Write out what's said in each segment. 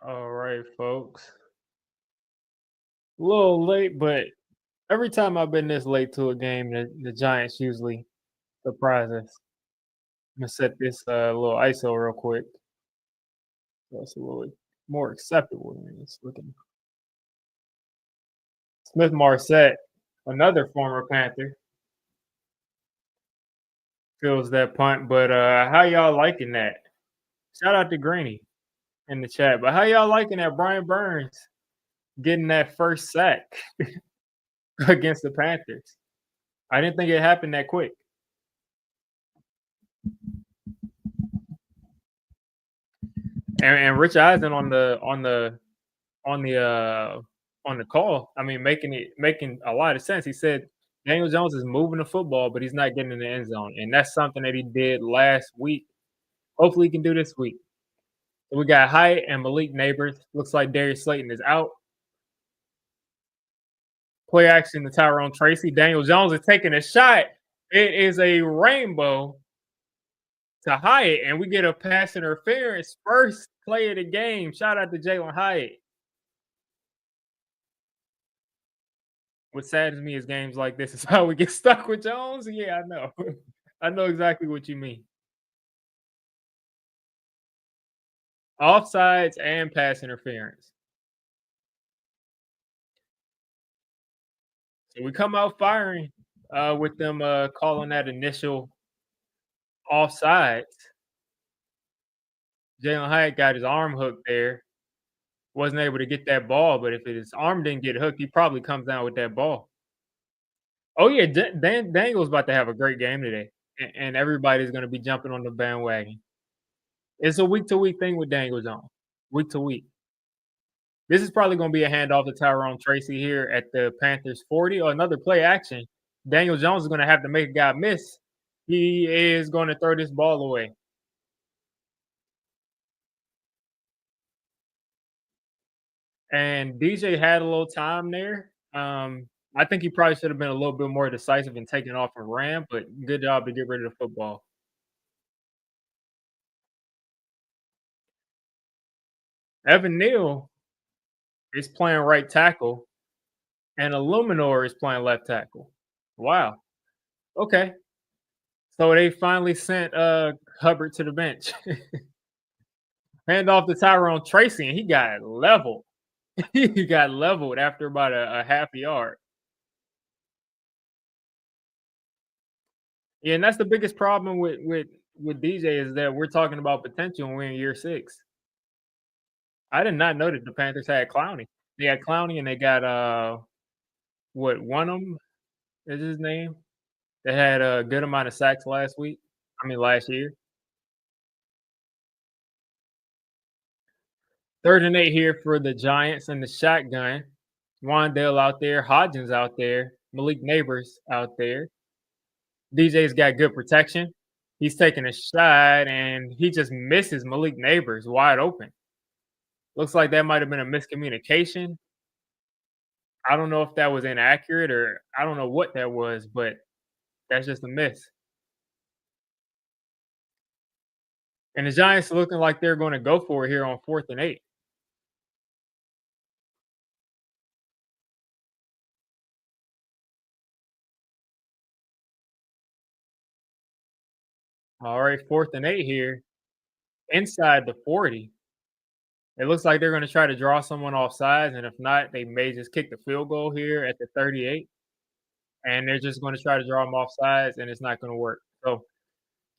All right, folks. A little late, but every time I've been this late to a game, the Giants usually surprise us. I'm gonna set this little ISO real quick. So it's a little more acceptable than it's looking. Smith Marset, another former Panther, feels that punt. But how y'all liking that? Shout out to Greeny in the chat. But how y'all liking that Brian Burns getting that first sack against the Panthers? I didn't think it happened that quick. And Rich Eisen on the on the call, I mean, making a lot of sense. He said Daniel Jones is moving the football, but he's not getting in the end zone, and that's something that he did last week. Hopefully, he can do this week. So we got Hyatt and Malik Neighbors. Looks like Darius Slayton is out. Play action to Tyrone Tracy. Daniel Jones is taking a shot. It is a rainbow to Hyatt, and we get a pass interference. First play of the game. Shout out to Jalen Hyatt. What saddens me is games like this is how we get stuck with Jones. Yeah, I know. I know exactly what you mean. Offsides and pass interference. So we come out firing with them calling that initial offsides. Jalen Hyatt got his arm hooked there. Wasn't able to get that ball, but if his arm didn't get hooked, he probably comes down with that ball. Oh yeah, Daniel's about to have a great game today, and everybody's going to be jumping on the bandwagon. It's a week to week thing with Daniel Jones, week to week. This is probably going to be a handoff to Tyrone Tracy here at the Panthers 40 or another play action. Daniel Jones is going to have to make a guy miss. He is going to throw this ball away. And DJ had a little time there. I think he probably should have been a little bit more decisive in taking off and ran, but good job to get rid of the football. Evan Neal is playing right tackle, and Illuminor is playing left tackle. Wow. Okay. So they finally sent Hubbard to the bench. Hand off to Tyrone Tracy, and he got leveled. He got leveled after about a half a yard. Yeah, and that's the biggest problem with DJ is that we're talking about potential and we're in year 6. I did not know that the Panthers had Clowney. They had Clowney and they got what one of them is his name? They had a good amount of sacks last week. I mean last year. 3rd and 8 here for the Giants and the shotgun. Wandale out there, Hodgins out there, Malik Neighbors out there. DJ's got good protection. He's taking a shot and he just misses Malik Neighbors wide open. Looks like that might have been a miscommunication. I don't know if that was inaccurate or I don't know what that was, but that's just a miss. And the Giants are looking like they're going to go for it here on 4th and 8. All right, 4th and 8 here inside the 40. It looks like they're going to try to draw someone off sides, and if not, they may just kick the field goal here at the 38. And they're just going to try to draw them off sides, and it's not going to work. So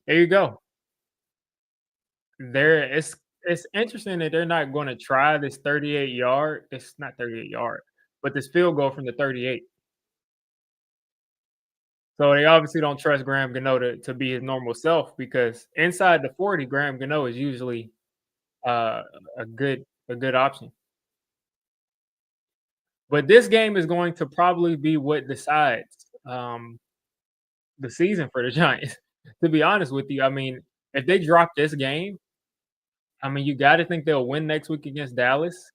there you go. There, it's interesting that they're not going to try this 38 yard. It's not 38 yard, but this field goal from the 38. So they obviously don't trust Graham Gano to be his normal self because inside the 40, Graham Gano is usually uh, a good option. But this game is going to probably be what decides the season for the Giants. To be honest with you, I mean, if they drop this game, I mean, you got to think they'll win next week against Dallas.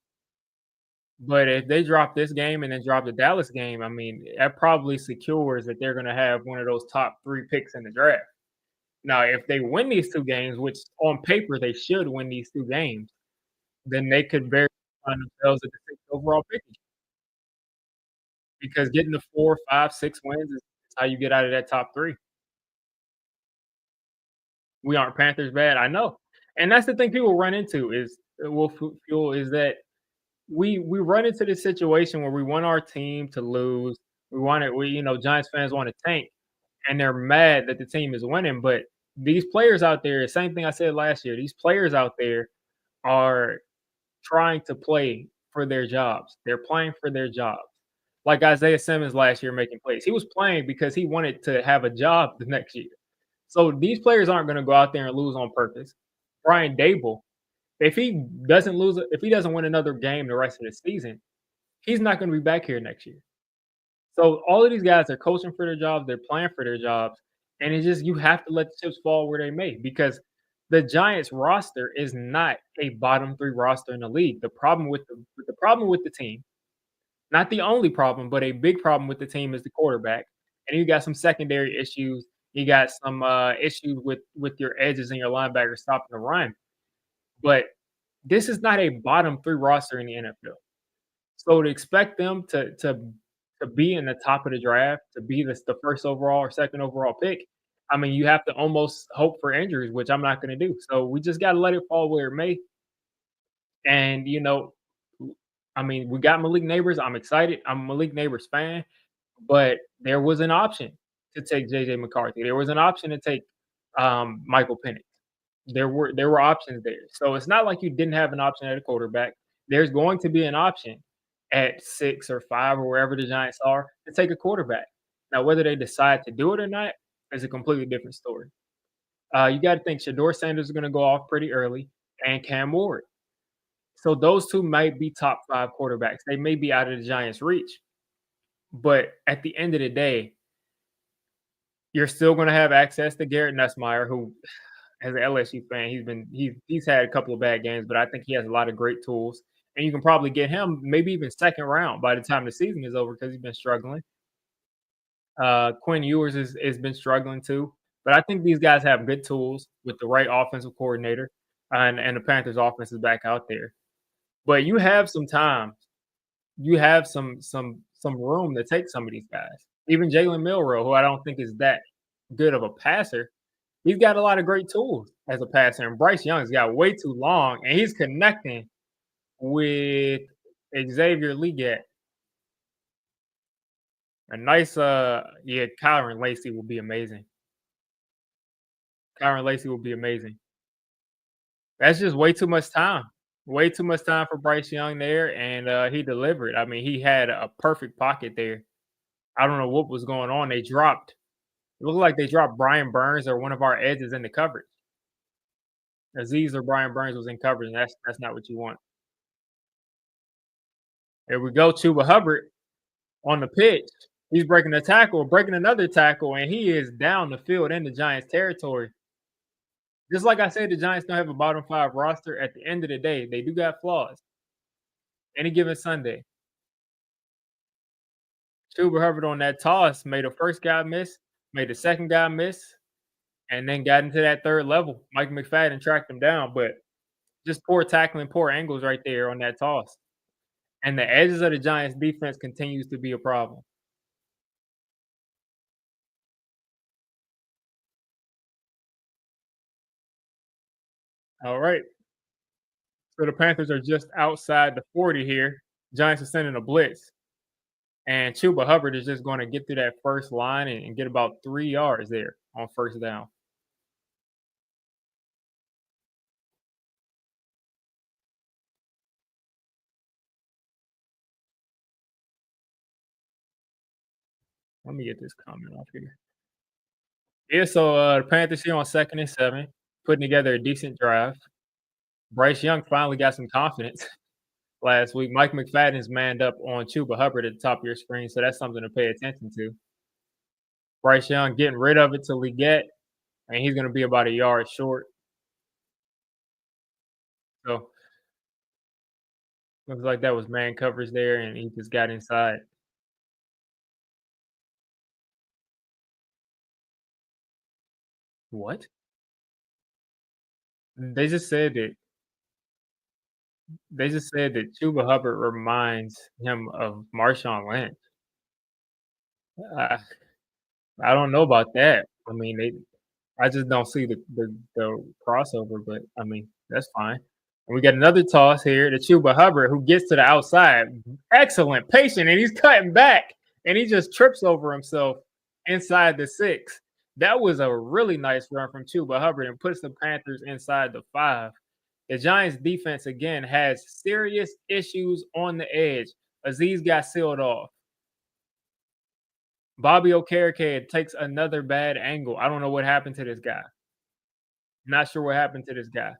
But if they drop this game and then drop the Dallas game, I mean, that probably secures that they're going to have one of those top 3 picks in the draft. Now, if they win these 2 games, which on paper they should win these 2 games, then they could very find themselves at the 6th overall pick because getting the 4, 5, 6 wins is how you get out of that top 3. We aren't Panthers bad, I know, and that's the thing people run into is fuel is that we run into this situation where we want our team to lose. We want it. Giants fans want to tank, and they're mad that the team is winning. But these players out there, same thing I said last year. These players out there are trying to play for their jobs. They're playing for their jobs. Like Isaiah Simmons last year making plays. He was playing because he wanted to have a job the next year. So these players aren't going to go out there and lose on purpose. Brian Dable, if he doesn't win another game the rest of the season, he's not going to be back here next year. So all of these guys are coaching for their jobs, they're playing for their jobs, and it's just you have to let the chips fall where they may because the Giants roster is not a bottom 3 roster in the league. The problem with the team, not the only problem, but a big problem with the team is the quarterback. And you got some secondary issues. You got some issues with your edges and your linebackers stopping the run. But this is not a bottom 3 roster in the NFL. So to expect them to be in the top of the draft, to be the first overall or second overall pick, I mean, you have to almost hope for injuries, which I'm not gonna do. So we just gotta let it fall where it may. And, I mean, we got Malik Neighbors. I'm excited. I'm a Malik Neighbors fan, but there was an option to take JJ McCarthy. There was an option to take Michael Penix. There were options there. So it's not like you didn't have an option at a quarterback. There's going to be an option at 6 or 5 or wherever the Giants are to take a quarterback. Now, whether they decide to do it or not is a completely different story. You got to think Shador Sanders is going to go off pretty early, and Cam Ward. So those two might be top 5 quarterbacks. They may be out of the Giants' reach, but at the end of the day, you're still going to have access to Garrett Nussmeier, who as an LSU fan, he's had a couple of bad games, but I think he has a lot of great tools, and you can probably get him maybe even second round by the time the season is over because he's been struggling. Quinn Ewers has been struggling too, but I think these guys have good tools with the right offensive coordinator, and the Panthers' offense is back out there. But you have some time, you have some room to take some of these guys. Even Jalen Milroe, who I don't think is that good of a passer, he's got a lot of great tools as a passer, and Bryce Young's got way too long, and he's connecting with Xavier Leggett. A nice, yeah, Kyron Lacy will be amazing. Kyron Lacy will be amazing. That's just way too much time. Way too much time for Bryce Young there, and he delivered. I mean, he had a perfect pocket there. I don't know what was going on. It looked like they dropped Brian Burns or one of our edges in the coverage. Aziz or Brian Burns was in coverage, and that's not what you want. There we go, Chuba Hubbard on the pitch. He's breaking a tackle, breaking another tackle, and he is down the field in the Giants' territory. Just like I said, the Giants don't have a bottom 5 roster. At the end of the day, they do got flaws. Any given Sunday, Chuba Hubbard on that toss made the first guy miss, made the second guy miss, and then got into that third level. Mike McFadden tracked him down, but just poor tackling, poor angles right there on that toss. And the edges of the Giants' defense continues to be a problem. All right. So the Panthers are just outside the 40 here. Giants are sending a blitz. And Chuba Hubbard is just going to get through that first line and get about 3 yards there on first down. Let me get this comment off here. Yeah, so the Panthers here on 2nd and 7, putting together a decent drive. Bryce Young finally got some confidence last week. Mike McFadden's manned up on Chuba Hubbard at the top of your screen, so that's something to pay attention to. Bryce Young getting rid of it to Leggett, and he's going to be about a yard short. So looks like that was man coverage there, and he just got inside. What? They just said that They just said that Chuba Hubbard reminds him of Marshawn Lynch. I I don't know about that. I mean, I just don't see the crossover, but I mean, that's fine. And we got another toss here to Chuba Hubbard, who gets to the outside. Excellent, patient, and he's cutting back, and he just trips over himself inside the 6. That was a really nice run from Chuba Hubbard and puts the Panthers inside the 5. The Giants defense again has serious issues on the edge. Aziz got sealed off. Bobby Okereke takes another bad angle. I don't know what happened to this guy. Not sure what happened to this guy.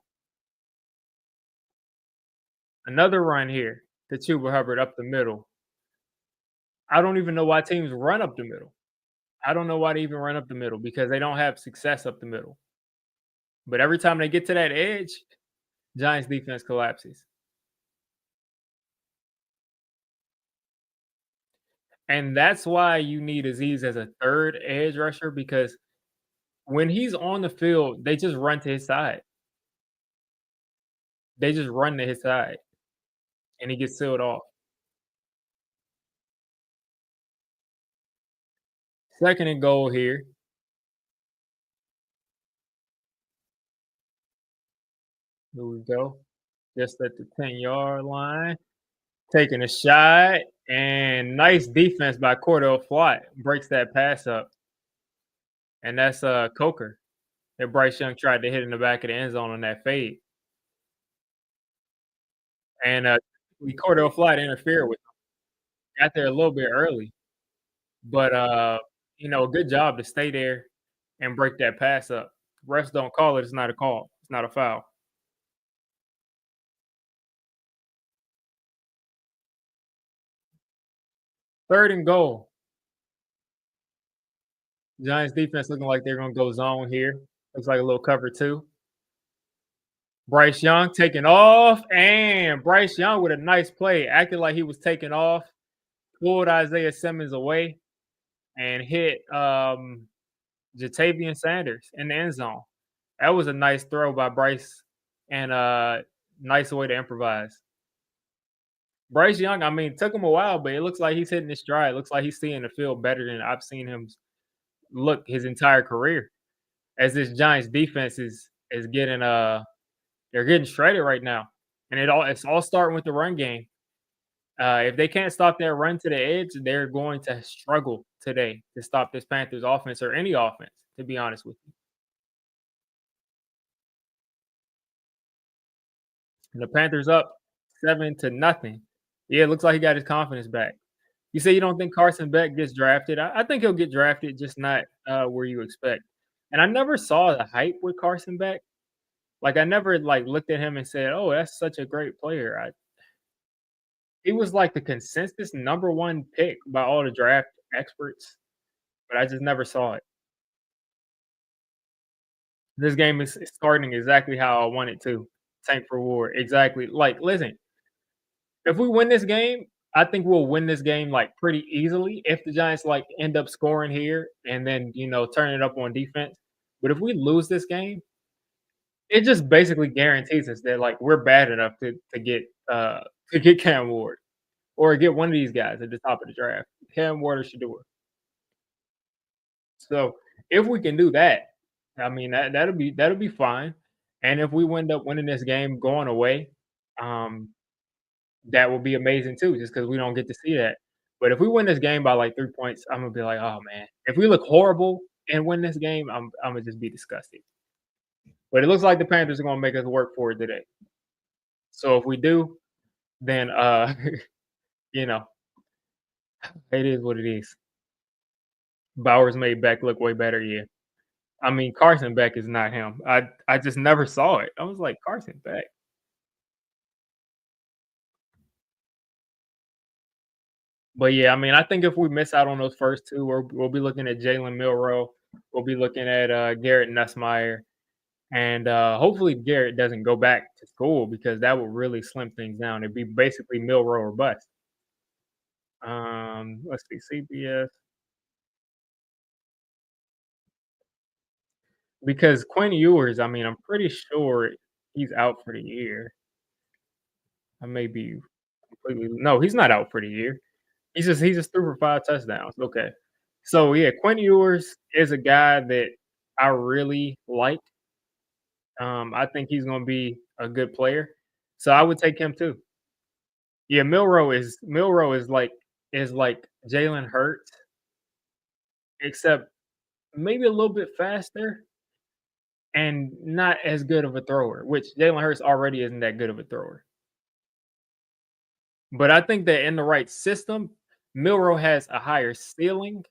Another run here to Chuba Hubbard up the middle. I don't even know why teams run up the middle. I don't know why they even run up the middle because they don't have success up the middle. But every time they get to that edge, Giants defense collapses. And that's why you need Aziz as a third edge rusher because when he's on the field, they just run to his side. They just run to his side and he gets sealed off. Second and goal here. Here we go. Just at the 10-yard line. Taking a shot and nice defense by Cordell Flott breaks that pass up. And that's Coker that Bryce Young tried to hit in the back of the end zone on that fade. And Cordell Flott interfered with him. Got there a little bit early. But good job to stay there and break that pass up. Refs don't call it, it's not a call. It's not a foul. Third and goal. Giants defense looking like they're gonna go zone here. Looks like a little cover two. Bryce Young taking off, and Bryce Young with a nice play, acted like he was taking off, pulled Isaiah Simmons away, and hit Jatavian Sanders in the end zone. That was a nice throw by Bryce, and nice way to improvise. Bryce Young, I mean, took him a while, but it looks like he's hitting his stride. It looks like he's seeing the field better than I've seen him look his entire career. As this Giants defense is getting they're getting shredded right now, and it's all starting with the run game. If they can't stop that run to the edge, they're going to struggle today to stop this Panthers offense or any offense. To be honest with you, and the Panthers up 7-0. Yeah, it looks like he got his confidence back. You say you don't think Carson Beck gets drafted? I think he'll get drafted, just not where you expect. And I never saw the hype with Carson Beck. Like I never looked at him and said, "Oh, that's such a great player." He was like the consensus number one pick by all the draft experts, but I just never saw it. This game is starting exactly how I want it to. Tank for war, exactly. Like, listen, if we win this game, I think we'll win this game like pretty easily. If the Giants end up scoring here and then turn it up on defense, but if we lose this game, it just basically guarantees us that we're bad enough to get Cam Ward or get one of these guys at the top of the draft. Cam Ward or Shador. So if we can do that, I mean that'll be fine. And if we wind up winning this game going away, um, that will be amazing too, just because we don't get to see that. But if we win this game by 3 points, I'm gonna be like, oh man. If we look horrible and win this game, I'm gonna just be disgusted. But it looks like the Panthers are gonna make us work for it today. So if we do, then you know, it is what it is. Bowers made Beck look way better, yeah. I mean, Carson Beck is not him. I just never saw it. I was like, Carson Beck. But yeah, I mean, I think if we miss out on those first two, we'll be looking at Jalen Milrow. We'll be looking at Garrett Nussmeyer. And hopefully Garrett doesn't go back to school because that would really slim things down. It'd be basically Milrow or bust. Let's see, CBS. Because Quinn Ewers, I mean, I'm pretty sure he's out for the year. I may be completely no, he's not out for the year. He just threw for 5 touchdowns. Okay. So, yeah, Quinn Ewers is a guy that I really like. I think he's gonna be a good player. So I would take him too. Yeah, Milrow is like Jalen Hurts, except maybe a little bit faster and not as good of a thrower, which Jalen Hurts already isn't that good of a thrower. But I think that in the right system, Milrow has a higher ceiling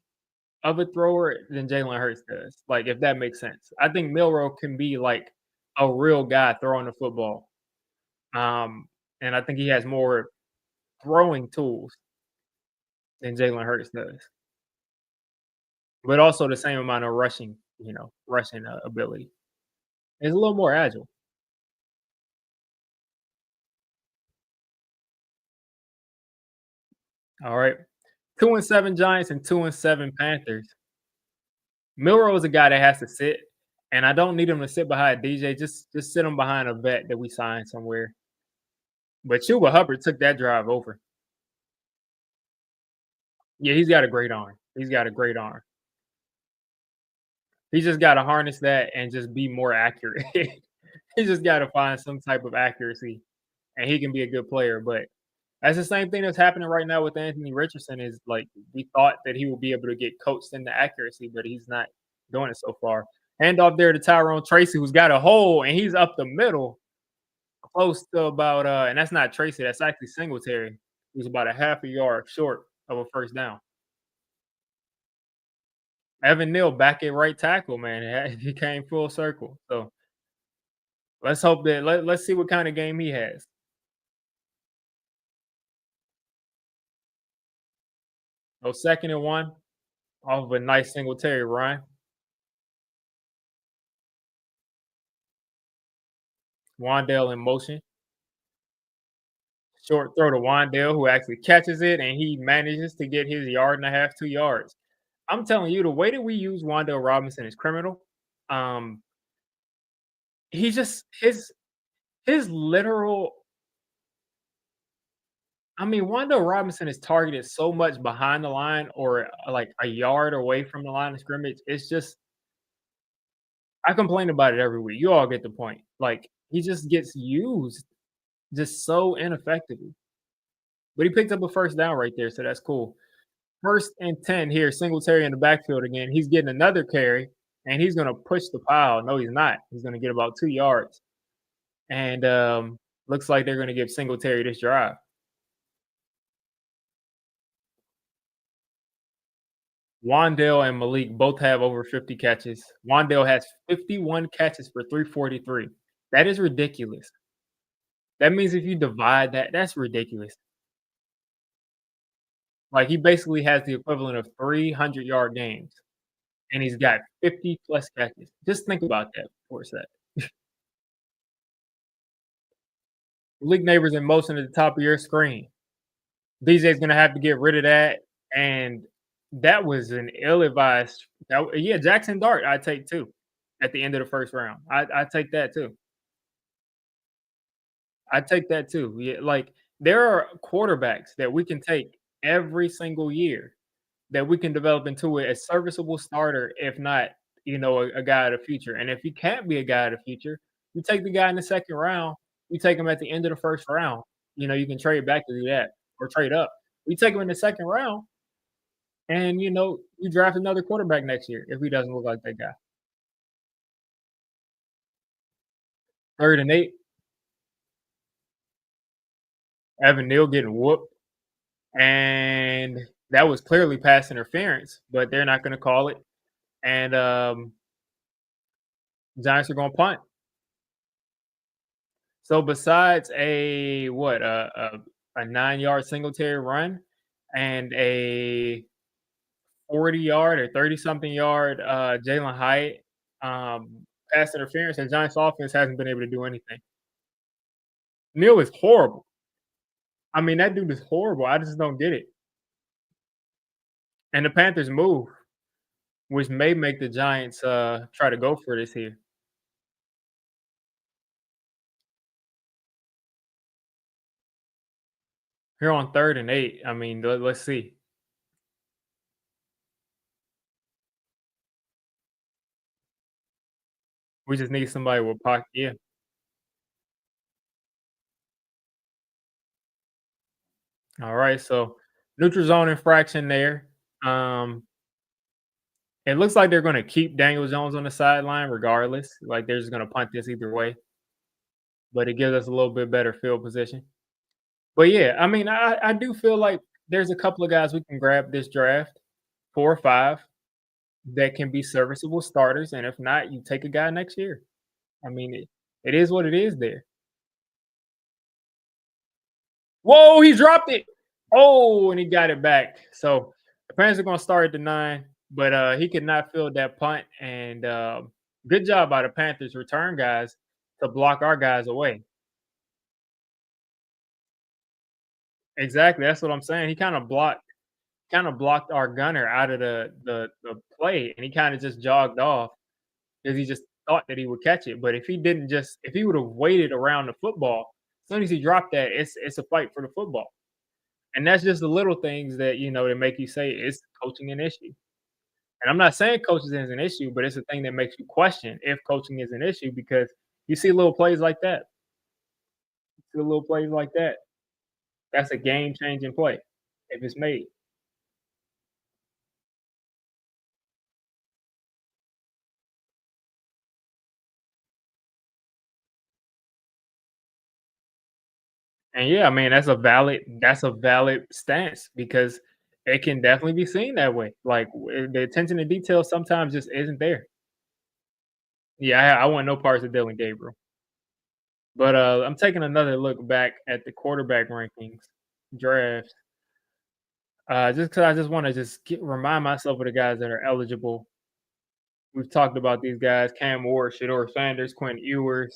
of a thrower than Jalen Hurts does, like, if that makes sense. I think Milrow can be like a real guy throwing the football. And I think he has more throwing tools than Jalen Hurts does, but also the same amount of rushing ability. He's a little more agile. All right. 2-7 Giants and 2-7 Panthers. Milrow is a guy that has to sit, and I don't need him to sit behind DJ. Just sit him behind a vet that we signed somewhere. But Chuba Hubbard took that drive over. Yeah, he's got a great arm. He's got a great arm. He just got to harness that and just be more accurate. He just got to find some type of accuracy, and he can be a good player. But that's the same thing that's happening right now with Anthony Richardson. Is like we thought that he would be able to get coached into accuracy, but he's not doing it so far. Hand off there to Tyrone Tracy, who's got a hole, and he's up the middle, close to about and that's not Tracy, that's actually Singletary, who's about a half a yard short of a first down. Evan Neal back at right tackle, man. He came full circle. So let's hope that let's see what kind of game he has. So 2nd and 1 off of a nice Singletary run. Wandale in motion. Short throw to Wandale, who actually catches it, and he manages to get his yard and a half, 2 yards. I'm telling you, the way that we use Wandale Robinson is criminal. Um, he just his literal. I mean, Wandale Robinson is targeted so much behind the line or like a yard away from the line of scrimmage. It's just I complain about it every week. You all get the point. Like he just gets used just so ineffectively. But he picked up a first down right there, so that's cool. 1st and 10 here, Singletary in the backfield again. He's getting another carry, and he's gonna push the pile. No, he's not. He's gonna get about 2 yards. And, looks like they're gonna give Singletary this drive. Wandale and Malik both have over 50 catches. Wandale has 51 catches for 343. That is ridiculous. That means if you divide that, that's ridiculous. Like, he basically has the equivalent of 300-yard games, and he's got 50 plus catches. Just think about that for a sec. League neighbors in motion at the top of your screen. DJ's gonna have to get rid of that, and that was an ill-advised. Yeah, Jackson Dart, I take too. At the end of the first round, I take that too. I take that too. Yeah, like there are quarterbacks that we can take every single year that we can develop into a serviceable starter, if not, a guy of the future. And if he can't be a guy of the future, you take the guy in the second round. You take him at the end of the first round. You can trade back to do that or trade up. We take him in the second round, and you draft another quarterback next year if he doesn't look like that guy. 3rd and 8, Evan Neal getting whooped, and that was clearly pass interference, but they're not going to call it. And Giants are going to punt. So besides a what a 9 yard Singletary run and a 40 yard or 30 something yard Jalen Hyatt pass interference, and Giants offense hasn't been able to do anything. Neal is horrible. I mean, that dude is horrible. I just don't get it. And the Panthers move, which may make the Giants try to go for this here. Here on 3rd and 8, I mean, let's see. We just need somebody with pocket. Yeah. All right. So neutral zone infraction there. Um, it looks like they're going to keep Daniel Jones on the sideline regardless. Like they're just going to punt this either way, but it gives us a little bit better field position. But yeah, I mean, I do feel like there's a couple of guys we can grab this draft, 4 or 5, that can be serviceable starters. And if not, you take a guy next year. I mean, it is what it is there. Whoa, he dropped it. Oh, and he got it back. So the Panthers are gonna start at the 9, but he could not field that punt. And good job by the Panthers return guys to block our guys away. Exactly. That's what I'm saying. He kind of blocked our gunner out of the play, and he kind of just jogged off because he just thought that he would catch it. But if he would have waited around the football, as soon as he dropped that, it's a fight for the football. And that's just the little things that, that make you say, "Is coaching an issue?" And I'm not saying coaching is an issue, but it's a thing that makes you question if coaching is an issue because you see little plays like that. You see little plays like that. That's a game-changing play if it's made. And yeah, I mean, that's a valid stance because it can definitely be seen that way. Like, the attention to detail sometimes just isn't there. Yeah, I want no parts of Dylan Gabriel. But, I'm taking another look back at the quarterback rankings draft, just because I just wanna just remind myself of the guys that are eligible. We've talked about these guys: Cam Ward, Shedeur Sanders, Quinn Ewers,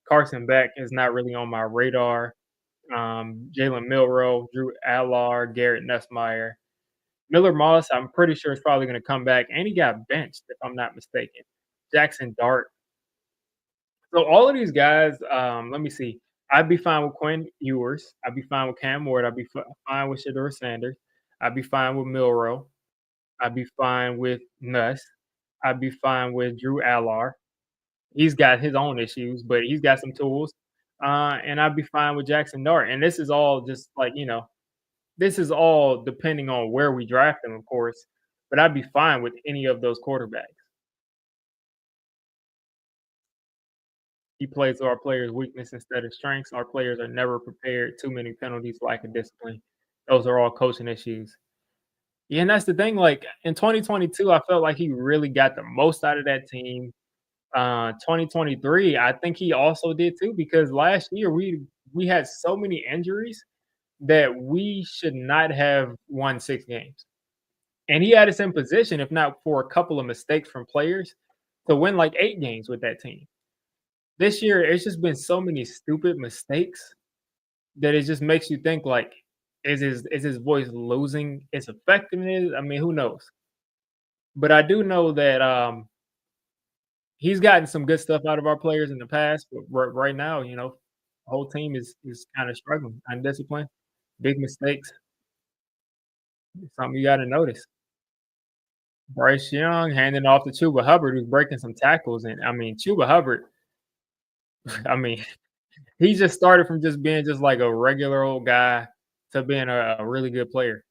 Carson Beck is not really on my radar, Jalen Milroe, Drew Allar, Garrett Nussmeier. Miller Moss, I'm pretty sure is probably gonna come back, and he got benched, if I'm not mistaken. Jackson Dart. So all of these guys, let me see. I'd be fine with Quinn Ewers. I'd be fine with Cam Ward. I'd be fine with Shedeur Sanders. I'd be fine with Milroe. I'd be fine with Nuss. I'd be fine with Drew Allar. He's got his own issues, but he's got some tools. And I'd be fine with Jackson Dart. And this is all just like, this is all depending on where we draft him, of course. But I'd be fine with any of those quarterbacks. He plays to our players' weakness instead of strengths. Our players are never prepared. Too many penalties, lack of discipline. Those are all coaching issues. Yeah, and that's the thing. Like in 2022, I felt like he really got the most out of that team. 2023, I think he also did too because last year we had so many injuries that we should not have won 6 games. And he had us in position, if not for a couple of mistakes from players, to win like 8 games with that team. This year, it's just been so many stupid mistakes that it just makes you think like, is his voice losing its effectiveness? I mean, who knows? But I do know that he's gotten some good stuff out of our players in the past, but right now, the whole team is kind of struggling, undisciplined, big mistakes. It's something you got to notice. Bryce Young handing off to Chuba Hubbard, who's breaking some tackles, and I mean, Chuba Hubbard. I mean, he just started from just being just like a regular old guy to being a really good player.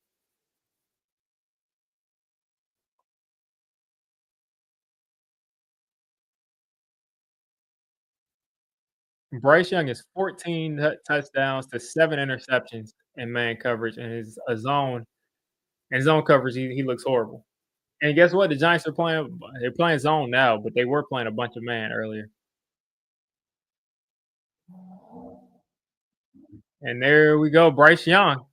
Bryce Young is 14 touchdowns to 7 interceptions in man coverage, and his a zone in zone coverage, he looks horrible. And guess what? The Giants are playing zone now, but they were playing a bunch of man earlier. And there we go, Bryce Young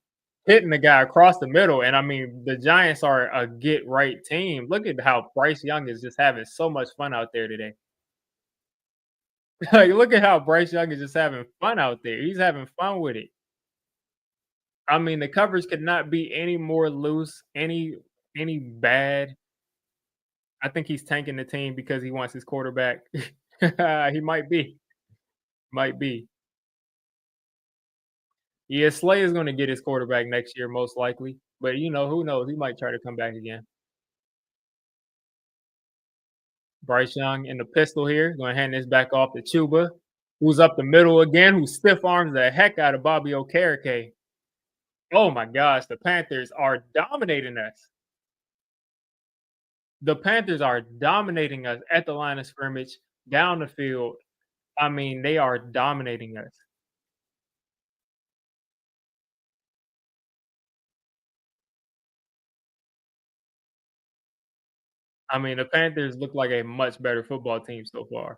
hitting the guy across the middle. And I mean, the Giants are a get right team. Look at how Bryce Young is just having so much fun out there today. Like, look at how Bryce Young is just having fun out there. He's having fun with it. I mean, the coverage could not be any more loose, any bad. I think he's tanking the team because he wants his quarterback. He might be. Might be. Yeah, Slay is gonna get his quarterback next year most likely, but, who knows? He might try to come back again. Bryce Young in the pistol here, gonna hand this back off to Chuba, who's up the middle again, who stiff arms the heck out of Bobby Okereke. Oh my gosh, the Panthers are dominating us. The Panthers are dominating us at the line of scrimmage, down the field. I mean, they are dominating us. I mean, the Panthers look like a much better football team so far.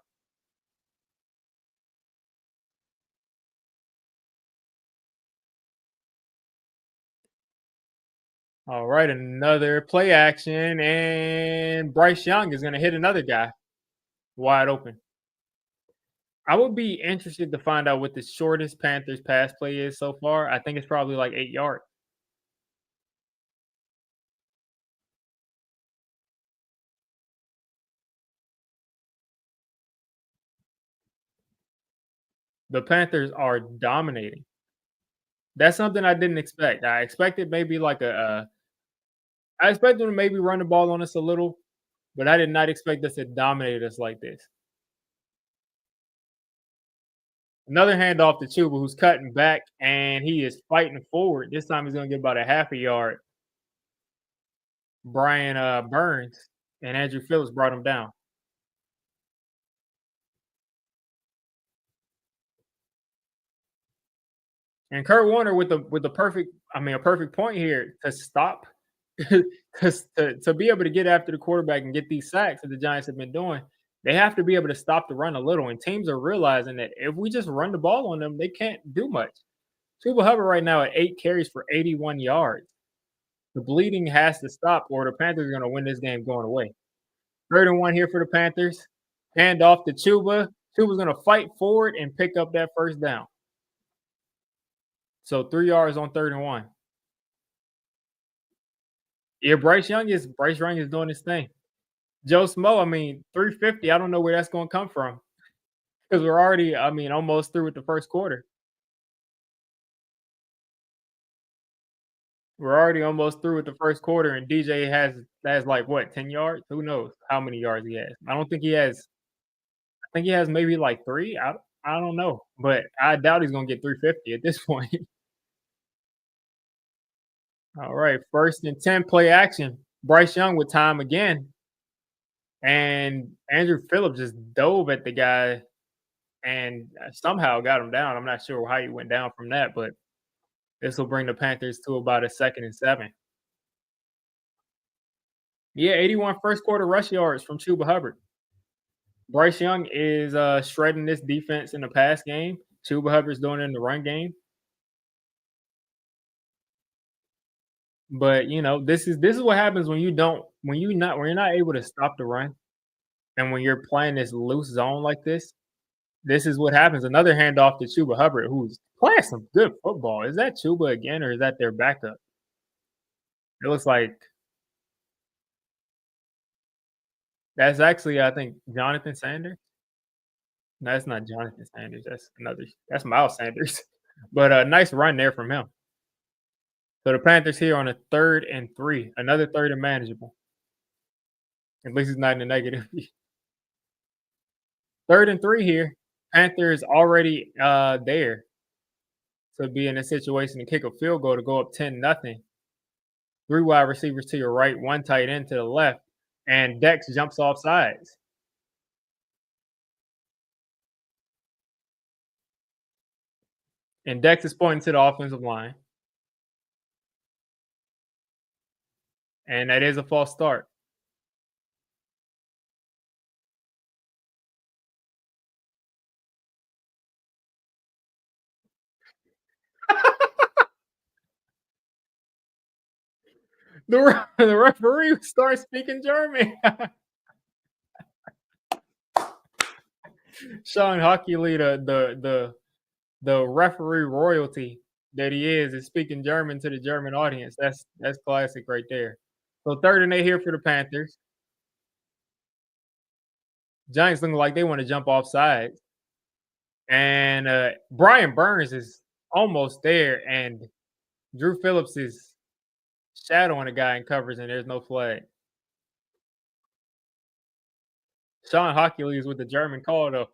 All right, another play action, and Bryce Young is gonna hit another guy wide open. I would be interested to find out what the shortest Panthers pass play is so far. I think it's probably like 8 yards. The Panthers are dominating. That's something I didn't expect. I expected maybe like I expected them to maybe run the ball on us a little, but I did not expect us to dominate us like this. Another handoff to Chuba, who's cutting back, and he is fighting forward. This time he's gonna get about a half a yard. Brian Burns and Andrew Phillips brought him down. And Kurt Warner with the perfect, I mean, a perfect point here to stop, because to be able to get after the quarterback and get these sacks that the Giants have been doing, they have to be able to stop the run a little. And teams are realizing that if we just run the ball on them, they can't do much. Chuba Hubbard right now at 8 carries for 81 yards. The bleeding has to stop, or the Panthers are going to win this game going away. 3rd and 1 here for the Panthers. Hand off to Chuba. Chuba's going to fight forward and pick up that first down. So 3 yards on 3rd and 1. Yeah, Bryce Young is doing his thing. Joe Smo, I mean, 350. I don't know where that's going to come from because we're already, I mean, almost through with the first quarter. We're already almost through with the first quarter, and DJ has like what, 10 yards? Who knows how many yards he has? I don't think he has. I think he has maybe like three. I don't know, but I doubt he's gonna get 350 at this point. All right, 1st and 10, play action. Bryce Young with time again, and Andrew Phillips just dove at the guy and somehow got him down. I'm not sure how he went down from that, but this will bring the Panthers to about a 2nd and 7. Yeah, 81 first quarter rush yards from Chuba Hubbard. Bryce Young is shredding this defense in the pass game. Chuba Hubbard's doing it in the run game. But this is what happens when you're not able to stop the run, and when you're playing this loose zone like this. This is what happens. Another handoff to Chuba Hubbard, who's playing some good football. Is that Chuba again, or is that their backup? It looks like that's actually, I think, Jonathan Sanders. No, that's not Jonathan Sanders. That's Miles Sanders. But a nice run there from him. So the Panthers here on a 3rd and 3, another 3rd and manageable. At least it's not in the negative. 3rd and 3 here. Panthers already there to be in a situation to kick a field goal to go up 10-0. 3 wide receivers to your right, 1 tight end to the left, and Dex jumps off sides. And Dex is pointing to the offensive line. And that is a false start. The referee starts speaking German. Sean Hockey, the referee royalty that he is speaking German to the German audience. That's classic right there. So 3rd and 8 here for the Panthers. Giants looking like they want to jump off sides. And Brian Burns is almost there, and Drew Phillips is shadowing a guy in covers, and there's no flag. Sean Hockey is with the German call though.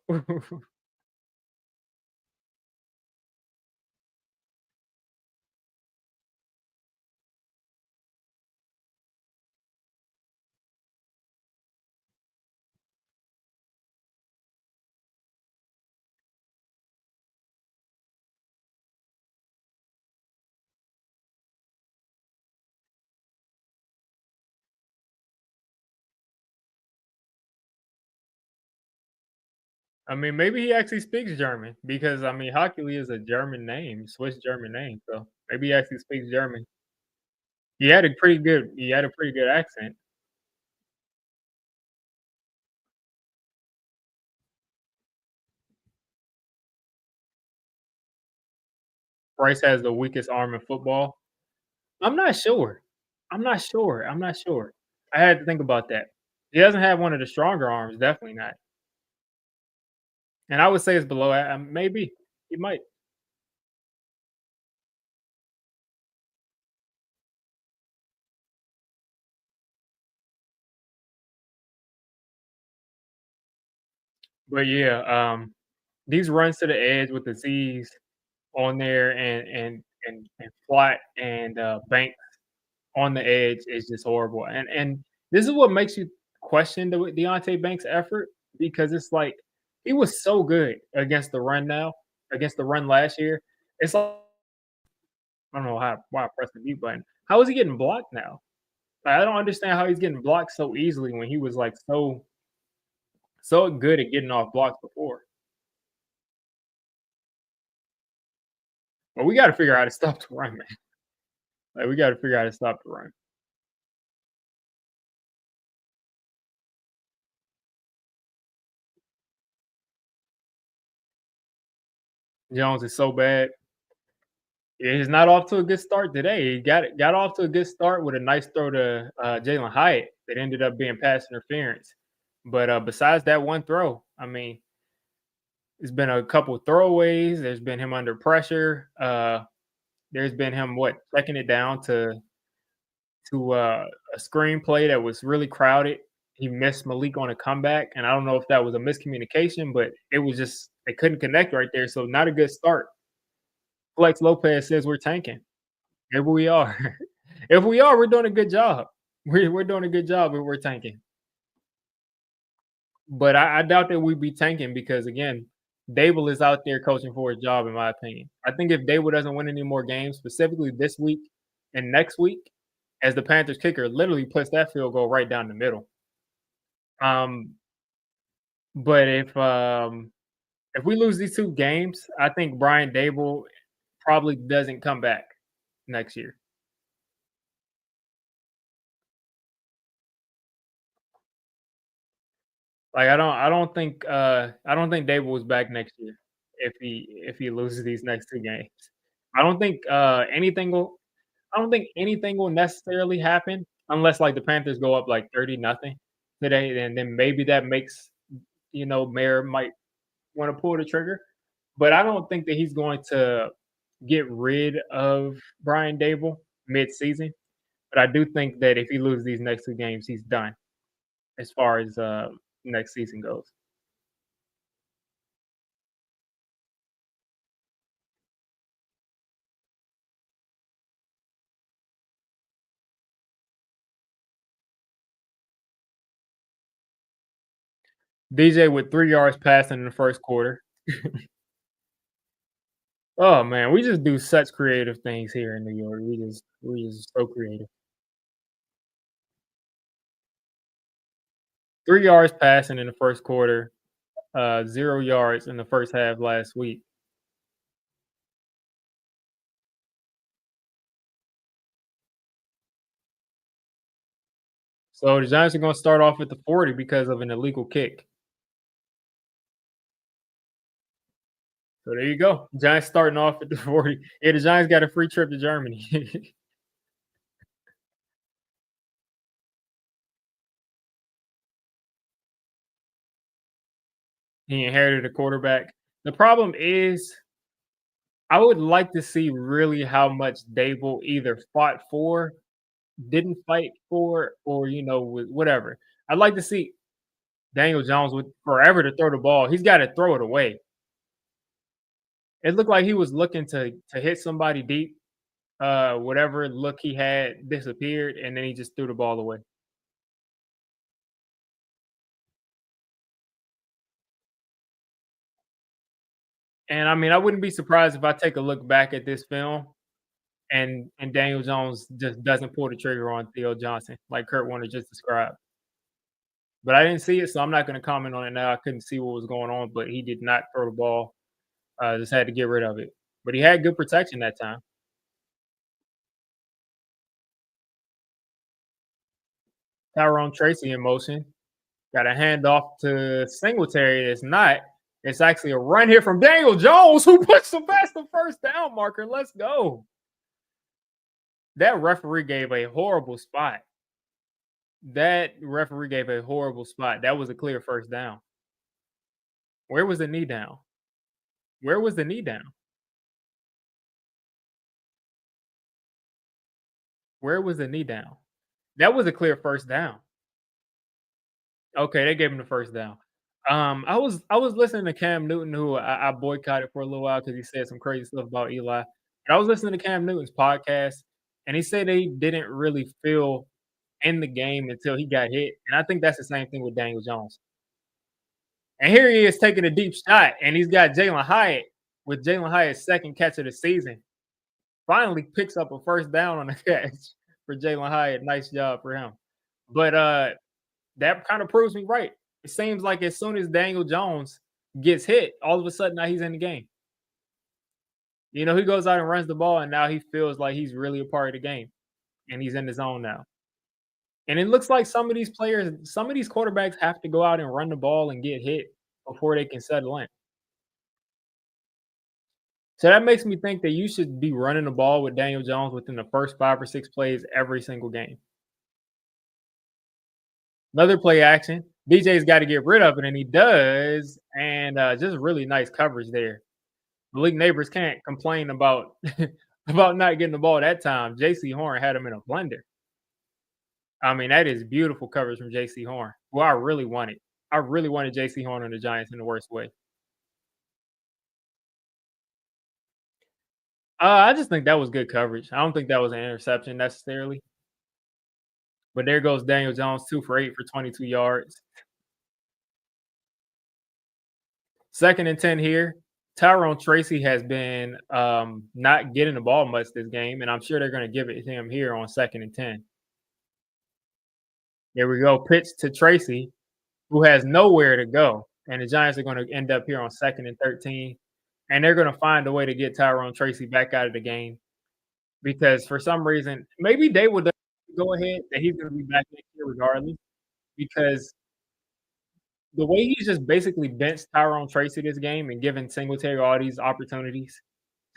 I mean, maybe he actually speaks German because I mean, Hockey is a German name, Swiss German name, so maybe he actually speaks German. He had a pretty good accent. Bryce has the weakest arm in football. I'm not sure. I'm not sure. I had to think about that. He doesn't have one of the stronger arms, definitely not. And I would say it's below maybe. He might. But yeah, these runs to the edge with the Z's on there and Flat and, Banks on the edge is just horrible, and this is what makes you question the Deontay Banks' effort because it's like, he was so good against the run last year. It's like I don't know why I pressed the mute button. How is he getting blocked now? Like, I don't understand how he's getting blocked so easily when he was, like, so good at getting off blocks before. But we gotta figure out how to stop the run, man. Like, we gotta figure out how to stop the run. Jones is so bad. Yeah, he's not off to a good start today. He got off to a good start with a nice throw to, Jalen Hyatt that ended up being pass interference. But, besides that one throw, I mean, there's been a couple throwaways, there's been him under pressure, there's been him, checking it down to a screenplay that was really crowded. He missed Malik on a comeback, and I don't know if that was a miscommunication, but it was just they couldn't connect right there, so not a good start. Flex Lopez says we're tanking. Maybe we are. If we are, we're doing a good job. We're doing a good job if we're tanking. But I doubt that we'd be tanking because again, Dable is out there coaching for his job, in my opinion. I think if Dable doesn't win any more games, specifically this week and next week, as the Panthers kicker literally puts that field goal right down the middle. Um, but if we lose these two games, I think Brian Dable probably doesn't come back next year. Like I don't think Dable is back next year if he loses these next 2 games. I don't think anything will necessarily happen unless like the Panthers go up like 30 nothing today, and then maybe that makes Mayor might want to pull the trigger. But I don't think that he's going to get rid of Brian Dable mid-season. But I do think that if he loses these next 2 games, he's done as far as next season goes. DJ with 3 yards passing in the first quarter. Oh, man, we just do such creative things here in New York. We just so creative. 3 yards passing in the first quarter, 0 yards in the first half last week. So the Giants are gonna start off at the 40 because of an illegal kick. So there you go. Giants starting off at the 40. Yeah, the Giants got a free trip to Germany. He inherited a quarterback. The problem is I would like to see really how much Dable either fought for, didn't fight for, or, whatever. I'd like to see Daniel Jones with forever to throw the ball. He's gotta throw it away. It looked like he was looking to hit somebody deep. Whatever look he had disappeared, and then he just threw the ball away. And I mean, I wouldn't be surprised if I take a look back at this film and Daniel Jones just doesn't pull the trigger on Theo Johnson, like Kurt Warner just described. But I didn't see it, so I'm not gonna comment on it now. I couldn't see what was going on, but he did not throw the ball. Just had to get rid of it. But he had good protection that time. Tyrone Tracy in motion. Got a handoff to Singletary. It's not. It's actually a run here from Daniel Jones, who puts the past the first down marker. Let's go. That referee gave a horrible spot. That referee gave a horrible spot. That was a clear first down. Where was the knee down? Where was the knee down? Where was the knee down? That was a clear first down. Okay, they gave him the first down. I was listening to Cam Newton, who I boycotted for a little while because he said some crazy stuff about Eli. But I was listening to Cam Newton's podcast, and he said they didn't really feel in the game until he got hit. And I think that's the same thing with Daniel Jones. And here he is taking a deep shot, and he's got Jalen Hyatt with Jalen Hyatt's second catch of the season. Finally picks up a first down on the catch for Jalen Hyatt. Nice job for him. But that kind of proves me right. It seems like as soon as Daniel Jones gets hit, all of a sudden now he's in the game. He goes out and runs the ball, and now he feels like he's really a part of the game, and he's in the zone now. And it looks like some of these players, some of these quarterbacks have to go out and run the ball and get hit before they can settle in. So that makes me think that you should be running the ball with Daniel Jones within the first 5 or 6 plays every single game. Another play action. DJ's got to get rid of it, and he does. And just really nice coverage there. Malik Neighbors can't complain about about not getting the ball that time. JC Horn had him in a blender. I mean, that is beautiful coverage from JC Horn, who I really wanted. I really wanted JC Horn on the Giants in the worst way. I just think that was good coverage. I don't think that was an interception necessarily. But there goes Daniel Jones, 2 for 8 for 22 yards. Second and 10 here. Tyrone Tracy has been not getting the ball much this game, and I'm sure they're going to give it to him here on second and 10. There we go. Pitch to Tracy, who has nowhere to go. And the Giants are going to end up here on second and 13. And they're going to find a way to get Tyrone Tracy back out of the game because for some reason, maybe they would go ahead that he's going to be back next year regardless because the way he's just basically benched Tyrone Tracy this game and given Singletary all these opportunities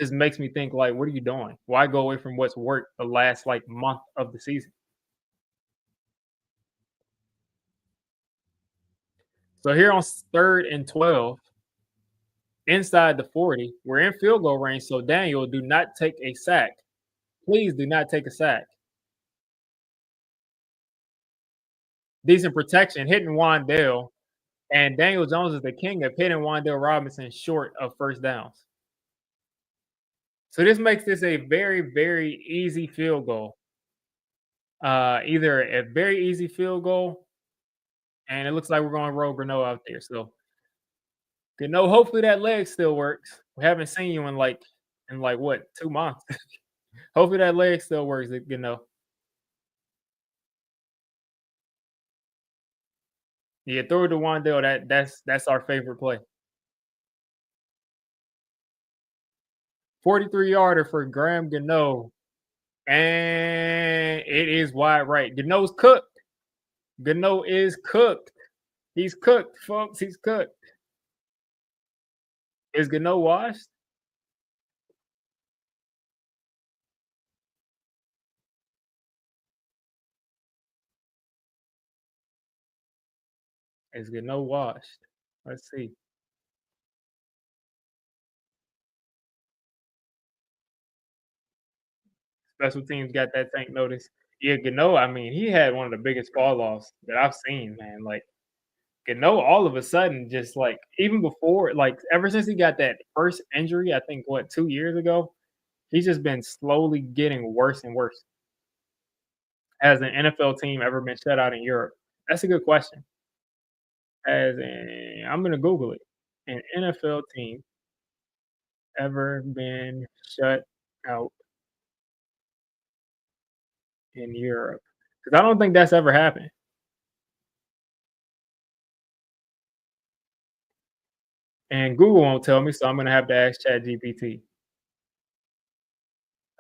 just makes me think like, what are you doing? Why go away from what's worked the last like month of the season? So here on third and 12, inside the 40, we're in field goal range. So Daniel, do not take a sack. Please do not take a sack. Decent protection, hitting Wandale. And Daniel Jones is the king of hitting Wandale Robinson short of first downs. So this makes this a very, very easy field goal. Either a very easy field goal, and it looks like we're going to roll Gano out there. So Gano, hopefully that leg still works. We haven't seen you in what 2 months. Hopefully that leg still works, Gano. Yeah, throw it to Wandale. That's our favorite play. 43 yarder for Graham Gano. And it is wide right. Gano's cooked. Gano is cooked. He's cooked, folks. He's cooked. Is Gano washed? Is Gano washed? Let's see. special teams got that tank notice. Yeah, Gano, I mean, he had one of the biggest fall offs that I've seen, man. Like Gano, all of a sudden, just like even before, like ever since he got that first injury, I think what 2 years ago, he's just been slowly getting worse and worse. Has an NFL team ever been shut out in Europe? That's a good question. I'm gonna Google it. An NFL team ever been shut out in Europe? Because I don't think that's ever happened. And Google won't tell me, so I'm gonna have to ask ChatGPT.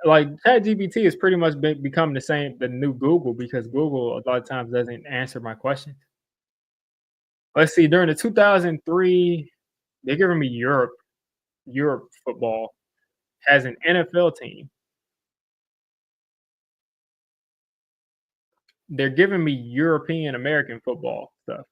Like ChatGPT has pretty much become the new Google because Google a lot of times doesn't answer my questions. Let's see, during the 2003, they're giving me Europe football has an NFL team. They're giving me European American football stuff.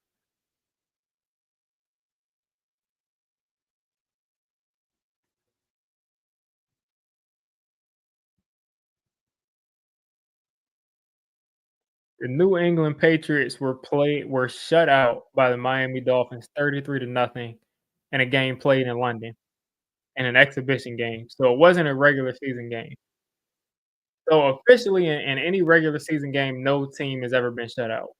The New England Patriots were shut out by the Miami Dolphins 33 to nothing in a game played in London in an exhibition game. So it wasn't a regular season game. So officially in any regular season game, no team has ever been shut out.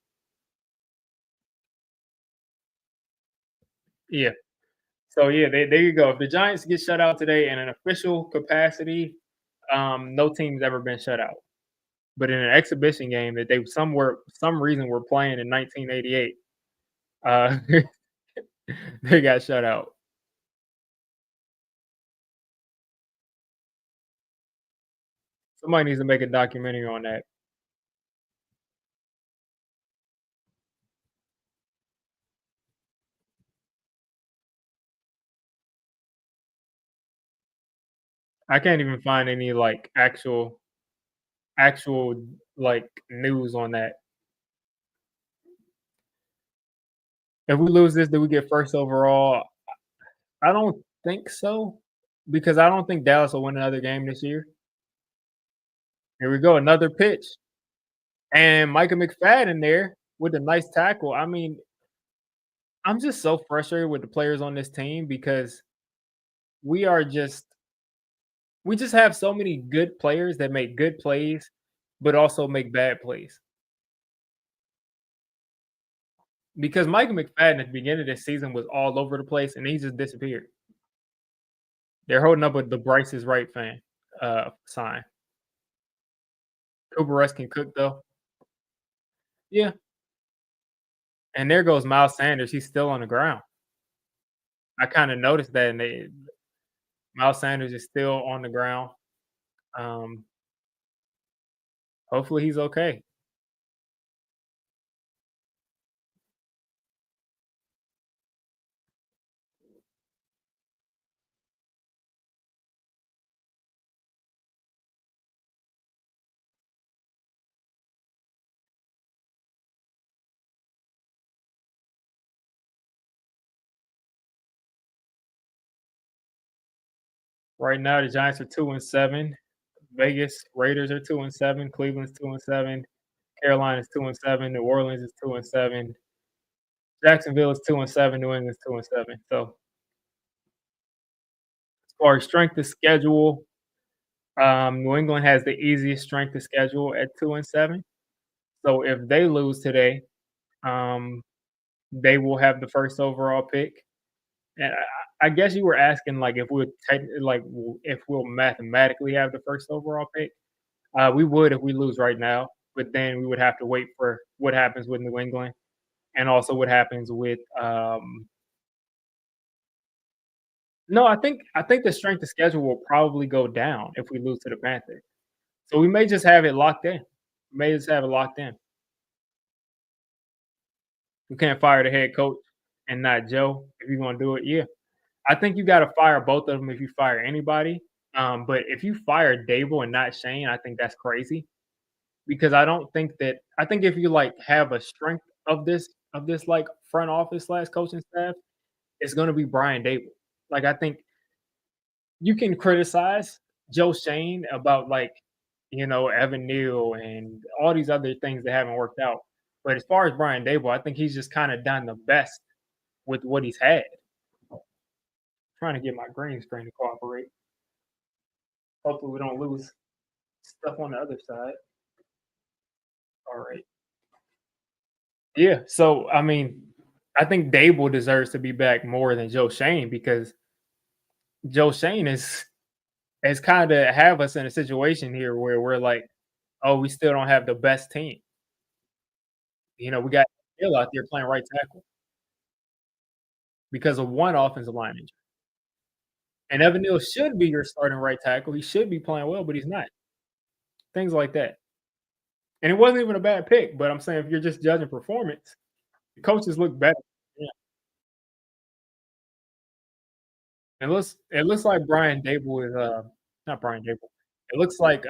Yeah. So yeah, there you go. If the Giants get shut out today in an official capacity, no team's ever been shut out. But in an exhibition game that they some reason were playing in 1988, uh, they got shut out. Somebody needs to make a documentary on that. I can't even find any like actual like news on that. If we lose this, do we get first overall? I don't think so because I don't think Dallas will win another game this year. Here we go, another pitch. And Micah McFadden there with a nice tackle. I mean, I'm just so frustrated with the players on this team because we are just we just have so many good players that make good plays, but also make bad plays. Because Micah McFadden at the beginning of this season was all over the place and he just disappeared. They're holding up with the Bryce is right sign. Cooper Rush can cook though. Yeah. And there goes Miles Sanders. He's still on the ground. I kind of noticed that, and Miles Sanders is still on the ground. Um, hopefully he's okay. Right now, the Giants are 2-7. Vegas Raiders are 2-7. Cleveland's 2-7. Carolina's 2-7. New Orleans is 2-7. Jacksonville is 2-7. New England's 2-7. So as far as strength of schedule, New England has the easiest strength of schedule at 2-7. So if they lose today, um, they will have the first overall pick. And I guess you were asking like if we if we'll mathematically have the first overall pick. We would if we lose right now, but then we would have to wait for what happens with New England and also what happens with no, I think the strength of schedule will probably go down if we lose to the Panthers. So we may just have it locked in. We may just have it locked in. We can't fire the head coach and not Joe if you want to do it. Yeah. I think you gotta fire both of them if you fire anybody. But if you fire Dable and not Shane, I think that's crazy because I think if you like have a strength of this like front office slash coaching staff, it's gonna be Brian Dable. Like I think you can criticize Joe Shane about like Evan Neal and all these other things that haven't worked out. But as far as Brian Dable, I think he's just kind of done the best with what he's had. Trying to get my green screen to cooperate. Hopefully, we don't lose stuff on the other side. All right. Yeah. So, I mean, I think Dable deserves to be back more than Joe Shane because Joe Shane is kind of have us in a situation here where we're like, oh, we still don't have the best team. We got Hill out there playing right tackle because of one offensive line injury. And Evan Neal should be your starting right tackle. He should be playing well, but he's not. Things like that. And it wasn't even a bad pick, but I'm saying if you're just judging performance, the coaches look better. Yeah. It looks like Brian Dable is not Brian Dable. It looks like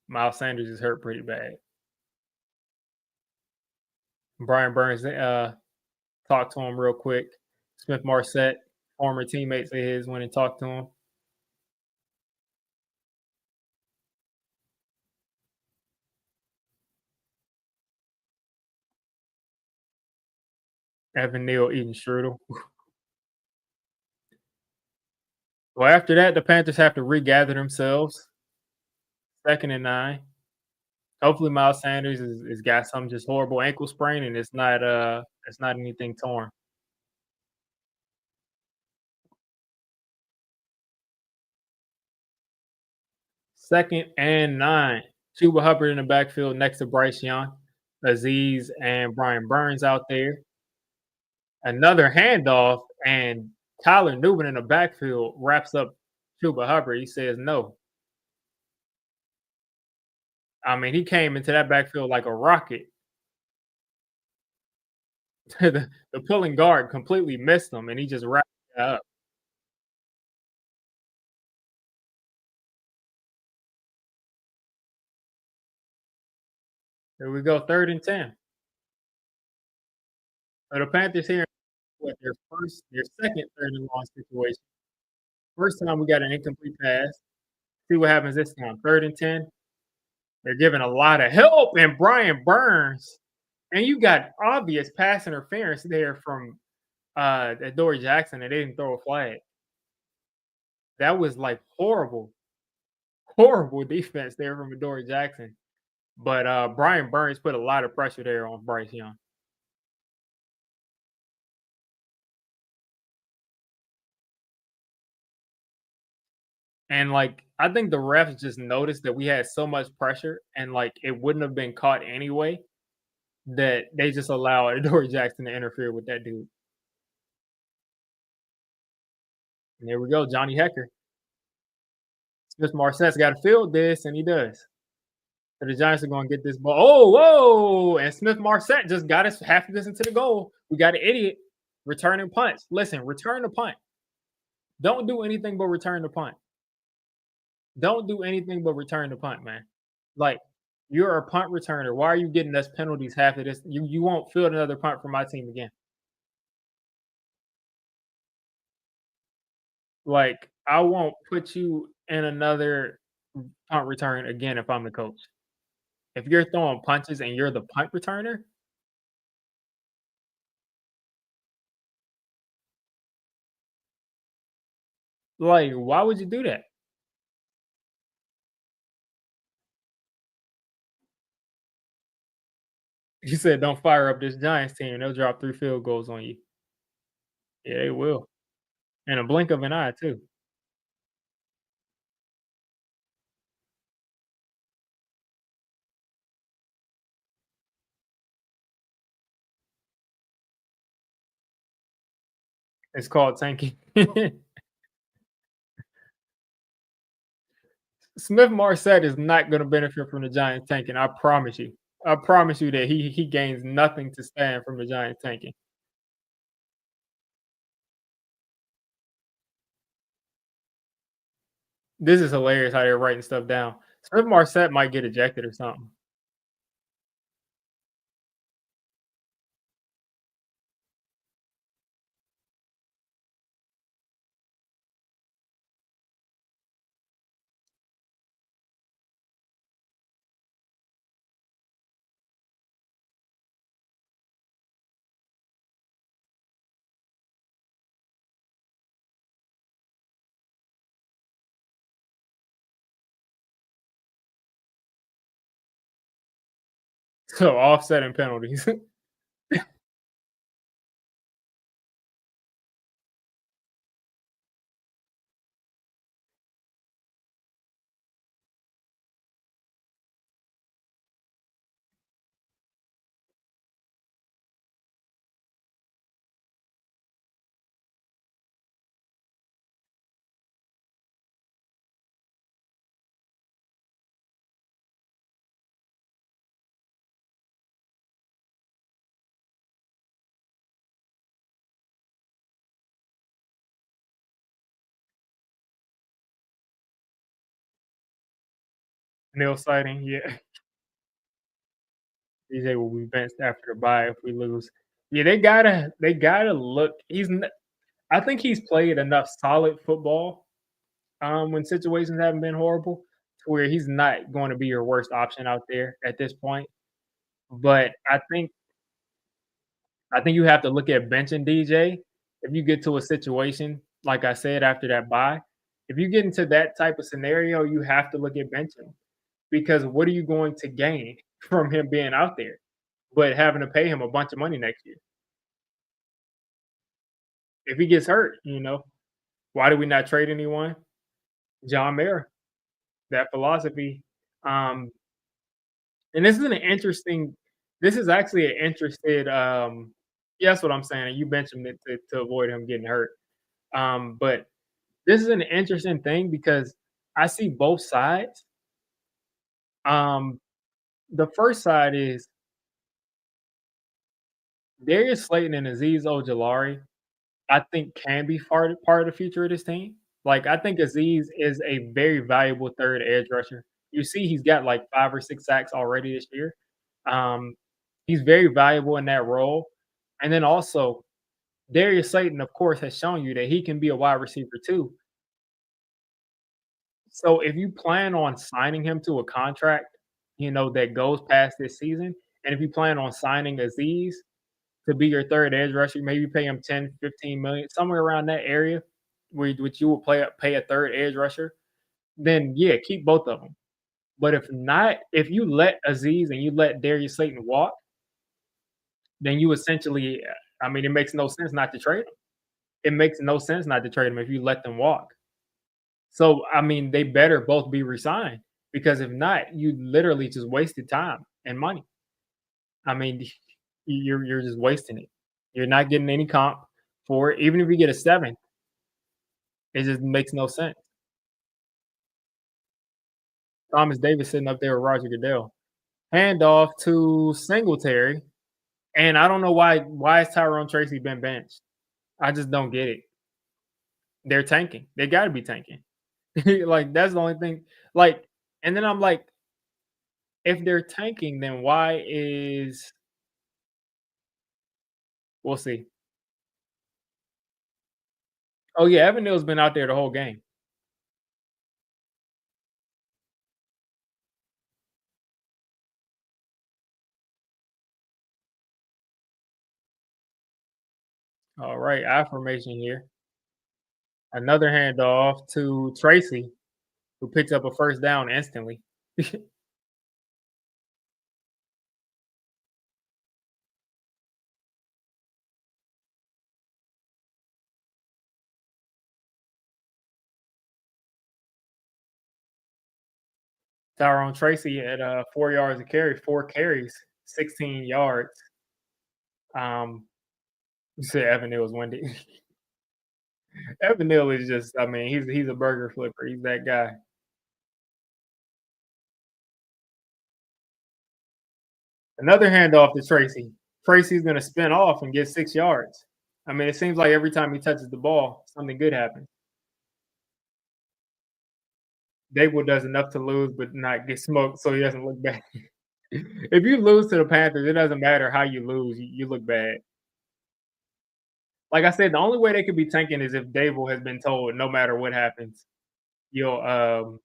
Miles Sanders is hurt pretty bad. Brian Burns talked to him real quick. Smith Marset, former teammates of his, went and talked to him. Evan Neal eating strudel. Well, after that, the Panthers have to regather themselves. 2nd and 9. Hopefully, Miles Sanders is got some just horrible ankle sprain, and it's not anything torn. 2nd and 9. Chuba Hubbard in the backfield next to Bryce Young, Aziz and Brian Burns out there. Another handoff, and Tyler Newman in the backfield wraps up Chuba Hubbard. He says no. I mean, he came into that backfield like a rocket. The pulling guard completely missed him, and he just wrapped it up. Here we go, 3rd and 10. So the Panthers here, what their second 3rd and long situation. First time we got an incomplete pass. See what happens this time. 3rd and 10. They're giving a lot of help, and Brian Burns, and you got obvious pass interference there from Adoree Jackson, and they didn't throw a flag. That was like horrible, horrible defense there from Adoree Jackson. But Brian Burns put a lot of pressure there on Bryce Young. And like I think the refs just noticed that we had so much pressure and like it wouldn't have been caught anyway that they just allowed Adoree Jackson to interfere with that dude. And there we go, Johnny Hecker. Smith Marset's got to field this, and he does. So the Giants are going to get this ball. Oh, whoa! And Smith Marset just got us half of this into the goal. We got an idiot returning punts. Listen, return the punt. Don't do anything but return the punt. Don't do anything but return the punt, man. Like, you're a punt returner. Why are you getting us penalties half of this? You won't field another punt for my team again. Like, I won't put you in another punt return again if I'm the coach. If you're throwing punches and you're the punt returner, like, why would you do that? You said don't fire up this Giants team. They'll drop 3 field goals on you. Yeah, they will. In a blink of an eye, too. It's called tanking. Smith Marset is not going to benefit from the Giants tanking. I promise you. I promise you that he gains nothing to stand from the Giants tanking. This is hilarious how they're writing stuff down. Smith Marset might get ejected or something. So offsetting penalties. Nail sighting, yeah. DJ will be benched after the bye if we lose. Yeah, they gotta look. I think he's played enough solid football when situations haven't been horrible to where he's not going to be your worst option out there at this point. But I think you have to look at benching DJ if you get to a situation, like I said, after that bye. If you get into that type of scenario, you have to look at benching because what are you going to gain from him being out there, but having to pay him a bunch of money next year? If he gets hurt, why do we not trade anyone? John Mara, that philosophy. Um, and this is actually an interested, yeah, that's what I'm saying. You mentioned it to avoid him getting hurt. But this is an interesting thing because I see both sides. Um, the first side is Darius Slayton and Azeez Ojulari I think can be part of the future of this team. Like, I think Aziz is a very valuable third edge rusher. You see he's got, like, 5 or 6 sacks already this year. Um, he's very valuable in that role. And then also, Darius Slayton, of course, has shown you that he can be a wide receiver too. So if you plan on signing him to a contract, that goes past this season, and if you plan on signing Aziz to be your third edge rusher, maybe pay him 10, 15 million, somewhere around that area, which you will pay a third edge rusher, then yeah, keep both of them. But if not, if you let Aziz and you let Darius Slayton walk, then you essentially, I mean, it makes no sense not to trade him. It makes no sense not to trade him if you let them walk. So I mean, they better both be resigned because if not, you literally just wasted time and money. I mean, you're just wasting it. You're not getting any comp for it. Even if you get a 7, it just makes no sense. Thomas Davis sitting up there with Roger Goodell. Handoff to Singletary, and I don't know why is Tyrone Tracy been benched? I just don't get it. They're tanking. They gotta be tanking. Like, that's the only thing. Like, and then I'm like, if they're tanking, then why is we'll see. Oh yeah, Evan Neal's been out there the whole game. All right, affirmation here. Another handoff to Tracy, who picks up a first down instantly. Tyrone Tracy at 4 yards of carry, 4 carries, 16 yards. Um, you said Evan Neal was windy. Evan Neal is just, I mean, he's a burger flipper. He's that guy. Another handoff to Tracy. Tracy's gonna spin off and get 6 yards. I mean, it seems like every time he touches the ball, something good happens. Dable does enough to lose, but not get smoked, so he doesn't look bad. If you lose to the Panthers, it doesn't matter how you lose, you look bad. Like I said, the only way they could be tanking is if Dable has been told no matter what happens, you'll um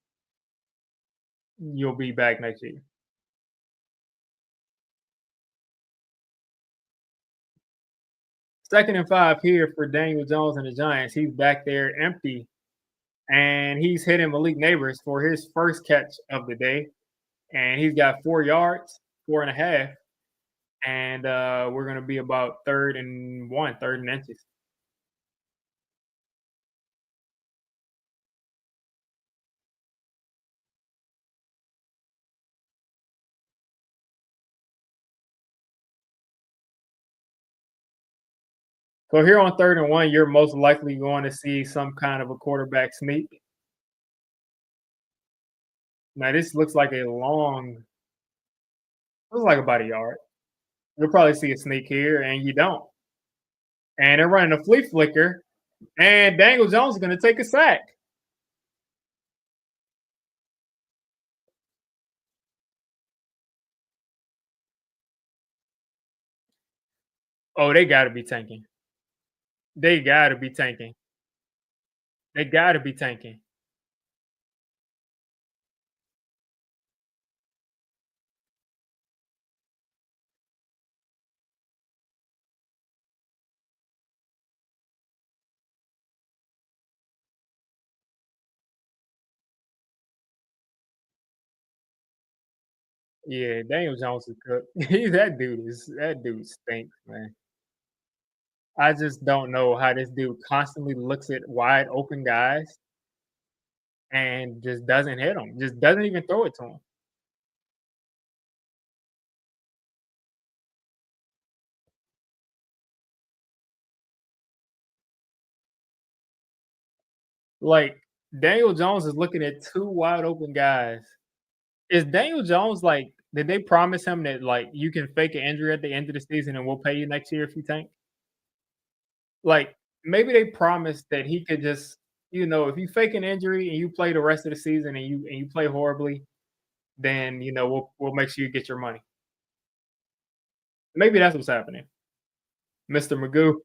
you'll be back next year. 2nd and 5 here for Daniel Jones and the Giants. He's back there empty, and he's hitting Malik Neighbors for his first catch of the day, and he's got 4 yards. 4.5, and we're gonna be about 3rd and 1, 3rd and inches. So here on 3rd and 1, you're most likely going to see some kind of a quarterback sneak. Now this looks like about a yard. You'll probably see a sneak here, and you don't. And they're running a flea flicker, and Daniel Jones is gonna take a sack. Oh, they gotta be tanking. They gotta be tanking. They gotta be tanking. Yeah, Daniel Jones is cooked. That dude stinks, man. I just don't know how this dude constantly looks at wide open guys and just doesn't hit them. Just doesn't even throw it to him. Like Daniel Jones is looking at two wide open guys. Is Daniel Jones like? Did they promise him that like you can fake an injury at the end of the season and we'll pay you next year if you tank? Like maybe they promised that he could just, if you fake an injury and you play the rest of the season and you play horribly, then we'll make sure you get your money. Maybe that's what's happening, Mister Magoo.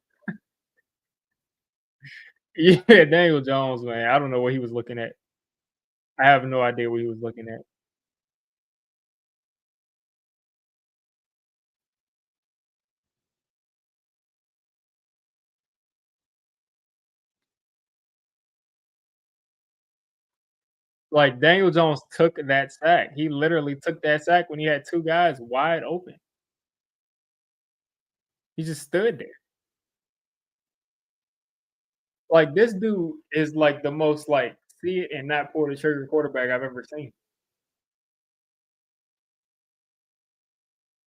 Yeah, Daniel Jones, man. I don't know what he was looking at. I have no idea what he was looking at. Like Daniel Jones took that sack. He literally took that sack when he had two guys wide open. He just stood there. Like this dude is like the most like see it and not pull the trigger quarterback I've ever seen.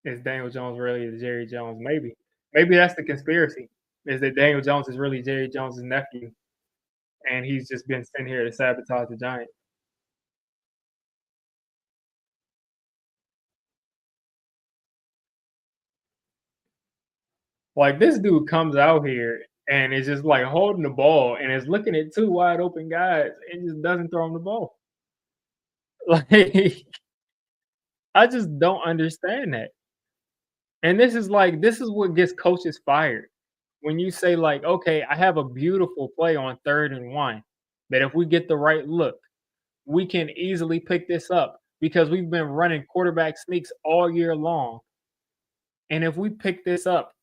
Is Daniel Jones really Jerry Jones? Maybe. Maybe that's the conspiracy. Is that Daniel Jones is really Jerry Jones's nephew and he's just been sent here to sabotage the Giants. Like this dude comes out here and is just like holding the ball and is looking at two wide open guys and just doesn't throw him the ball. Like I just don't understand that. And this is what gets coaches fired. When you say like, "Okay, I have a beautiful play on 3rd and 1 that if we get the right look, we can easily pick this up because we've been running quarterback sneaks all year long. And if we pick this up,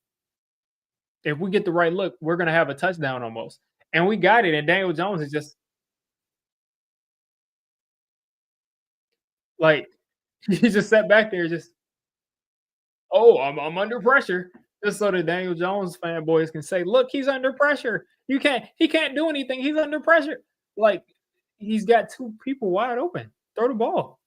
if we get the right look, we're gonna have a touchdown almost." And we got it. And Daniel Jones is just like he just sat back there, just oh, I'm under pressure. Just so the Daniel Jones fanboys can say, look, he's under pressure. He can't do anything. He's under pressure. Like he's got two people wide open. Throw the ball.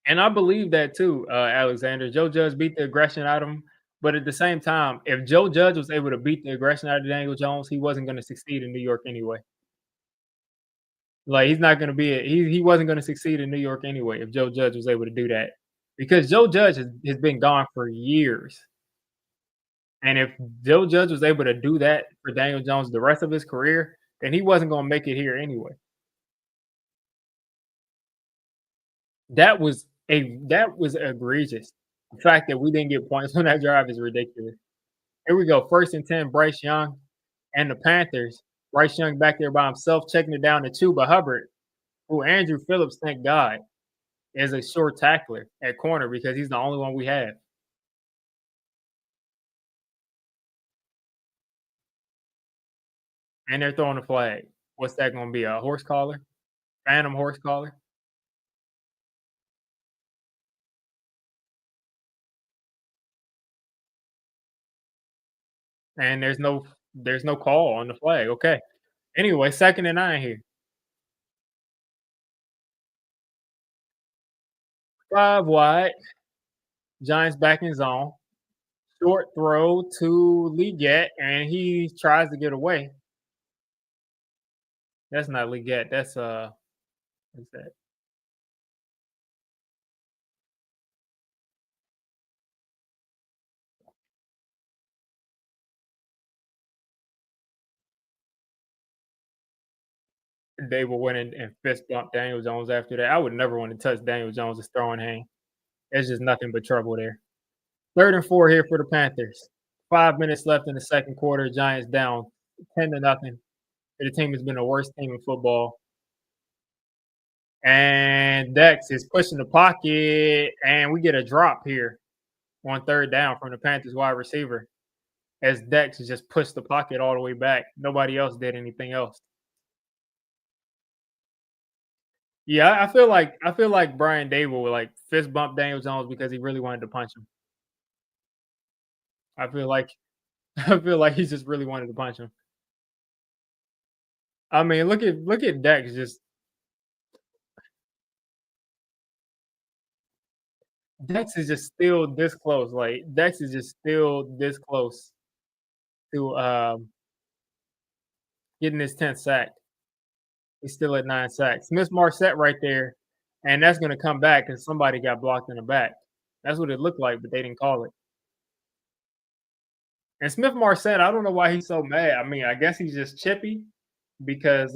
And I believe that too, Alexander. Joe Judge beat the aggression out of him. But at the same time, if Joe Judge was able to beat the aggression out of Daniel Jones, he wasn't going to succeed in New York anyway. Like he's not going to be he wasn't going to succeed in New York anyway if Joe Judge was able to do that. Because Joe Judge has been gone for years. And if Joe Judge was able to do that for Daniel Jones the rest of his career, then he wasn't going to make it here anyway. That was egregious. The fact that we didn't get points on that drive is ridiculous. Here we go, 1st and 10, Bryce Young and the Panthers. Bryce Young back there by himself, checking it down to Chuba Hubbard, who Andrew Phillips, thank God, is a short tackler at corner because he's the only one we have. And they're throwing a flag. What's that gonna be? A horse collar? Phantom horse collar? And there's no call on the flag. Okay. Anyway, 2nd and 9 here. 5 wide. Giants back in zone. Short throw to Leggett, and he tries to get away. That's not Leggett. That's what's that? They will win and fist bump Daniel Jones after that. I would never want to touch Daniel Jones's throwing hand. There's just nothing but trouble there. 3rd and 4 here for the Panthers. 5 minutes left in the second quarter. Giants down 10-0. The team has been the worst team in football. And Dex is pushing the pocket, and we get a drop here on 3rd down from the Panthers wide receiver as Dex just pushed the pocket all the way back. Nobody else did anything else. Yeah, I feel like Brian Dable would like fist bump Daniel Jones because he really wanted to punch him. I feel like I feel like he just really wanted to punch him. I mean, look at Dex just Dex is just still this close. Like Dex is just still this close to getting his 10th sack. He's still at 9 sacks. Smith Marset right there, and that's gonna come back because somebody got blocked in the back. That's what it looked like, but they didn't call it. And Smith Marset, I don't know why he's so mad. I mean, I guess he's just chippy because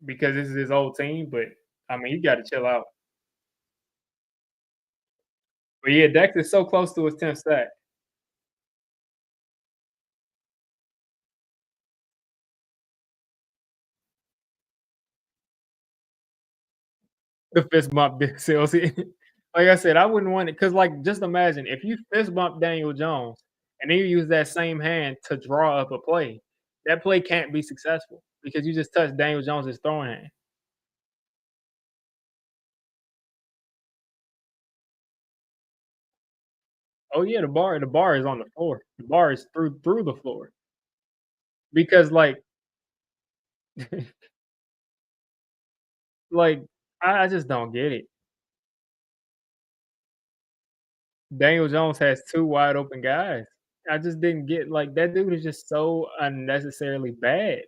because this is his old team, but I mean, you got to chill out. But yeah, Dex is so close to his 10th sack. The fist bump sells it. Like I said, I wouldn't want it because, like, just imagine if you fist bump Daniel Jones and then you use that same hand to draw up a play, that play can't be successful because you just touched Daniel Jones's throwing hand. Oh yeah, the bar is on the floor. The bar is through the floor because like I just don't get it. Daniel Jones has 2 wide open guys. I just didn't get like that dude is just so unnecessarily bad.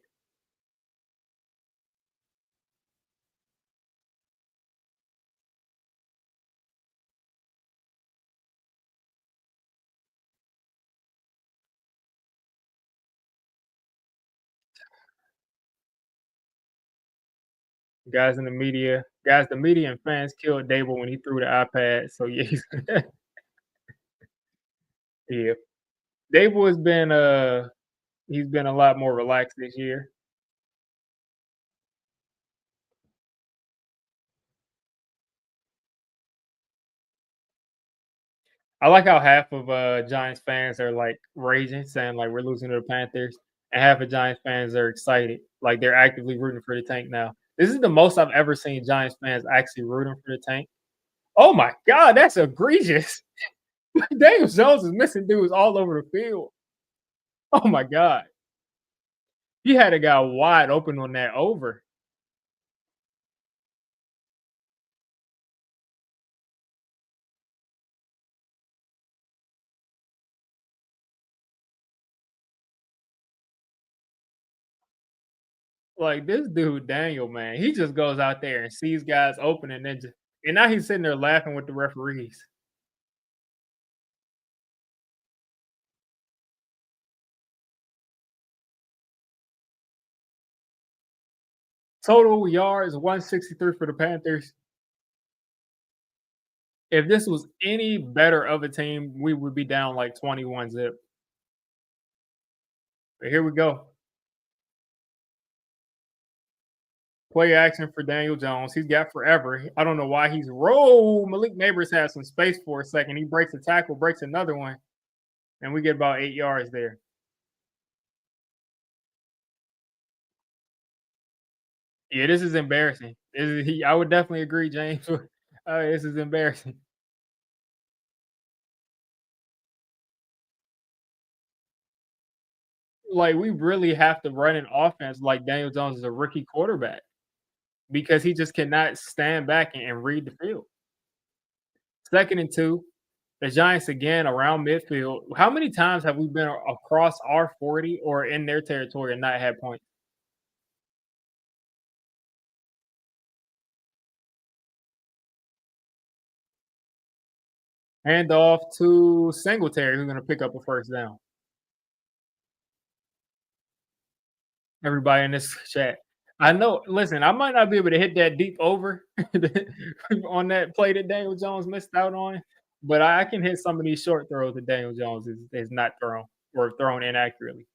The media and fans killed Dable when he threw the iPad. So yeah, yeah. Dable has been he's been a lot more relaxed this year. I like how half of Giants fans are like raging, saying like we're losing to the Panthers, and half of Giants fans are excited, like they're actively rooting for the tank now. This is the most I've ever seen Giants fans actually rooting for the tank. Oh my god, that's egregious. Daniel Jones is missing dudes all over the field. Oh my god. He had a guy wide open on that over. Like this dude, Daniel, man, he just goes out there and sees guys open and then just and now he's sitting there laughing with the referees. Total yards 163 for the Panthers. If this was any better of a team, we would be down like 21 zip. But here we go. Play action for Daniel Jones. He's got forever. I don't know why he's roll. Malik Neighbors has some space for a second. He breaks a tackle, breaks another one, and we get about 8 yards there. Yeah, this is embarrassing. I would definitely agree, James. This is embarrassing. Like, we really have to run an offense like Daniel Jones is a rookie quarterback because he just cannot stand back and read the field. 2nd and 2, the Giants again around midfield. How many times have we been across our 40 or in their territory and not had points? Hand off to Singletary, who's gonna pick up a first down. Everybody in this chat. I know, listen, I might not be able to hit that deep over on that play that Daniel Jones missed out on, but I can hit some of these short throws that Daniel Jones is not thrown or thrown inaccurately.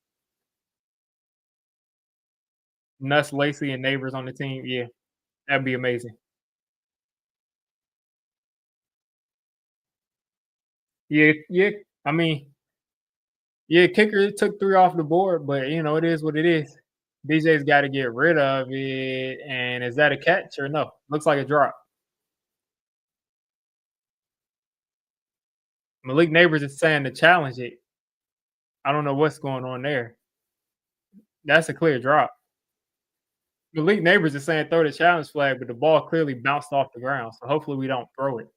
Nuss, Lacy, and Neighbors on the team, yeah, that'd be amazing. Yeah, yeah. I mean, yeah, kicker took 3 off the board, but, it is what it is. DJ's gotta get rid of it, and is that a catch or no? Looks like a drop. Malik Neighbors is saying to challenge it. I don't know what's going on there. That's a clear drop. Malik Neighbors is saying throw the challenge flag, but the ball clearly bounced off the ground, so hopefully we don't throw it.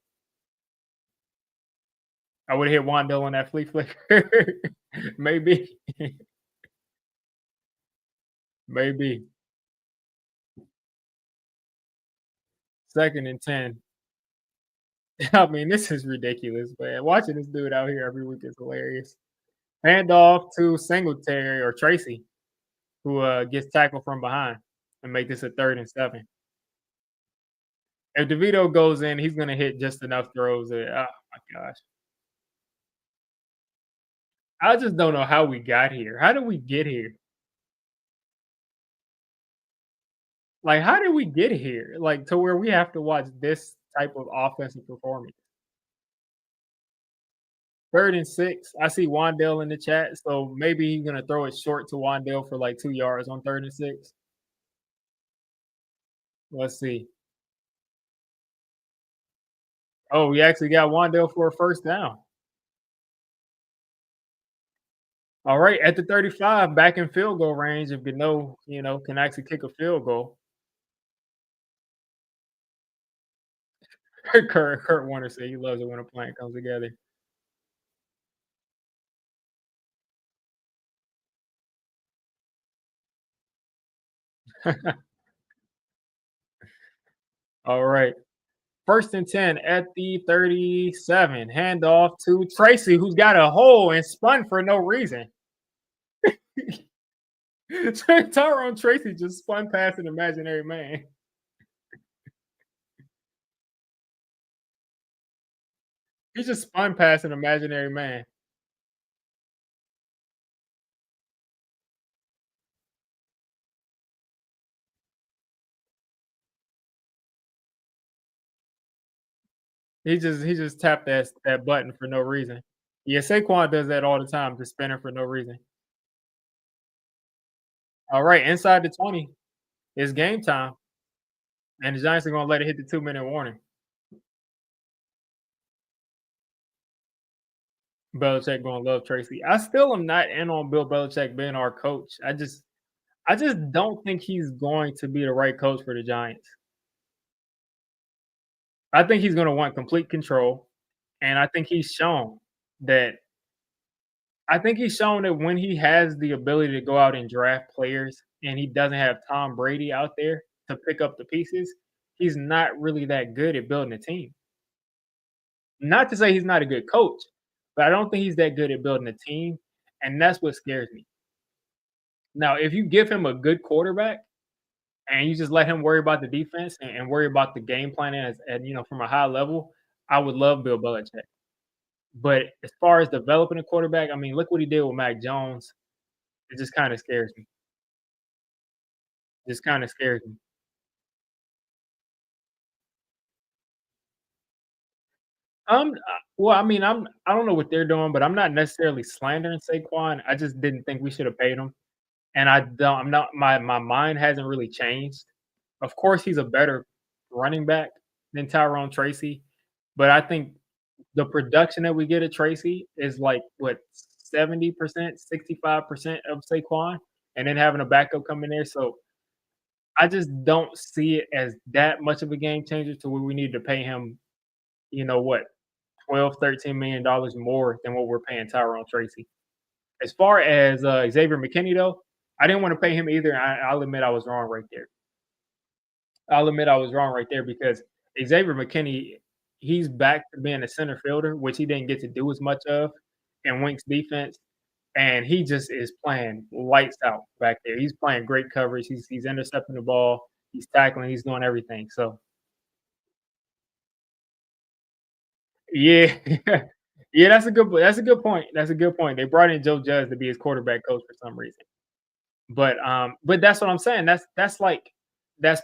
I would've hit Wandale on that flea flicker. Maybe. Maybe. 2nd and 10. I mean, this is ridiculous, man. Watching this dude out here every week is hilarious. Hand off to Singletary or Tracy, who, gets tackled from behind and make this a 3rd and 7. If DeVito goes in, he's gonna hit just enough throws that oh my gosh. I just don't know how we got here. How did we get here? Like, how did we get here? Like, to where we have to watch this type of offensive performance. 3rd and 6. I see Wandale in the chat, so maybe he's gonna throw it short to Wandale for like 2 yards on 3rd and 6. Let's see. Oh, we actually got Wandale for a first down. All right, at the 35, back in field goal range, if Gano, can actually kick a field goal. Kurt Warner said he loves it when a plan comes together. All right. 1st and 10 at the 37. Handoff to Tracy, who's got a hole and spun for no reason. Tyrone Tracy just spun past an imaginary man. He just spun past an imaginary man. He just tapped that button for no reason. Yeah, Saquon does that all the time, just spinning for no reason. All right, inside the 20. It's game time, and the Giants are gonna let it hit the 2-minute warning. Belichick gonna love Tracy. I still am not in on Bill Belichick being our coach. I just don't think he's going to be the right coach for the Giants. I think he's gonna want complete control, and that I think he's shown that when he has the ability to go out and draft players and he doesn't have Tom Brady out there to pick up the pieces, he's not really that good at building a team. Not to say he's not a good coach, but I don't think he's that good at building a team, and that's what scares me. Now, if you give him a good quarterback and you just let him worry about the defense and worry about the game planning from a high level, I would love Bill Belichick. But as far as developing a quarterback, I mean, look what he did with Mac Jones. It just kinda scares me. Just kinda scares me. Well, I mean, I don't know what they're doing, but I'm not necessarily slandering Saquon. I just didn't think we should have paid him, and I don't I'm not my mind hasn't really changed. Of course, he's a better running back than Tyrone Tracy, but I think the production that we get at Tracy is like what 70%, 65% of Saquon, and then having a backup come in there. So I just don't see it as that much of a game changer to where we need to pay him, what, 12, $13 million more than what we're paying Tyrone Tracy. As far as Xavier McKinney, though, I didn't want to pay him either. I'll admit I was wrong right there. I'll admit I was wrong right there because Xavier McKinney, he's back to being a center fielder, which he didn't get to do as much of in Wink's defense. And he just is playing lights out back there. He's playing great coverage. He's intercepting the ball. He's tackling. He's doing everything. So yeah, yeah, that's a good point. That's a good point. They brought in Joe Judge to be his quarterback coach for some reason. But that's what I'm saying. That's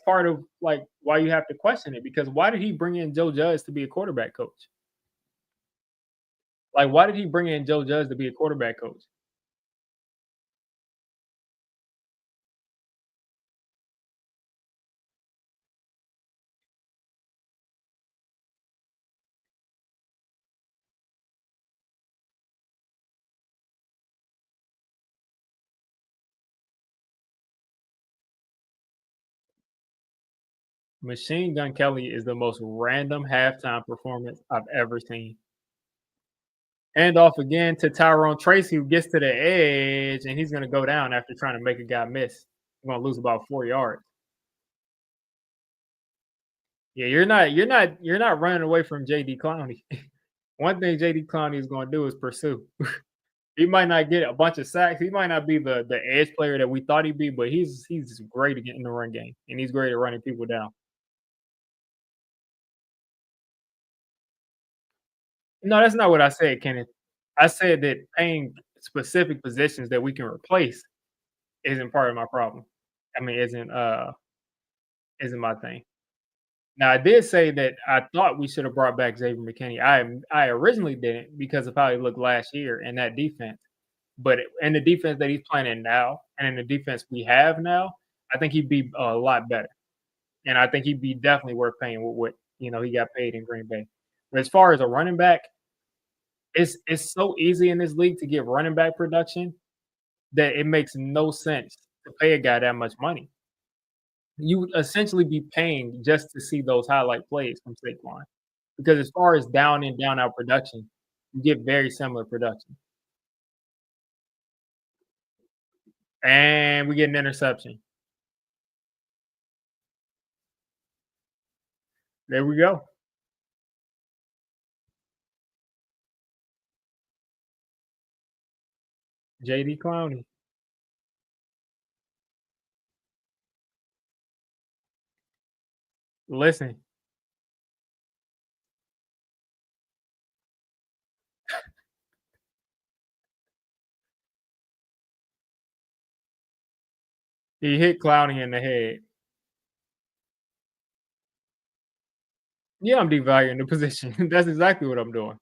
part of like why you have to question it because why did he bring in Joe Judge to be a quarterback coach? Like why did he bring in Joe Judge to be a quarterback coach? Machine Gun Kelly is the most random halftime performance I've ever seen. Hand off again to Tyrone Tracy, who gets to the edge, and he's gonna go down after trying to make a guy miss. We're gonna lose about 4 yards. Yeah, you're not running away from JD Clowney. One thing JD Clowney is gonna do is pursue. He might not get a bunch of sacks. He might not be the edge player that we thought he'd be, but he's great at getting the run game, and he's great at running people down. No, that's not what I said, Kenneth. I said that paying specific positions that we can replace isn't part of my problem. I mean, isn't my thing. Now, I did say that I thought we should have brought back Xavier McKinney. I originally didn't because of how he looked last year in that defense. But in the defense that he's playing in now, and in the defense we have now, I think he'd be a lot better, and I think he'd be definitely worth paying what he got paid in Green Bay. But as far as a running back, it's so easy in this league to get running back production that it makes no sense to pay a guy that much money. You would essentially be paying just to see those highlight plays from Saquon, because as far as down in, down out production, you get very similar production. And we get an interception. There we go. JD Clowney. Listen, he hit Clowney in the head. Yeah, I'm devaluing the position. That's exactly what I'm doing.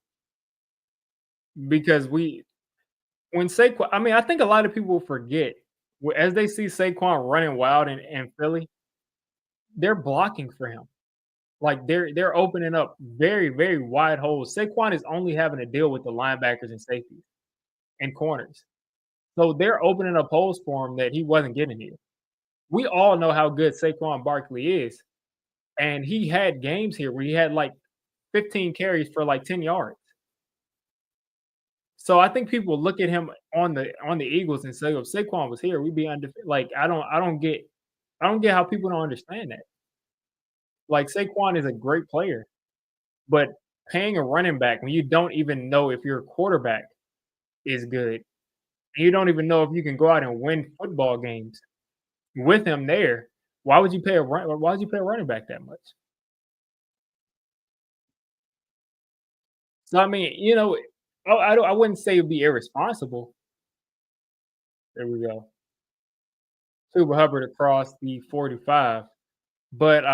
Because when Saquon, I mean, I think a lot of people forget as they see Saquon running wild in Philly, they're blocking for him. Like they're opening up very, very wide holes. Saquon is only having to deal with the linebackers and safeties and corners. So they're opening up holes for him that he wasn't getting here. We all know how good Saquon Barkley is. And he had games here where he had like 15 carries for like 10 yards. So I think people look at him on the Eagles and say, "If Saquon was here, we'd be undefeated." Like I don't get how people don't understand that. Like Saquon is a great player, but paying a running back when you don't even know if your quarterback is good, and you don't even know if you can go out and win football games with him there, why would you pay a running back that much? So I mean, I wouldn't say it'd be irresponsible. There we go. Super Hubbard across the 45. But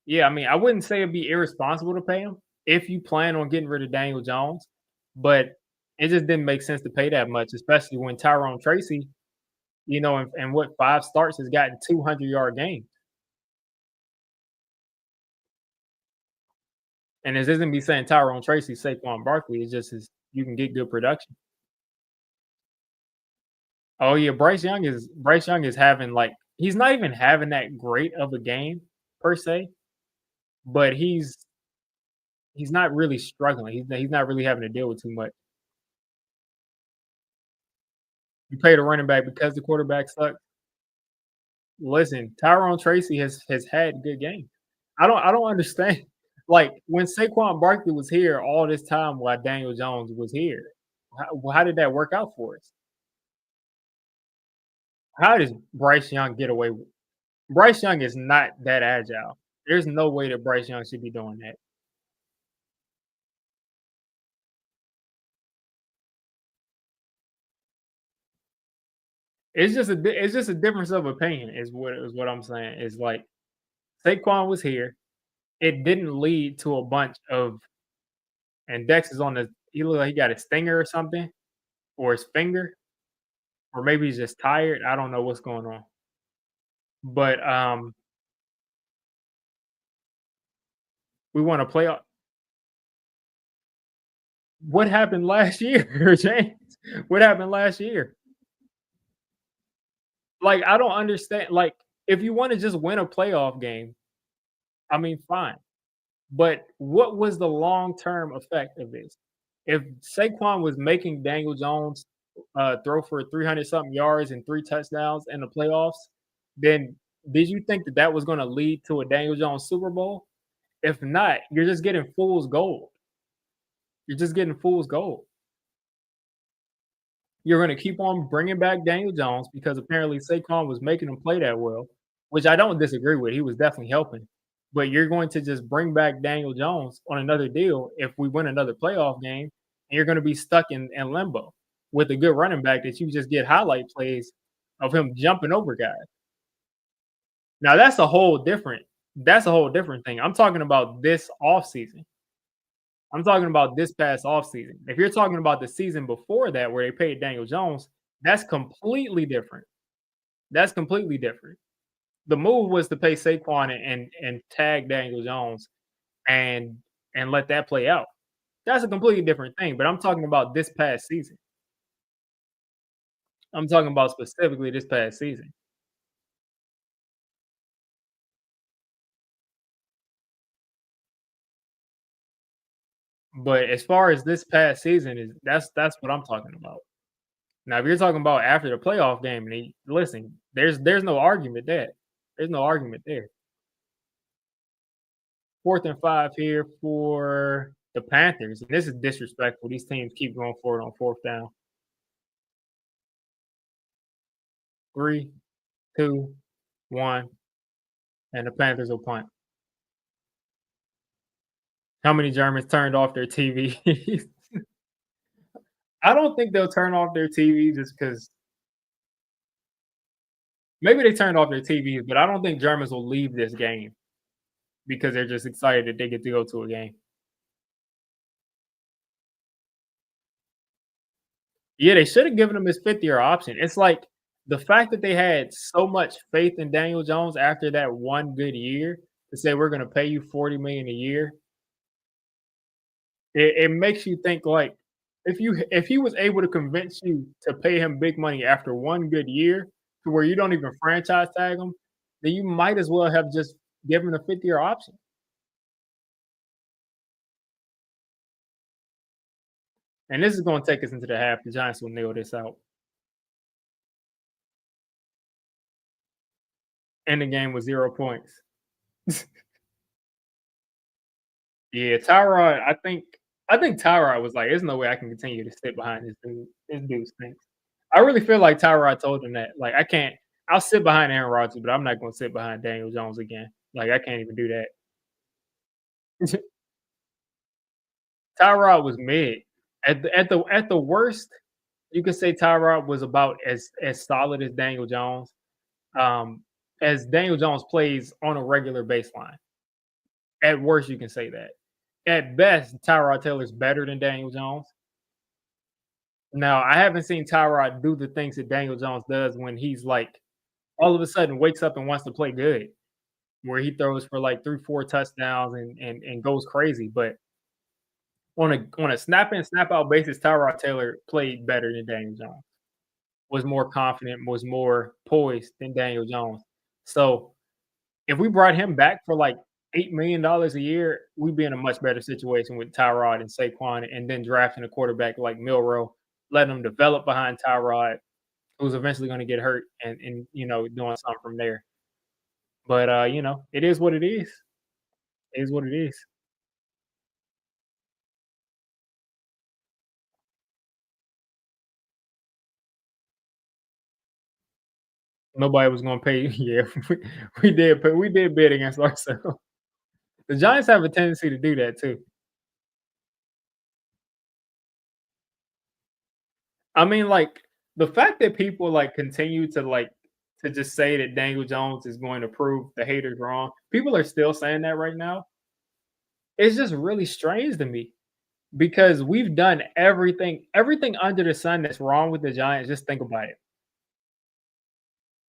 yeah, I mean, I wouldn't say it'd be irresponsible to pay him if you plan on getting rid of Daniel Jones, but it just didn't make sense to pay that much, especially when Tyrone Tracy, in what 5 starts has gotten 200-yard games. And this isn't me saying Tyrone Tracy, Saquon Barkley. It's just is you can get good production. Oh yeah, Bryce Young is having like he's not even having that great of a game per se, but he's not really struggling. He's not really having to deal with too much. You pay the running back because the quarterback sucks. Listen, Tyrone Tracy has had good games. I don't understand. Like when Saquon Barkley was here all this time while Daniel Jones was here, how did that work out for us? How does Bryce Young get away with Bryce Young is not that agile. There's no way that Bryce Young should be doing that. It's just a difference of opinion is what I'm saying. Is like Saquon was here. It didn't lead to a bunch of and Dex is on the he looked like he got a stinger or something or his finger or maybe he's just tired. I don't know what's going on. But we want to play what happened last year, James? What happened last year? Like I don't understand. Like if you want to just win a playoff game, I mean fine. But what was the long-term effect of this? If Saquon was making Daniel Jones, throw for 300 something yards and 3 touchdowns in the playoffs, then did you think that that was gonna lead to a Daniel Jones Super Bowl? If not, you're just getting fool's gold. You're just getting fool's gold. You're gonna keep on bringing back Daniel Jones because apparently Saquon was making him play that well, which I don't disagree with. He was definitely helping. But you're going to just bring back Daniel Jones on another deal if we win another playoff game, and you're gonna be stuck in limbo with a good running back that you just get highlight plays of him jumping over guys. Now that's a whole different thing. I'm talking about this offseason. I'm talking about this past offseason. If you're talking about the season before that where they paid Daniel Jones, that's completely different. That's completely different. The move was to pay Saquon and tag Daniel Jones and let that play out. That's a completely different thing, but I'm talking about this past season. I'm talking about specifically this past season. But as far as this past season is that's what I'm talking about. Now, if you're talking about after the playoff game, and listen, there's no argument there. There's no argument there. 4th and 5 here for the Panthers, and this is disrespectful. These teams keep going for it on 4th down. 3, 2, 1, and the Panthers will punt. How many Germans turned off their TV? I don't think they'll turn off their TV just because maybe they turned off their TVs, but I don't think Germans will leave this game because they're just excited that they get to go to a game. Yeah, they should have given him his 5th-year option. It's like the fact that they had so much faith in Daniel Jones after that one good year to say we're going to pay you 40 million a year. It makes you think like if he was able to convince you to pay him big money after one good year to where you don't even franchise tag him, then you might as well have just given him a 5th-year option. And this is going to take us into the half. The Giants will nail this out. End the game with 0 points. Yeah, Tyrod. I think Tyrod was like, "There's no way I can continue to sit behind this dude. This dude stinks." I really feel like Tyrod told him that. Like, I can't. I'll sit behind Aaron Rodgers, but I'm not going to sit behind Daniel Jones again. Like, I can't even do that. Tyrod was mid. At the worst, you could say Tyrod was about as solid um, as Daniel Jones plays on a regular baseline. At worst, you can say that. At best, Tyrod Taylor's better than Daniel Jones. Now, I haven't seen Tyrod do the things that Daniel Jones does when he's like all of a sudden wakes up and wants to play good. where he throws for like 3, 4 touchdowns and goes crazy. But on a snap in, snap out basis, Tyrod Taylor played better than Daniel Jones. Was more confident, was more poised than Daniel Jones. So if we brought him back for like $8 million a year, we'd be in a much better situation with Tyrod and Saquon, and then drafting a quarterback like Milrow, letting him develop behind Tyrod, who's eventually going to get hurt, and doing something from there. But it is what it is. It is what it is. Nobody was going to pay. Yeah, we did bid against ourselves. The Giants have a tendency to do that too. I mean, like, the fact that people, like, continue to just say that Daniel Jones is going to prove the haters wrong, people are still saying that right now. It's just really strange to me because we've done everything under the sun that's wrong with the Giants. Just think about it.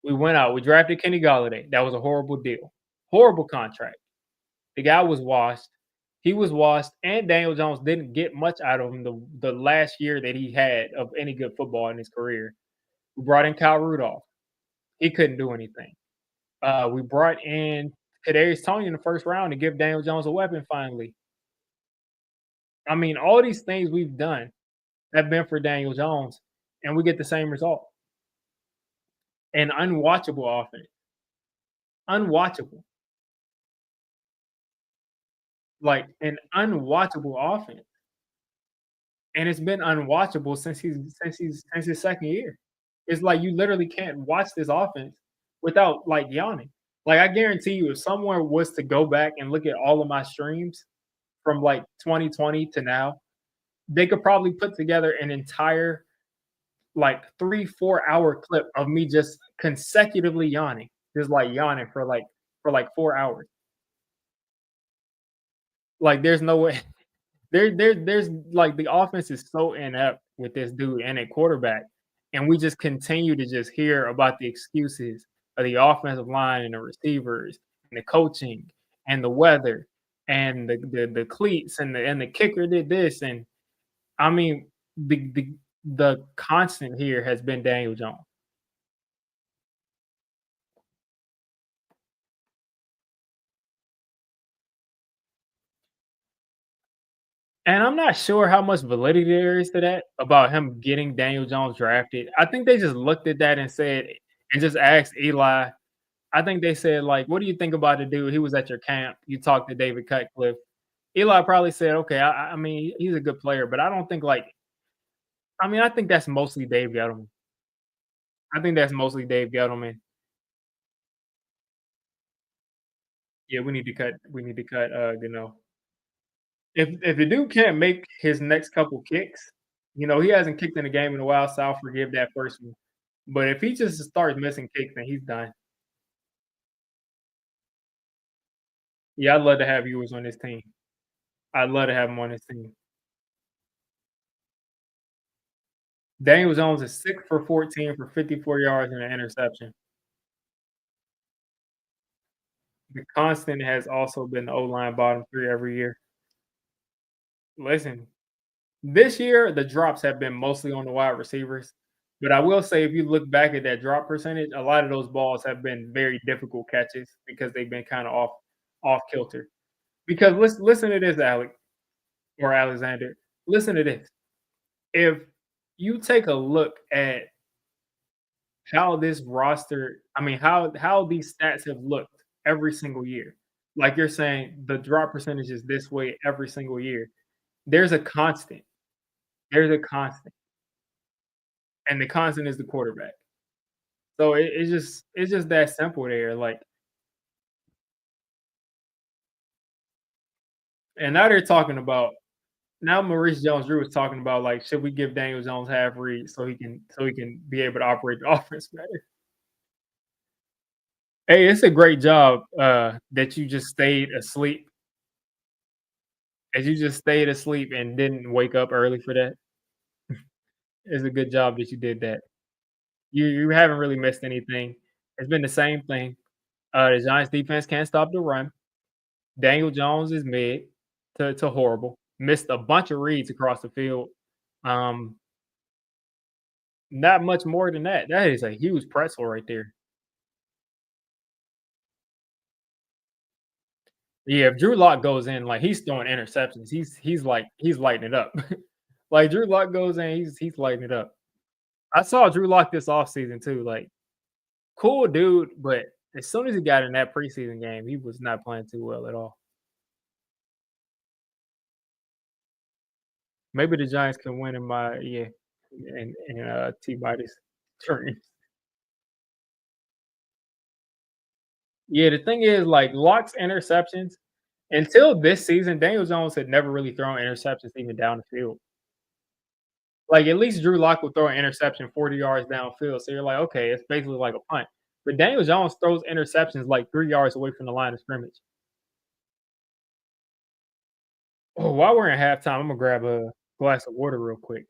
We went out, we drafted Kenny Golladay. That was a horrible deal. Horrible contract. The guy was washed. He was washed, and Daniel Jones didn't get much out of him the last year that he had of any good football in his career. We brought in Kyle Rudolph. He couldn't do anything. We brought in Kadarius Toney in the first round to give Daniel Jones a weapon finally. I mean, all these things we've done have been for Daniel Jones, and we get the same result. An unwatchable offense. Unwatchable. Like an unwatchable offense. And it's been unwatchable since his second year. It's like you literally can't watch this offense without like yawning. Like I guarantee you, if someone was to go back and look at all of my streams from like 2020 to now, they could probably put together an entire like 3, 4 hour clip of me just consecutively yawning, just like yawning for like 4 hours. Like there's no way. There's like the offense is so inept with this dude and a quarterback, and we just continue to just hear about the excuses of the offensive line and the receivers and the coaching and the weather and the cleats and the kicker did this, and I mean the constant here has been Daniel Jones. And I'm not sure how much validity there is to that about him getting Daniel Jones drafted. I think they just looked at that and said and just asked Eli. I think they said, like, "What do you think about the dude? He was at your camp. You talked to David Cutcliffe." Eli probably said, "Okay, I mean, he's a good player, but I don't think like I mean, I think that's mostly Dave Gettleman. I think that's mostly Dave Gettleman. Yeah, we need to cut, If the dude can't make his next couple kicks, he hasn't kicked in a game in a while, so I'll forgive that first one. But if he just starts missing kicks, then he's done. Yeah, I'd love to have Ewers on this team. I'd love to have him on this team. Daniel Jones is 6 for 14 for 54 yards and an interception. The constant has also been the O-line bottom 3 every year. Listen, this year, the drops have been mostly on the wide receivers, but I will say if you look back at that drop percentage, a lot of those balls have been very difficult catches because they've been kinda off kilter. Because listen to this, Alec or Alexander. Listen to this. If you take a look at how this roster I mean, how these stats have looked every single year. Like you're saying, the drop percentage is this way every single year. There's a constant. There's a constant, and the constant is the quarterback. So it's just that simple there. Like, and now they're talking about now Maurice Jones-Drew is talking about like, should we give Daniel Jones half read so he can be able to operate the offense better? Hey, it's a great job that you just stayed asleep. As you just stayed asleep and didn't wake up early for that. It's a good job that you did that. You haven't really missed anything. It's been the same thing. The Giants defense can't stop the run. Daniel Jones is mid to horrible. Missed a bunch of reads across the field. Um, Not much more than that. That is a huge pretzel right there. Yeah, if Drew Lock goes in, like, he's throwing interceptions, he's lighting it up. Like, Drew Lock goes in, he's lighting it up. I saw Drew Lock this offseason too, like, cool dude, but as soon as he got in that preseason game, he was not playing too well at all. Maybe the Giants can win in my yeah, in T-Body's turn. Yeah, the thing is, like, Lock's interceptions until this season, Daniel Jones had never really thrown interceptions even down the field. Like, at least Drew Lock would throw an interception 40 yards downfield, so you're like, "Okay, it's basically like a punt." But Daniel Jones throws interceptions like 3 yards away from the line of scrimmage. Oh, while we're in halftime, Imma grab a glass of water real quick.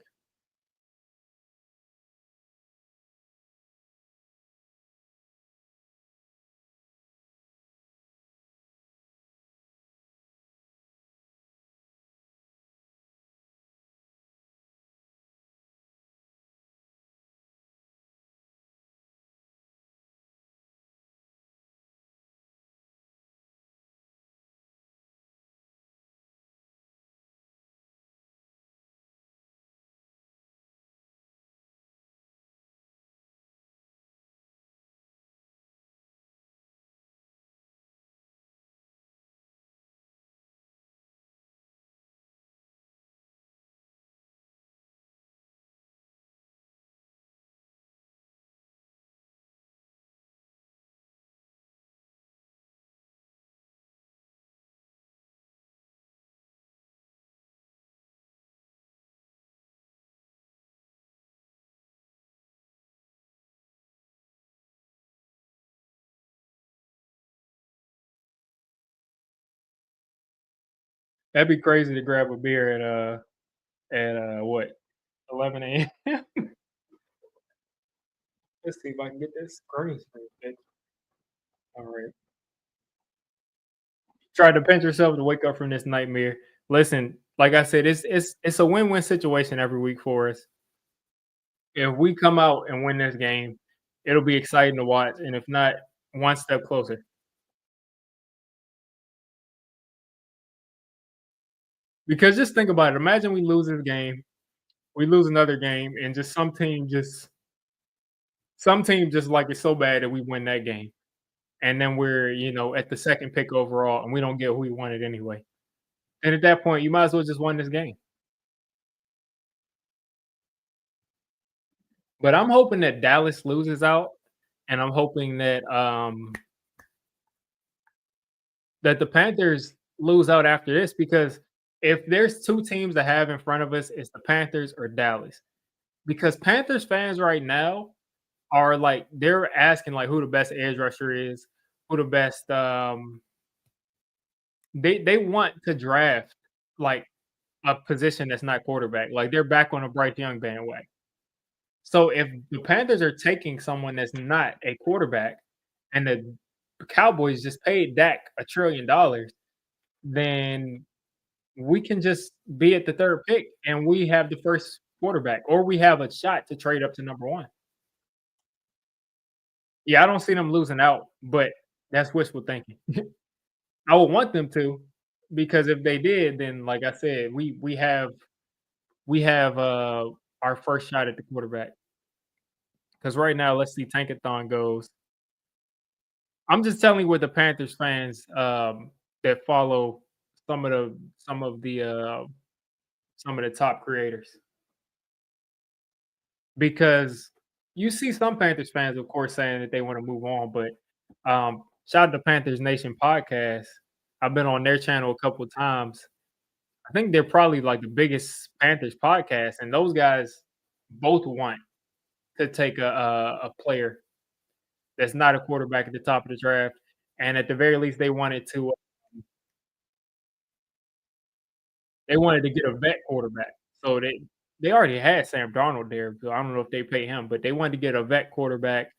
That'd be crazy to grab a beer what, 11 AM? Let's see if I can get this green screen fixed. Alright. Try to pinch yourself to wake up from this nightmare. Listen, like I said, it's a win-win situation every week for us. If we come out and win this game, it'll be exciting to watch, and if not, one step closer. Because just think about it, imagine we lose this game, we lose another game, and just some team just like it so bad that we win that game, and then we're, at the 2nd pick overall, and we don't get who we wanted anyway. And at that point, you might as well just win this game. But I'm hoping that Dallas loses out, and I'm hoping that the Panthers lose out after this because if there's 2 teams that have in front of us, it's the Panthers or Dallas. Because Panthers fans right now are like they're asking like who the best edge rusher is, who the best they want to draft like a position that's not quarterback. Like they're back on a Bryce Young bandwagon. So if the Panthers are taking someone that's not a quarterback and the Cowboys just paid Dak $1 trillion, then we can just be at the 3rd pick and we have the first quarterback, or we have a shot to trade up to number 1. Yeah, I don't see them losing out, but that's wishful thinking. I would want them to, because if they did, then like I said, we have our first shot at the quarterback. Because right now, let's see Tankathon goes. I'm just telling you what the Panthers fans that follow some of the some of the uh some of the top creators. Because you see some Panthers fans, of course, saying that they want to move on, but shout out to Panthers Nation podcast. I've been on their channel a couple of times. I think they're probably like the biggest Panthers podcast, and those guys both want to take a player that's not a quarterback at the top of the draft, and at the very least, they wanted to get a vet quarterback. So they already had Sam Darnold there, so I don't know if they pay him, but they wanted to get a vet quarterback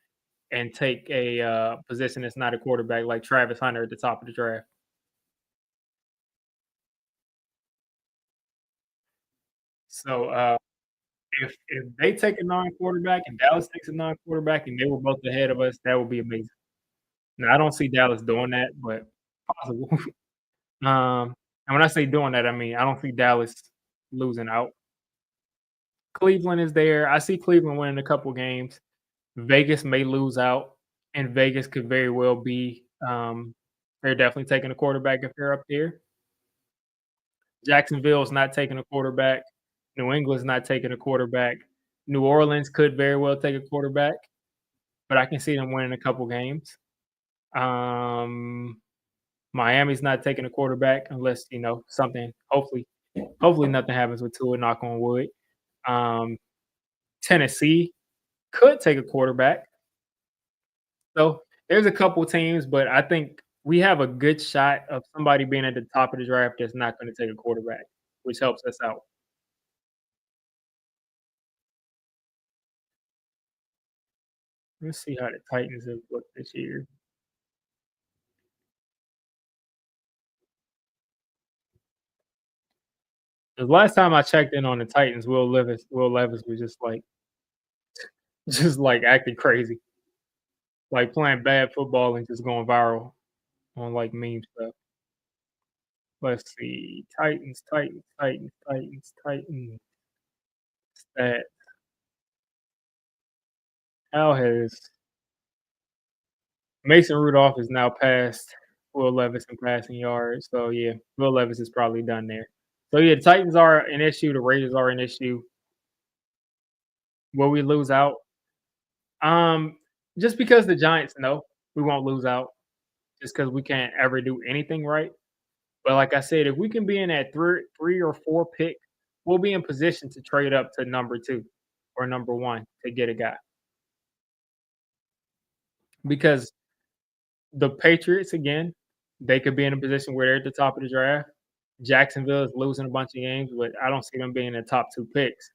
and take a position that's not a quarterback like Travis Hunter at the top of the draft. So if they take a non-quarterback and Dallas takes a non-quarterback and they were both ahead of us, that would be amazing. Now I don't see Dallas doing that, but possible. And when I say doing that, I mean I don't see Dallas losing out. Cleveland is there. I see Cleveland winning a couple games. Vegas may lose out, and Vegas could very well be. They're definitely taking a quarterback if they're up there. Jacksonville's not taking a quarterback. New England's not taking a quarterback. New Orleans could very well take a quarterback, but I can see them winning a couple games. Um, Miami's not taking a quarterback unless something. Hopefully nothing happens with Tua. Knock on wood. Um, Tennessee could take a quarterback. So there's a couple teams, but I think we have a good shot of somebody being at the top of the draft that's not going to take a quarterback, which helps us out. Let's see how the Titans have looked this year. The last time I checked in on the Titans, Will Levis was just like just like acting crazy, like playing bad football and just going viral on like meme stuff. Let's see. Titans. That How has Mason Rudolph is now past Will Levis in passing yards. So yeah, Will Levis is probably done there. So yeah, the Titans are an issue. The Raiders are an issue. Will we lose out? Um, just because the Giants know we won't lose out, just because we can't ever do anything right. But like I said, if we can be in that three or four pick, we'll be in position to trade up to number two or number one to get a guy. Because the Patriots, again, they could be in a position where they're at the top of the draft. Jacksonville is losing a bunch of games, but I don't see them being the top two picks.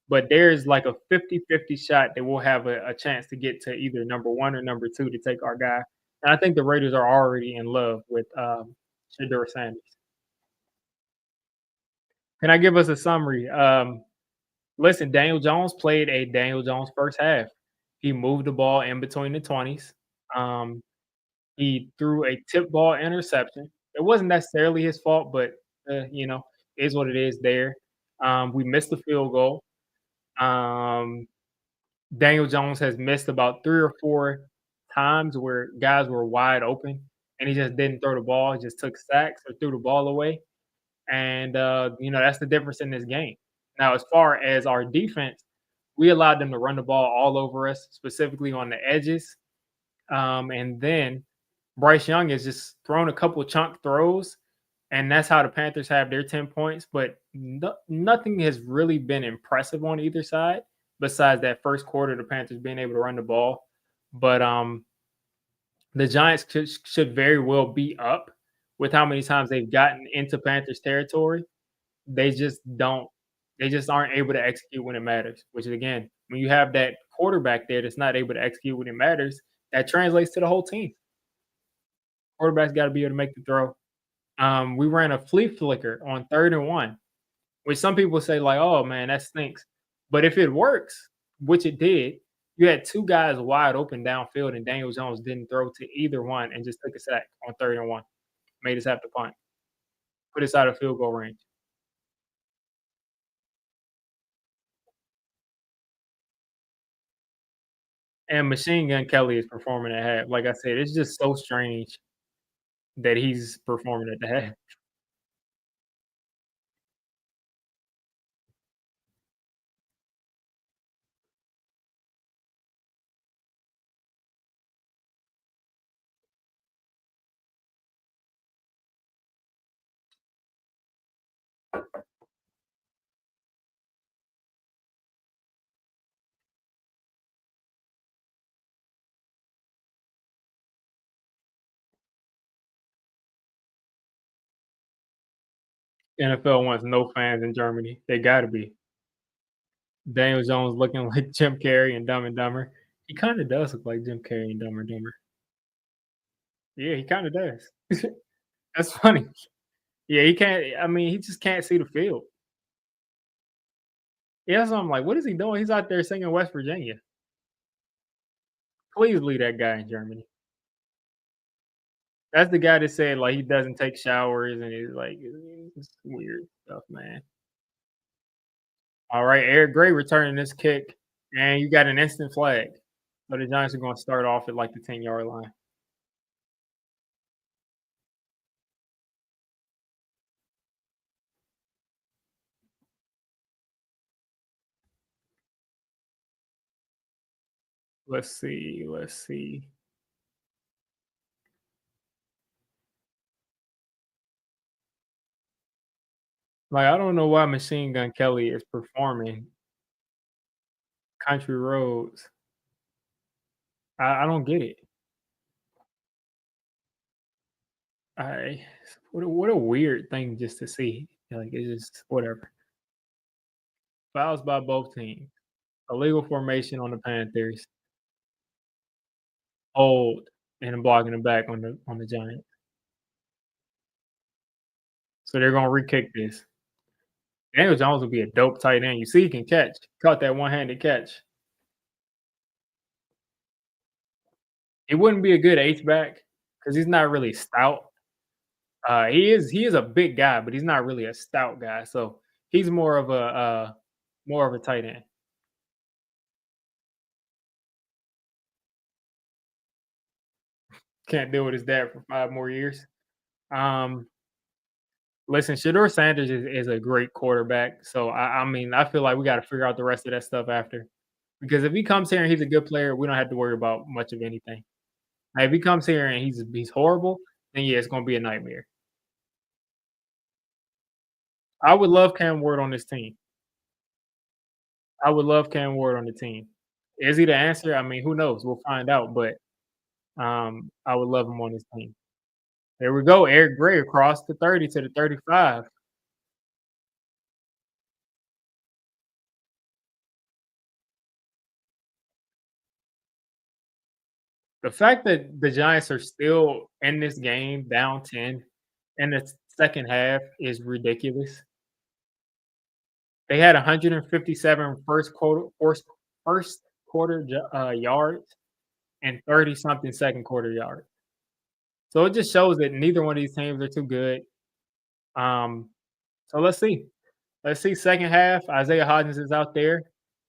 But there's like a 50-50 shot that we'll have a chance to get to either number one or number two to take our guy. And I think the Raiders are already in love with Shador Sanders. Can I give us a summary? Listen, Daniel Jones played a Daniel Jones first half. He moved the ball in between the 20s. Um, he threw a tip ball interception. It wasn't necessarily his fault, but is what it is there. We missed the field goal. Um, Daniel Jones has missed about 3 or 4 times where guys were wide open, and he just didn't throw the ball. He just took sacks or threw the ball away, and that's the difference in this game. Now, as far as our defense, we allowed them to run the ball all over us, specifically on the edges, and then Bryce Young has just thrown a couple chunk throws, and that's how the Panthers have their 10 points. But nothing has really been impressive on either side besides that first quarter, the Panthers being able to run the ball. But the Giants should very well be up with how many times they've gotten into Panthers territory. They just don't. They just aren't able to execute when it matters. Which is again, when you have that quarterback there that's not able to execute when it matters, that translates to the whole team. Quarterback's got to be able to make the throw. We ran a flea flicker on 3rd and 1, which some people say like, "Oh man, that stinks." But if it works, which it did, you had 2 guys wide open downfield, and Daniel Jones didn't throw to either one and just took a sack on 3rd and 1. Made us have to punt, put us out of field goal range. And Machine Gun Kelly is performing at half. Like I said, it's just so strange that he's performing at the half. NFL wants no fans in Germany. They gotta be. Daniel Jones looking like Jim Carrey and Dumb and Dumber. He kinda does look like Jim Carrey in Dumb and Dumber. Yeah, he kinda does. That's funny. Yeah, he can't I mean, he just can't see the field. Yeah, that's what I'm like, "What is he doing?" He's out there singing West Virginia. Please leave that guy in Germany. That's the guy that said, like, he doesn't take showers and he's like, it's weird stuff, man. Alright, Eric Gray returning this kick, and you got an instant flag. So the Giants are gonna start off at, like, the 10-yard line. Let's see. Like, I don't know why Machine Gun Kelly is performing Country Roads. I don't get it. I what a weird thing just to see. Like, it's just whatever. Fouls by both teams. Illegal formation on the Panthers. Hold, and I'm blocking the back on the Giants. So they're gonna re-kick this. Daniel Jones would be a dope tight end. You see he can catch. Caught that one-handed catch. He wouldn't be a good H-back because he's not really stout. He is a big guy, but he's not really a stout guy. So he's more of a tight end. Can't deal with his dad for 5 more years. Um, Listen, Shador Sanders is a great quarterback. So I mean, I feel like we got to figure out the rest of that stuff after. Because if he comes here and he's a good player, we don't have to worry about much of anything. Now, if he comes here and he's horrible, then yeah, it's gonna be a nightmare. I would love Cam Ward on this team. I would love Cam Ward on the team. Is he the answer? I mean, who knows? We'll find out. But I would love him on this team. There we go. Eric Gray across the 30 to the 35. The fact that the Giants are still in this game down 10 in the second half is ridiculous. They had 157 first quarter yards and 30 something second quarter yards. So it just shows that neither one of these teams are too good. Um, so let's see. Let's see. Second half, Isaiah Hodgins is out there,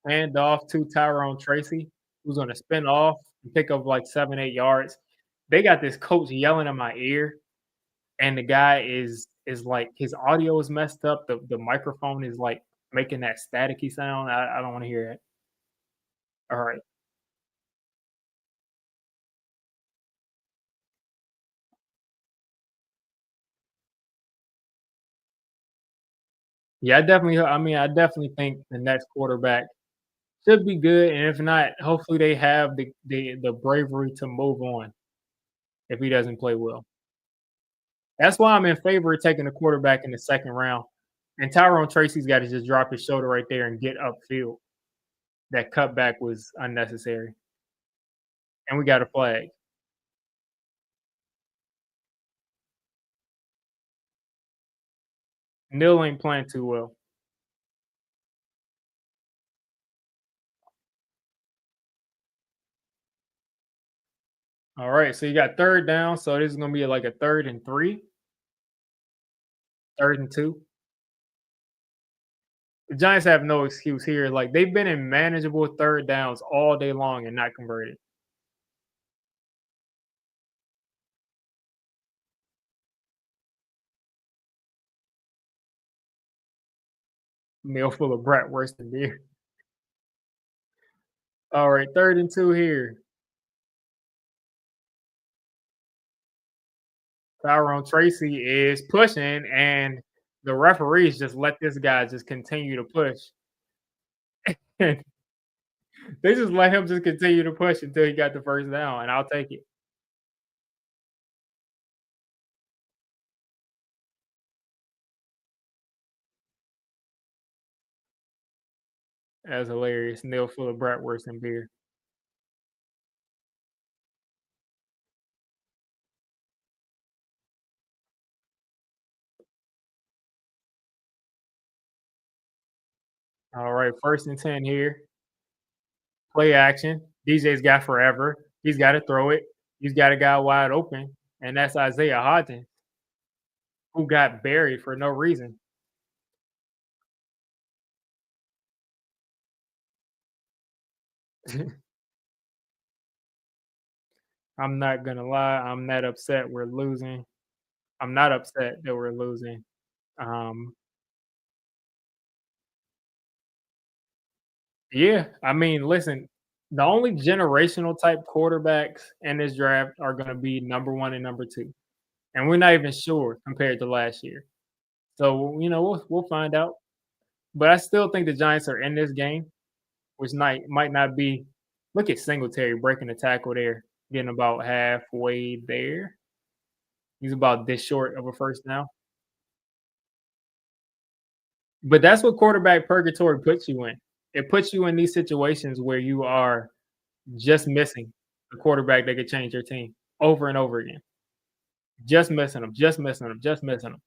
hand off to Tyrone Tracy, who's going to spin off and pick up like 7, 8 yards. They got this coach yelling in my ear, and the guy is like his audio is messed up. The microphone is like making that staticky sound. I don't want to hear it. All right. Yeah, I definitely think the next quarterback should be good, and if not, hopefully they have the bravery to move on if he doesn't play well. That's why I'm in favor of taking the quarterback in the second round. And Tyrone Tracy's got to just drop his shoulder right there and get upfield. That cutback was unnecessary, and we got a flag. Neil ain't playing too well. All right, so you got third down. So this is gonna be like a 3rd and 3, 3rd and 2. The Giants have no excuse here. Like they've been in manageable third downs all day long and not converted. Meal full of brat worse than beer. All right, 3rd and 2 here. Tyrone Tracy is pushing, and the referees just let this guy just continue to push. They just let him just continue to push until he got the first down, and I'll take it. That's hilarious. Meal full of bratwurst and beer. All right, 1st and 10 here. Play action. DJ's got forever. He's got to throw it. He's got a guy wide open, and that's Isaiah Hodgins, who got buried for no reason. I'm not gonna lie, I'm not upset we're losing. I'm not upset that we're losing. Um, yeah, I mean, listen, the only generational type quarterbacks in this draft are gonna be number 1 and number 2, and we're not even sure compared to last year. So, we'll find out, but I still think the Giants are in this game, which might not be. Look at Singletary breaking the tackle there, getting about halfway there. He's about this short of a first down. But that's what quarterback purgatory puts you in. It puts you in these situations where you are just missing the quarterback that could change your team over and over again. Just missing them, just missing them, just missing them.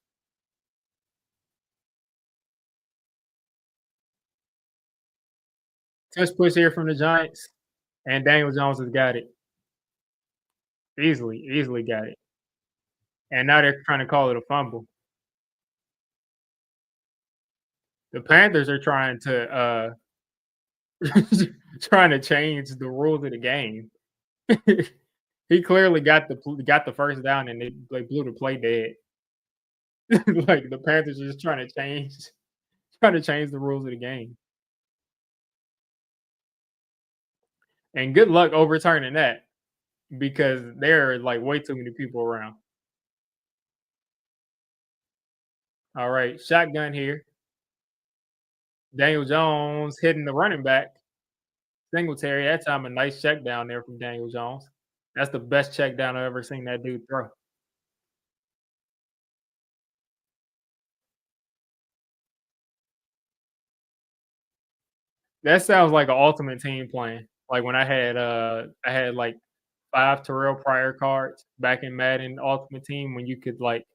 Touch push here from the Giants, and Daniel Jones has got it. Easily, easily got it. And now they're trying to call it a fumble. The Panthers are trying to trying to change the rules of the game. He clearly got the first down and they blew the play dead. Like the Panthers are just trying to change the rules of the game. And good luck overturning that because there are like way too many people around. All right, shotgun here. Daniel Jones hitting the running back. Singletary, that time a nice check down there from Daniel Jones. That's the best check down I've ever seen that dude throw. That sounds like an ultimate team plan. Like when I had like 5 Terrell Pryor cards back in Madden Ultimate Team when you could like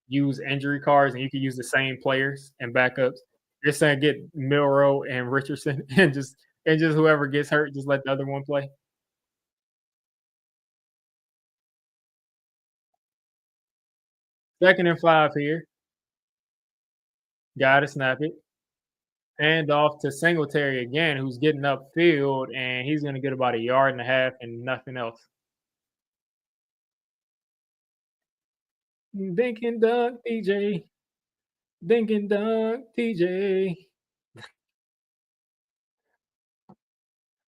use injury cards and you could use the same players and backups. You're saying get Milrow and Richardson and just whoever gets hurt, just let the other one play. 2nd and 5 here. Gotta snap it. Hand off to Singletary again, who's getting upfield, and he's gonna get about a yard and a half and nothing else. Dink and dunk, TJ. Dink and dunk, TJ.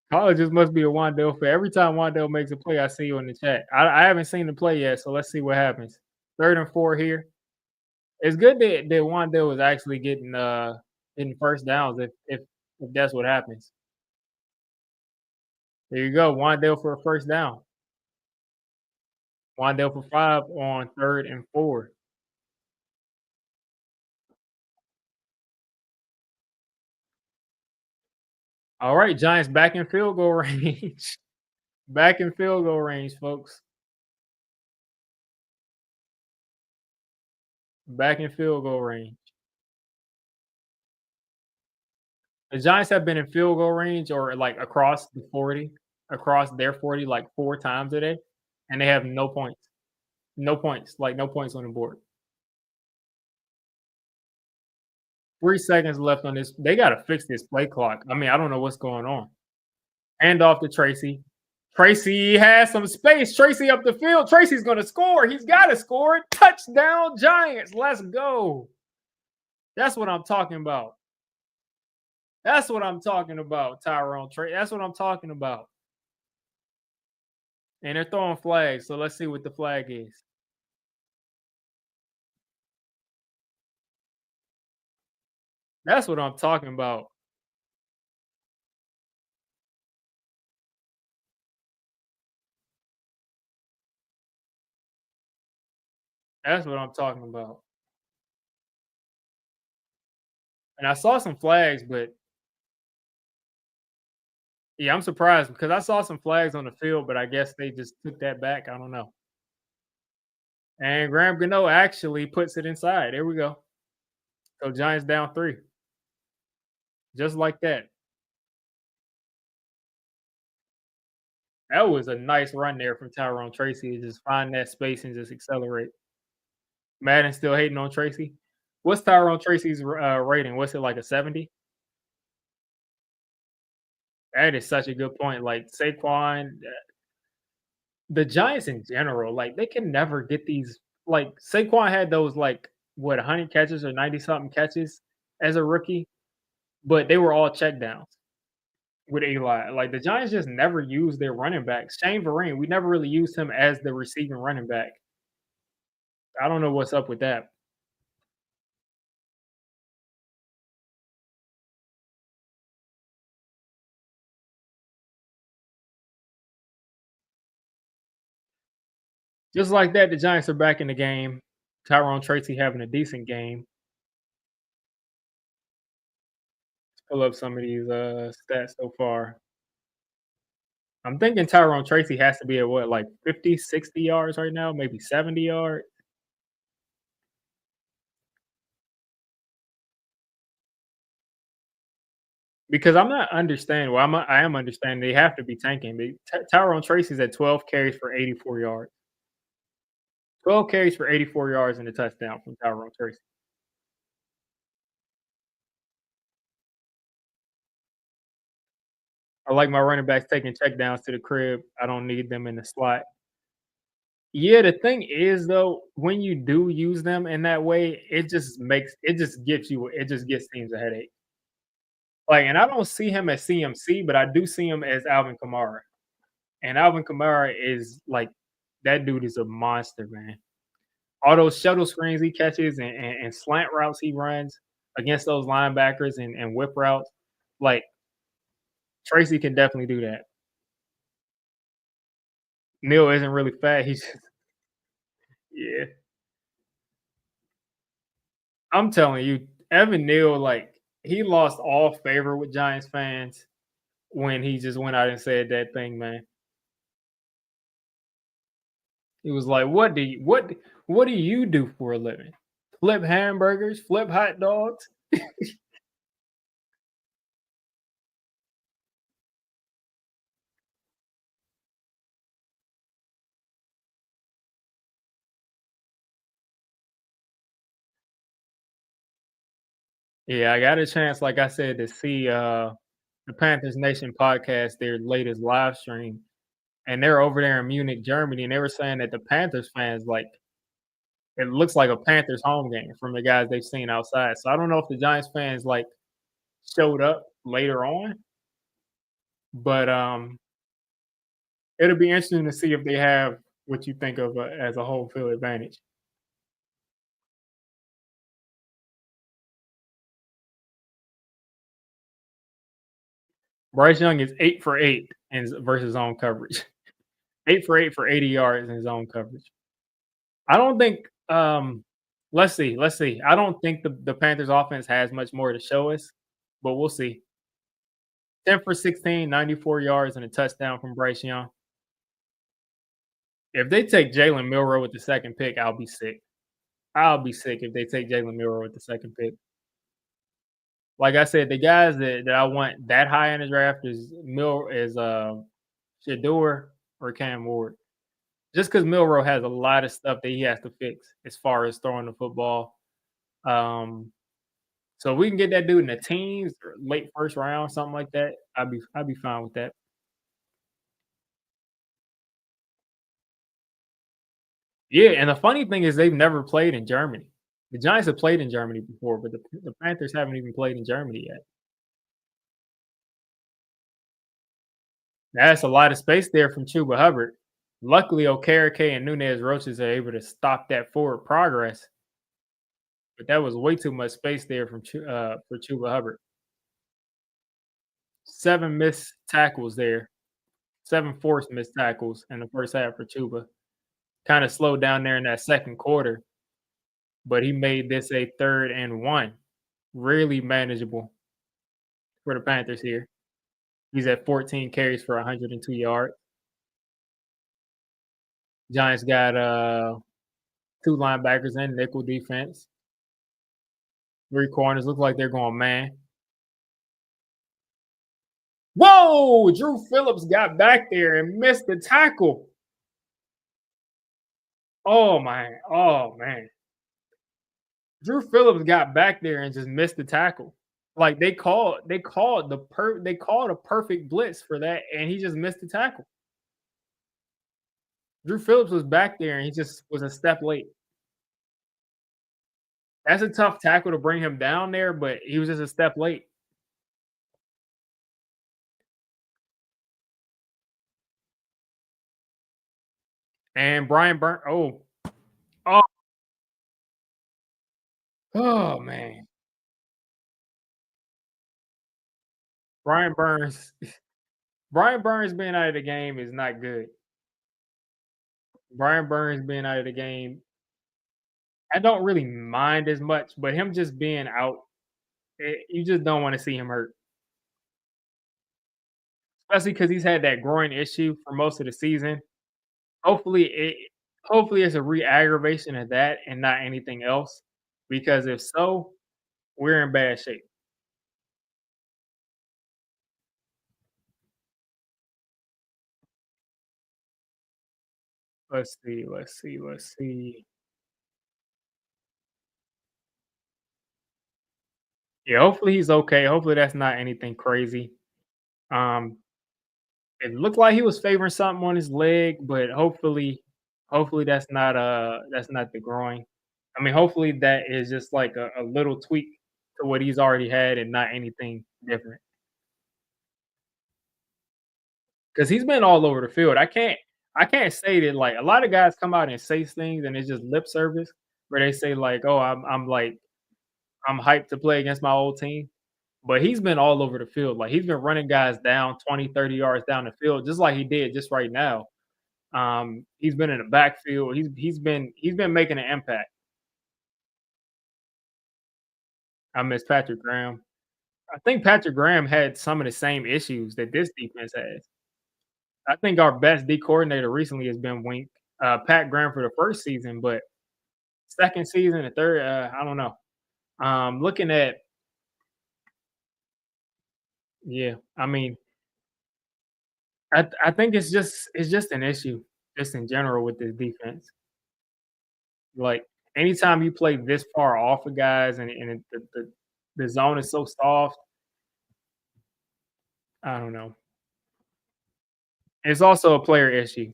Colleges must be a Wandale fan. Every time Wandale makes a play, I see you in the chat. I haven't seen the play yet, so let's see what happens. 3rd and 4 here. It's good that Wandale was actually getting first downs if that's what happens. There you go, Wandale for a first down. Wandale for 5 on 3rd and 4. All right, Giants back in field goal range. Back in field goal range, folks. Back in field goal range. The Giants have been in field goal range or like across their 40 like 4 times today, and they have no points. No points, like no points on the board. 3 seconds left on this. They gotta fix this play clock. I mean, I don't know what's going on. Hand off to Tracy. Tracy has some space. Tracy up the field. Tracy's gonna score. He's gotta score. Touchdown Giants. Let's go. That's what I'm talking about. That's what I'm talking about, Tyrone Trey. That's what I'm talking about. And they're throwing flags, so let's see what the flag is. That's what I'm talking about. That's what I'm talking about. And I saw some flags, but yeah, I'm surprised because I saw some flags on the field, but I guess they just took that back. I don't know. And Graham Gano actually puts it inside. There we go. So Giants down 3. just like that. That was a nice run there from Tyrone Tracy to just find that space and just accelerate. Madden still hating on Tracy. What's Tyrone Tracy's rating? What's it like a 70? That is such a good point. Like Saquon, the Giants in general, like they can never get these. Like Saquon had those like what 100 catches or 90 something catches as a rookie, but they were all check downs with Eli. Like the Giants just never used their running backs. Shane Vereen, we never really used him as the receiving running back. I don't know what's up with that. Just like that, the Giants are back in the game. Tyrone Tracy having a decent game. Pull up some of these stats so far. I'm thinking Tyrone Tracy has to be at what, like 50, 60 yards right now, maybe 70 yards. Because I'm not understanding. Well, I am understanding they have to be tanking. Tyrone Tracy's at 12 carries for 84 yards. 12 carries for 84 yards and a touchdown from Tyrone Tracy. I like my running backs taking checkdowns to the crib. I don't need them in the slot. Yeah, the thing is though, when you do use them in that way, it just gets teams a headache. Like, and I don't see him as CMC, but I do see him as Alvin Kamara. And Alvin Kamara is like that dude is a monster, man. All those shuttle screens he catches and slant routes he runs against those linebackers and whip routes, like Tracy can definitely do that. Neil isn't really fat. He's just, yeah. I'm telling you, Evan Neal, like he lost all favor with Giants fans when he just went out and said that thing, man. He was like, what do you do for a living? Flip hamburgers, flip hot dogs?" Yeah, I got a chance, like I said, to see the Panthers Nation podcast, their latest live stream, and they're over there in Munich, Germany, and they were saying that the Panthers fans like it looks like a Panthers home game from the guys they've seen outside. So I don't know if the Giants fans like showed up later on, but it'll be interesting to see if they have what you think of as a home field advantage. Bryce Young is 8 for 8 in versus zone coverage. 8 for 8 for 80 yards in zone coverage. I don't think. Let's see. Let's see. I don't think the Panthers offense has much more to show us, but we'll see. 10 for 16, 94 yards and a touchdown from Bryce Young. If they take Jalen Milrow with the second pick, I'll be sick. I'll be sick if they take Jalen Milrow with the second pick. Like I said, the guys that I want that high in the draft is Shador or Cam Ward. Just because Milrow has a lot of stuff that he has to fix as far as throwing the football. Um, so if we can get that dude in the teens or late first round, something like that, I'd be fine with that. Yeah, and the funny thing is they've never played in Germany. The Giants have played in Germany before, but the Panthers haven't even played in Germany yet. That's a lot of space there from Chuba Hubbard. Luckily, Okereke and Nunez Roaches are able to stop that forward progress, but that was way too much space there for Chuba Hubbard. 7 missed tackles there, 7 forced missed tackles in the first half for Chuba. Kinda slowed down there in that second quarter, but he made this a 3rd and 1. Really manageable for the Panthers here. He's at 14 carries for 102 yards. Giants got, 2 linebackers and nickel defense. 3 corners look like they're going man. Whoa! Drew Phillips got back there and missed the tackle. Oh my, oh man. Drew Phillips got back there and just missed the tackle. Like they called a perfect blitz for that, and he just missed the tackle. Drew Phillips was back there and he just was a step late. That's a tough tackle to bring him down there, but he was just a step late. And Brian Burn oh, oh man. Brian Burns Brian Burns being out of the game is not good. Brian Burns being out of the game, I don't really mind as much, but him just being out, you just don't want to see him hurt, especially because he's had that groin issue for most of the season. Hopefully, hopefully it's a re-aggravation of that and not anything else. Because if so, we're in bad shape. Let's see, let's see, let's see. Yeah, hopefully he's okay. Hopefully that's not anything crazy. Um, it looked like he was favoring something on his leg, but hopefully that's not the groin. I mean, hopefully that is just like a little tweak to what he's already had and not anything different. Because he's been all over the field. I can't say that like a lot of guys come out and say things and it's just lip service where they say like, "Oh, I'm hyped to play against my old team." But he's been all over the field. Like he's been running guys down 20, 30 yards down the field, just like he did just right now. He's been in the backfield. He's been making an impact. I miss Patrick Graham. I think Patrick Graham had some of the same issues that this defense has. I think our best D coordinator recently has been Wink, Pat Graham for the first season, but second season, the third, I don't know. Looking at, yeah, I mean, I think it's just an issue, just in general with this defense. Like anytime you play this far off of guys and the zone is so soft, I don't know. It's also a player issue.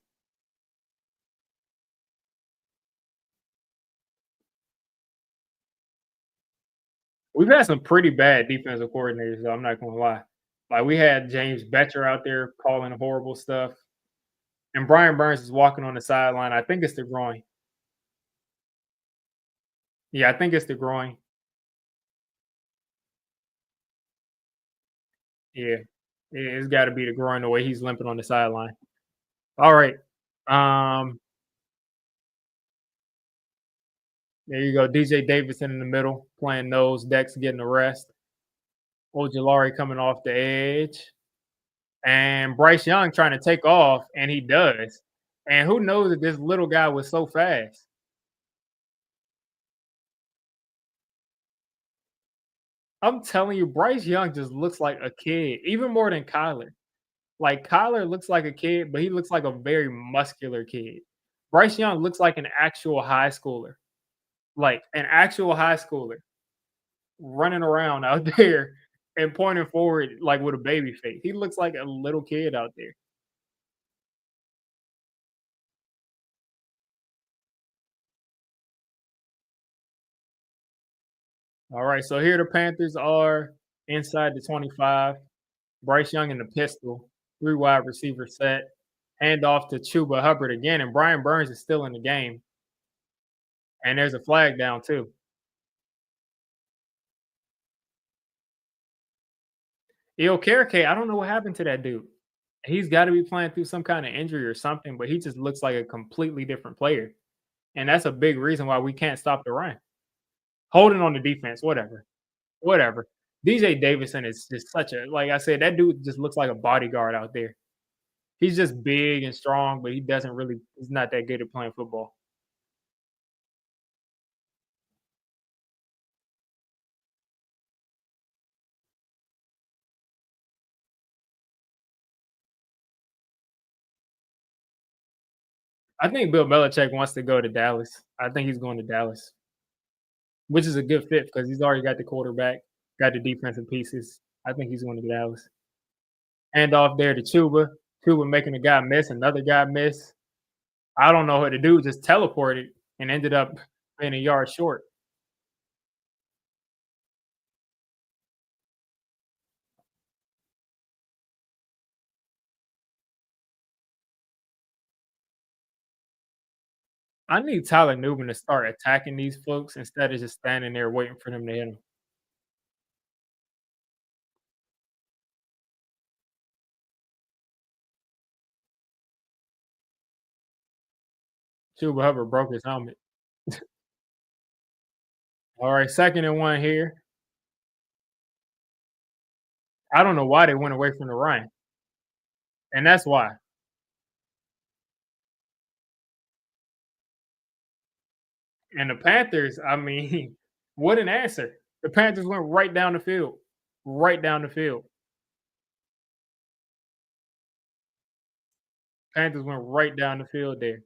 We've had some pretty bad defensive coordinators, though. I'm not gonna lie. Like we had James Betcher out there calling horrible stuff. And Brian Burns is walking on the sideline. I think it's the groin. Yeah, I think it's the groin. Yeah. It's gotta be the groin the way he's limping on the sideline. All right. Um, there you go. DJ Davidson in the middle, playing nose, Dex getting the rest. Ojulari coming off the edge. And Bryce Young trying to take off, and he does. And who knows that this little guy was so fast? I'm telling you, Bryce Young just looks like a kid, even more than Kyler. Like Kyler looks like a kid, but he looks like a very muscular kid. Bryce Young looks like an actual high schooler, like an actual high schooler running around out there and pointing forward like with a baby face. He looks like a little kid out there. All right, so here the Panthers are inside the 25. Bryce Young in the pistol, three wide receiver set, hand off to Chuba Hubbard again, and Brian Burns is still in the game. And there's a flag down too. Iokereke, I don't know what happened to that dude. He's got to be playing through some kind of injury or something, but he just looks like a completely different player. And that's a big reason why we can't stop the run. Holding on the defense, whatever. Whatever. DJ Davison is just such a like I said, that dude just looks like a bodyguard out there. He's just big and strong, but he's not that good at playing football. I think Bill Belichick wants to go to Dallas. I think he's going to Dallas, which is a good fit because he's already got the quarterback, got the defensive pieces. I think he's going to Dallas. Hand off there to Chuba. Chuba making a guy miss, another guy miss. I don't know what to do, just teleported and ended up being a yard short. I need Tyler Newman to start attacking these folks instead of just standing there waiting for them to hit him. Chuba Hubbard broke his helmet. All right, 2nd and 1 here. I don't know why they went away from the run, and that's why. And the Panthers, I mean, what an answer. The Panthers went right down the field, right down the field. Panthers went right down the field there.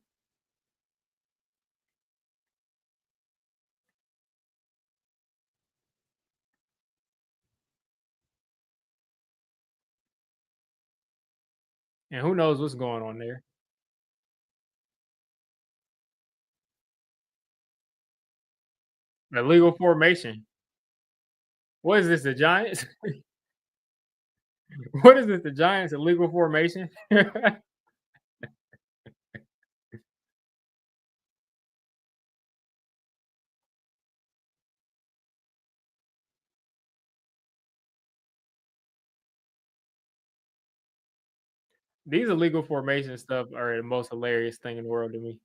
And who knows what's going on there. Illegal formation. What is this, the Giants? What is this, the Giants illegal formation? These illegal formation stuff are the most hilarious thing in the world to me.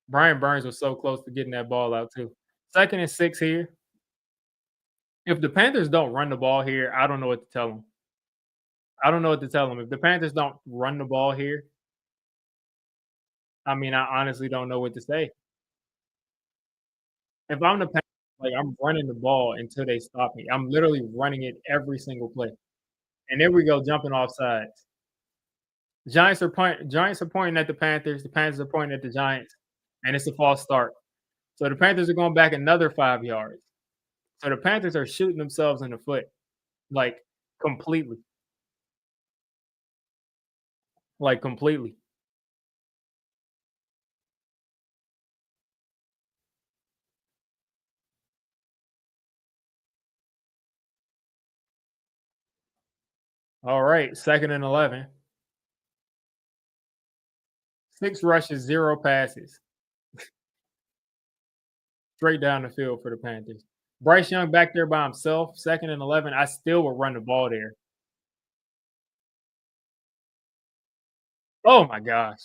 Brian Burns was so close to getting that ball out too. 2nd and 6 here. If the Panthers don't run the ball here, I don't know what to tell them. I don't know what to tell them. If the Panthers don't run the ball here, I mean, I honestly don't know what to say. If I'm the Panthers, like, I'm running the ball until they stop me. I'm literally running it every single play. And there we go, jumping off sides. Giants are pointing at the Panthers are pointing at the Giants, and it's a false start. So the Panthers are going back another 5 yards. So the Panthers are shooting themselves in the foot, like, completely, like, completely. All right, 2nd and 11. 6 rushes, 0 passes, straight down the field for the Panthers. Bryce Young back there by himself, 2nd and 11. I still would run the ball there. Oh my gosh.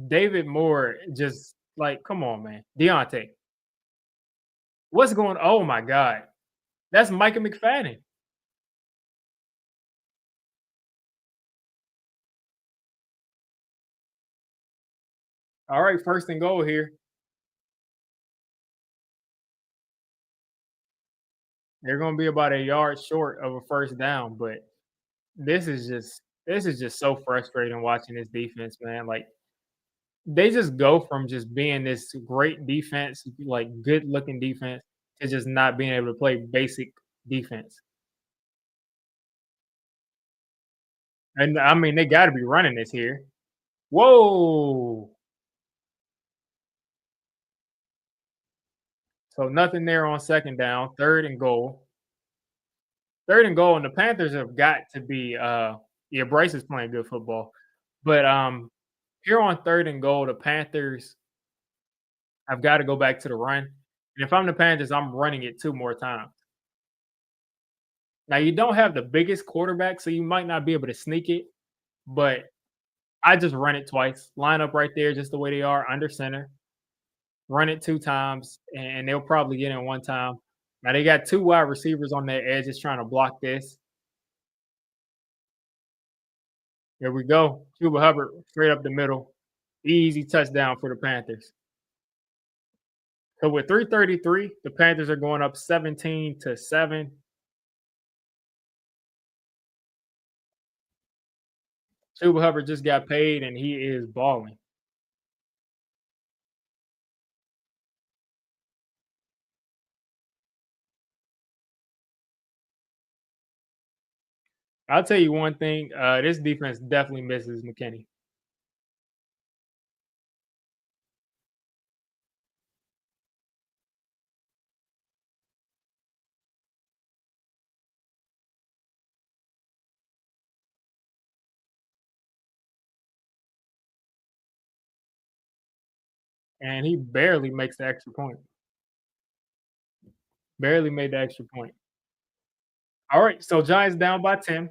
David Moore just like, come on, man. Deontay, what's going Oh my God. That's Micah McFadden. All right, 1st and goal here. They're gonna be about a yard short of a first down, but this is just so frustrating watching this defense, man. Like they just go from just being this great defense, like good looking defense, to just not being able to play basic defense. And I mean, they got to be running this here. Whoa! So nothing there on 2nd down, 3rd and goal. 3rd and goal, and the Panthers have got to be. Yeah, Bryce is playing good football, but here on 3rd and goal, the Panthers have got to go back to the run. And if I'm the Panthers, I'm running it 2 more times. Now you don't have the biggest quarterback, so you might not be able to sneak it, but I just run it twice. Line up right there, just the way they are under center. Run it 2 times, and they'll probably get in 1 time. Now they got 2 wide receivers on their edges trying to block this. Here we go. Cuba Hubbard straight up the middle. Easy touchdown for the Panthers. So with 3:33, the Panthers are going up 17-7. Chuba Hubbard just got paid, and he is balling. I'll tell you one thing, this defense definitely misses McKinney, and he barely makes the extra point. Barely made the extra point. Alright, so Giants down by 10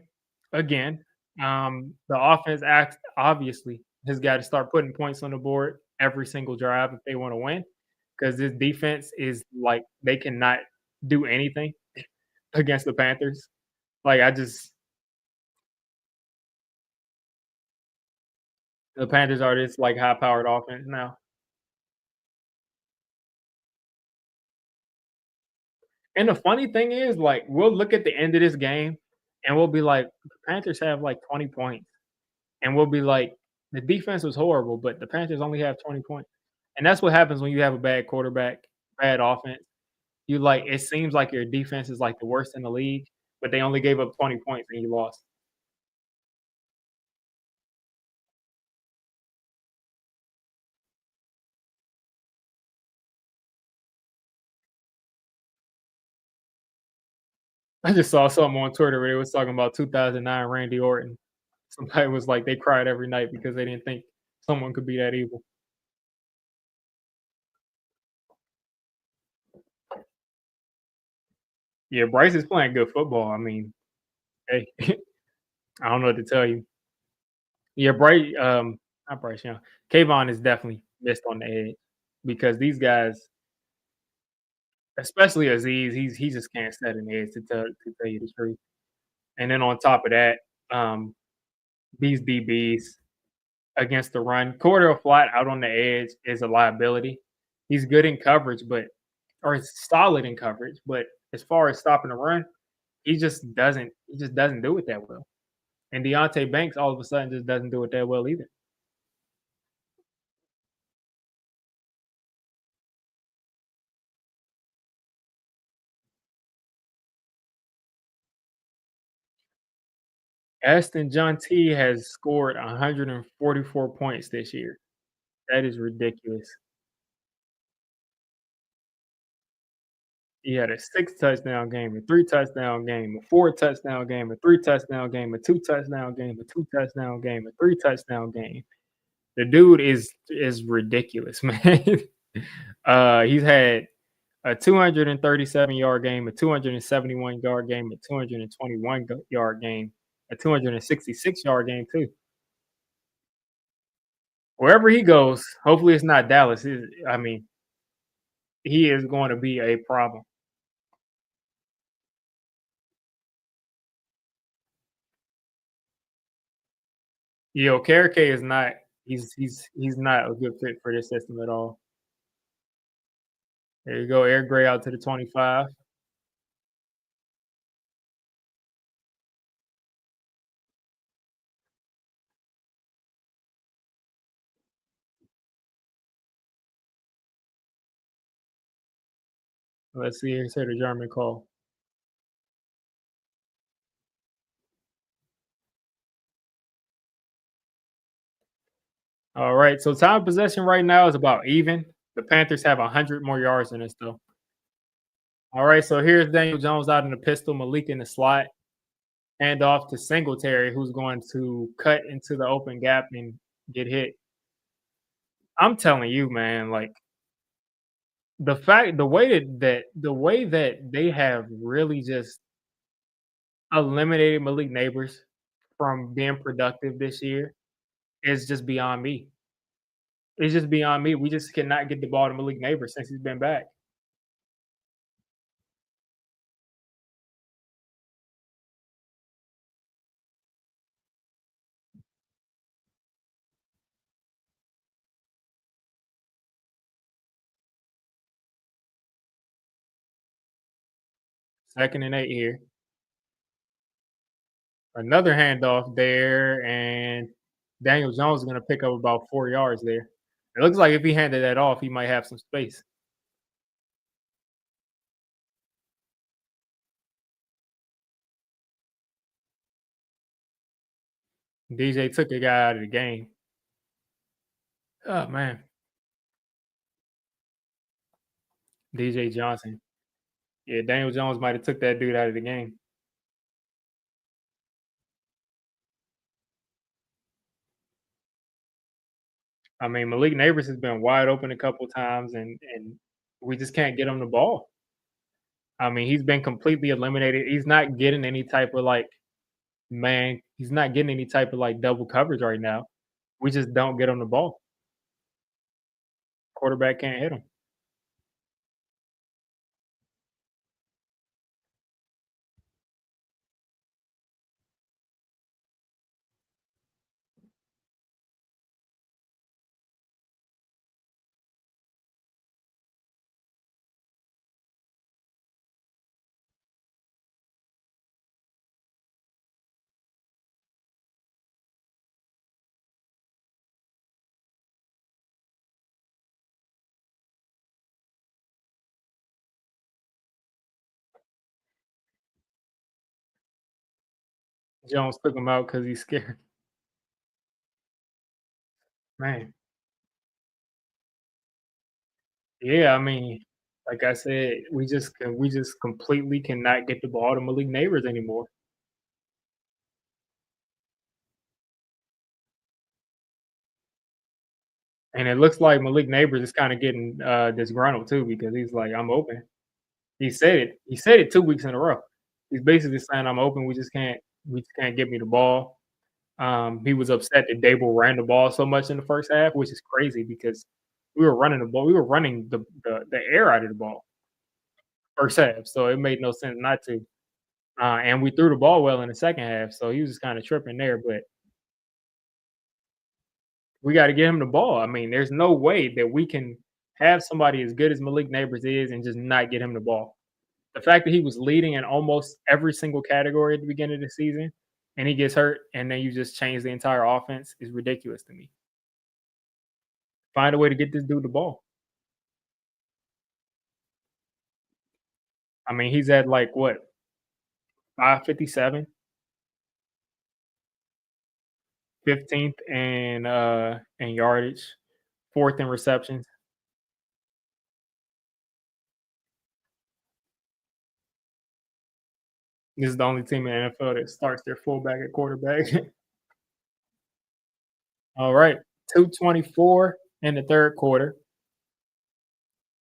again. The offense acts obviously has gotta start putting points on the board every single drive if they wanna win, because this defense is like they cannot do anything against the Panthers. Like, I just the Panthers are this, like, high-powered offense now. And the funny thing is, like, we'll look at the end of this game, and we'll be like, "The Panthers have, like, 20 points." And we'll be like, "The defense was horrible, but the Panthers only have 20 points." And that's what happens when you have a bad quarterback, bad offense. You like it seems like your defense is, like, the worst in the league, but they only gave up 20 points and you lost. I just saw something on Twitter where they was talking about 2009 Randy Orton. Somebody was like, they cried every night because they didn't think someone could be that evil. Yeah, Bryce is playing good football. I mean, hey, I don't know what to tell you. Yeah, Bryce, not Bryce Young. Kayvon is definitely missed on the edge because these guys, especially Aziz, he just can't set an edge to tell you the truth. And then on top of that, um, these DBs against the run, Cordell Flat out on the edge is a liability. He's good in coverage, but or he's solid in coverage, but as far as stopping the run, he just doesn't do it that well. And Deontay Banks all of a sudden just doesn't do it that well either. Aston John T has scored 144 points this year. That is ridiculous. He had a 6 touchdown game, a 3 touchdown game, a 4 touchdown game, a 3 touchdown game, a 2 touchdown game, a 2 touchdown game, a 3 touchdown game. The dude is ridiculous, man. He's had a 237-yard game, a 271-yard game, a 221-yard game, a 266-yard game too. Wherever he goes, hopefully it's not Dallas. I mean, he is going to be a problem. Yo, K is not he's not a good fit for this system at all. There you go, Eric Gray out to the 25. Let's see, here's the German call. All right, so time of possession right now is about even. The Panthers have 100 more yards than us, though. All right, so here's Daniel Jones out in the pistol, Malik in the slot, hand off to Singletary, who's going to cut into the open gap and get hit. I'm telling you, man, like the way that they have really just eliminated Malik Neighbors from being productive this year is just beyond me. It's just beyond me. We just cannot get the ball to Malik Neighbors since he's been back. Second and 8 here. Another handoff there, and Daniel Jones is gonna pick up about 4 yards there. It looks like if he handed that off, he might have some space. DJ took a guy out of the game. Oh, man. DJ Johnson. Yeah, Daniel Jones might have took that dude out of the game. I mean, Malik Neighbors has been wide open a couple times, and we just can't get him the ball. I mean, he's been completely eliminated. He's not getting any type of, like, he's not getting any type of, like, double coverage right now. We just don't get him the ball. Quarterback can't hit him. Jones took him out because he's scared. Man, yeah, I mean, like I said, we just completely cannot get the ball to Malik Neighbors anymore. And it looks like Malik Neighbors is kinda getting, disgruntled too because he's like, "I'm open." He said it 2 weeks in a row. He's basically saying, "I'm open, we just can't get me the ball." He was upset that Dable ran the ball so much in the first half, which is crazy because we were running the air out of the ball first half, so it made no sense not to. And we threw the ball well in the second half, so he was just kinda tripping there, but we gotta get him the ball. I mean, there's no way that we can have somebody as good as Malik Neighbors is and just not get him the ball. The fact that he was leading in almost every single category at the beginning of the season and he gets hurt and then you just change the entire offense is ridiculous to me. Find a way to get this dude the ball. I mean, he's at like what, 557, 15th in yardage, 4th in receptions. This is the only team in the NFL that starts their fullback at quarterback. All right. 2:24 in the third quarter.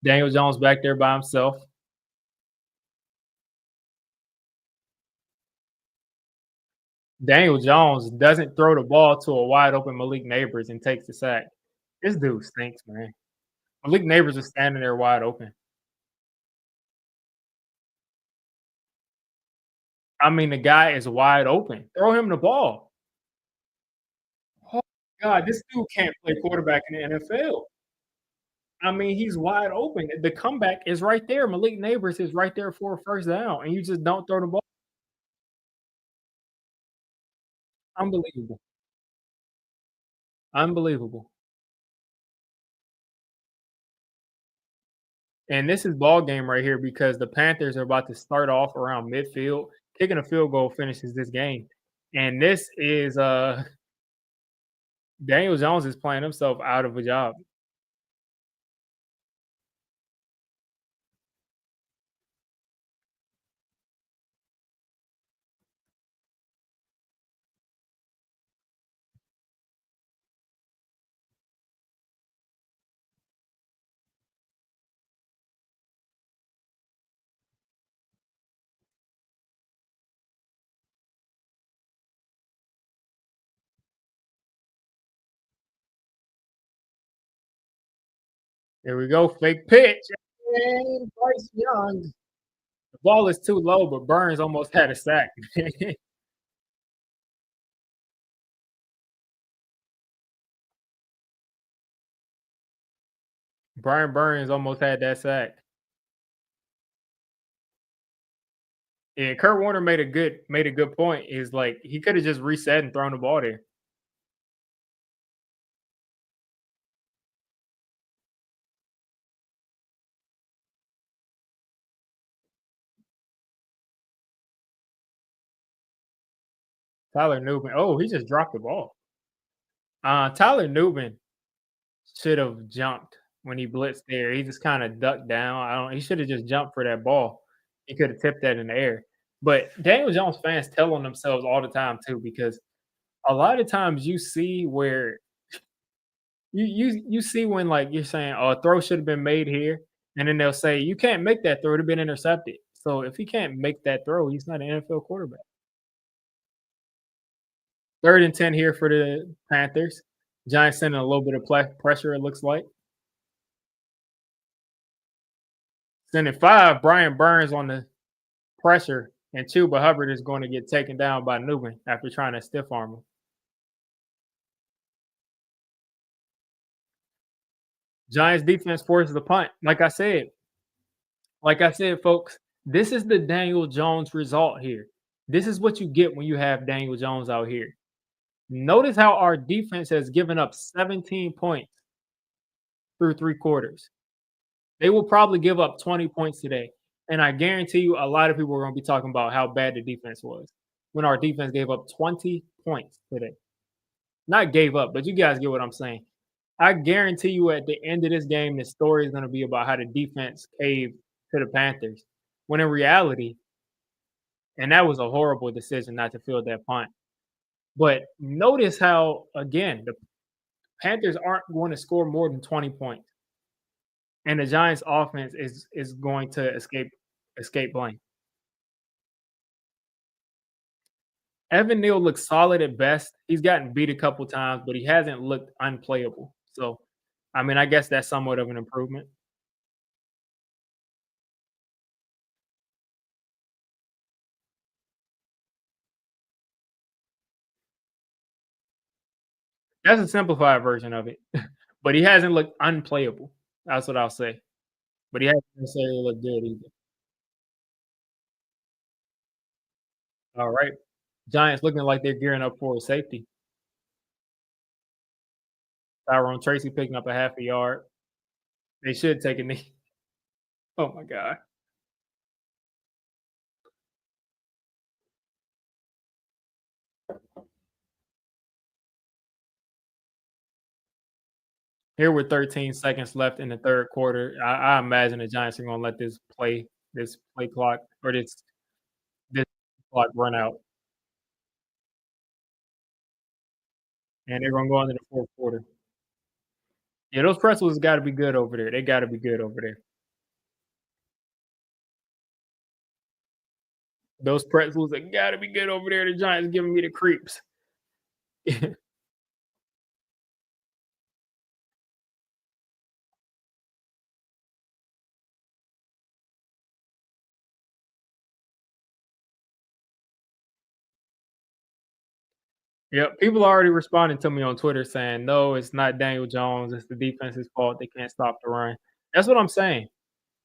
Daniel Jones back there by himself. Daniel Jones doesn't throw the ball to a wide open Malik Neighbors and takes the sack. This dude stinks, man. Malik Neighbors is standing there wide open. I mean, the guy is wide open. Throw him the ball. Oh god, this dude can't play quarterback in the NFL. I mean, he's wide open. The comeback is right there. Malik Neighbors is right there for a first down, and you just don't throw the ball. Unbelievable. Unbelievable. And this is ball game right here because the Panthers are about to start off around midfield. Kicking a field goal finishes this game. And this is Daniel Jones is playing himself out of a job. There we go. Fake pitch. And Bryce Young. The ball is too low, but Burns almost had a sack. Brian Burns almost had that sack. Yeah, Kurt Warner made a good point. Is like he could have just reset and thrown the ball there. Tyler Newman. Oh, he just dropped the ball. Tyler Newman should have jumped when he blitzed there. He just kind of ducked down. I don't. He should have just jumped for that ball. He could have tipped that in the air. But Daniel Jones fans tell on themselves all the time too, because a lot of times you see where you see when like you're saying, "Oh, a throw should have been made here," and then they'll say, "You can't make that throw; it'd have been intercepted." So if he can't make that throw, he's not an NFL quarterback. 3rd and 10 here for the Panthers. Giants sending a little bit of pressure. It looks like sending 5. Brian Burns on the pressure, and Chuba Hubbard is going to get taken down by Newman after trying to stiff arm him. Giants defense forces the punt. Like I said, folks, this is the Daniel Jones result here. This is what you get when you have Daniel Jones out here. Notice how our defense has given up 17 points through 3 quarters. They will probably give up 20 points today. And I guarantee you a lot of people are going to be talking about how bad the defense was when our defense gave up 20 points today. Not gave up, but you guys get what I'm saying. I guarantee you at the end of this game, the story is going to be about how the defense caved to the Panthers. When in reality, and that was a horrible decision not to field that punt. But notice how, again, the Panthers aren't going to score more than 20 points. And the Giants offense is going to escape blame. Evan Neal looks solid at best. He's gotten beat a couple times, but he hasn't looked unplayable. So, I mean, I guess that's somewhat of an improvement. That's a simplified version of it. But he hasn't looked unplayable. That's what I'll say. But he hasn't necessarily looked good either. All right. Giants looking like they're gearing up for a safety. Tyrone Tracy picking up a half a yard. They should take a knee. Oh my God. Here with 13 seconds left in the third quarter, I imagine the Giants are going to let this play clock or this clock run out, and they're going to go into the fourth quarter. Yeah, those pretzels got to be good over there. They got to be good over there. Those pretzels that got to be good over there. The Giants giving me the creeps. Yep, people are already responding to me on Twitter saying, "No, it's not Daniel Jones. It's the defense's fault. They can't stop the run." That's what I'm saying.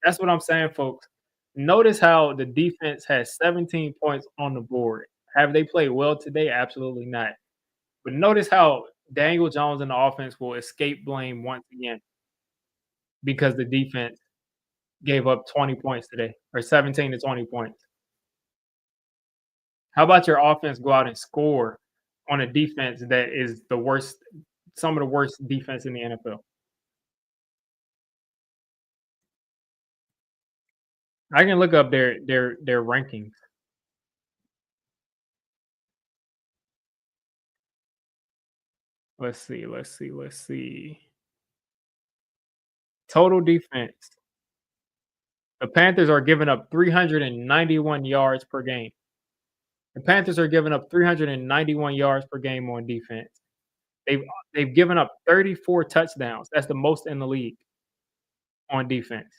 That's what I'm saying, folks. Notice how the defense has 17 points on the board. Have they played well today? Absolutely not. But notice how Daniel Jones and the offense will escape blame once again because the defense gave up 20 points today or 17 to 20 points. How about your offense go out and score on a defense that is the worst, some of the worst defense in the NFL? I can look up their rankings. Let's see. Total defense. The Panthers are giving up 391 yards per game. The Panthers are giving up 391 yards per game on defense. They've they've given up 34 touchdowns. That's the most in the league on defense.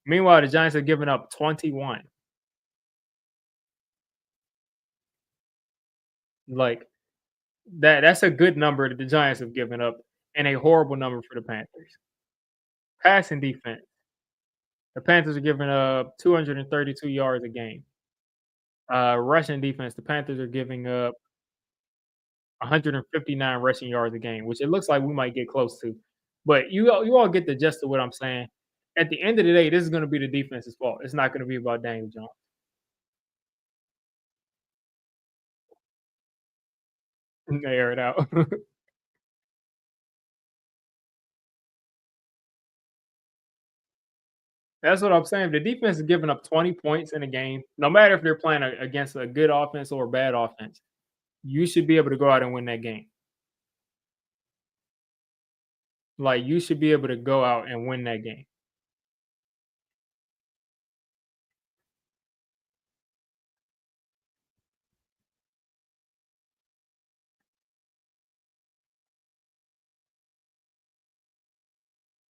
Meanwhile, the Giants are giving up 21. Like that's a good number that the Giants have given up and a horrible number for the Panthers. Passing defense. The Panthers are giving up 232 yards a game. Rushing defense, the Panthers are giving up 159 rushing yards a game, which it looks like we might get close to. But you all get the gist of what I'm saying. At the end of the day, this is going to be the defense's fault. It's not going to be about Daniel Jones. They air it out. That's what I'm saying. The defense is giving up 20 points in a game, no matter if they're playing against a good offense or a bad offense. You should be able to go out and win that game. Like you should be able to go out and win that game.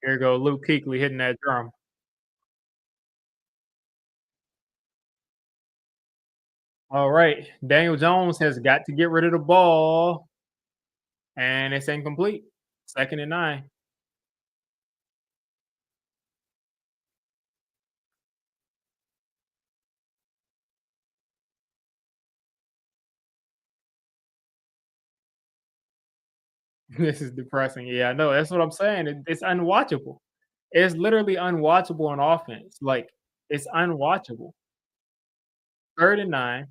Here you go, Luke Kuechly hitting that drum. All right, Daniel Jones has got to get rid of the ball, and it's incomplete. 2nd and 9. This is depressing. Yeah, I know. That's what I'm saying. It's unwatchable. It's literally unwatchable on offense. Like it's unwatchable. 3rd and 9,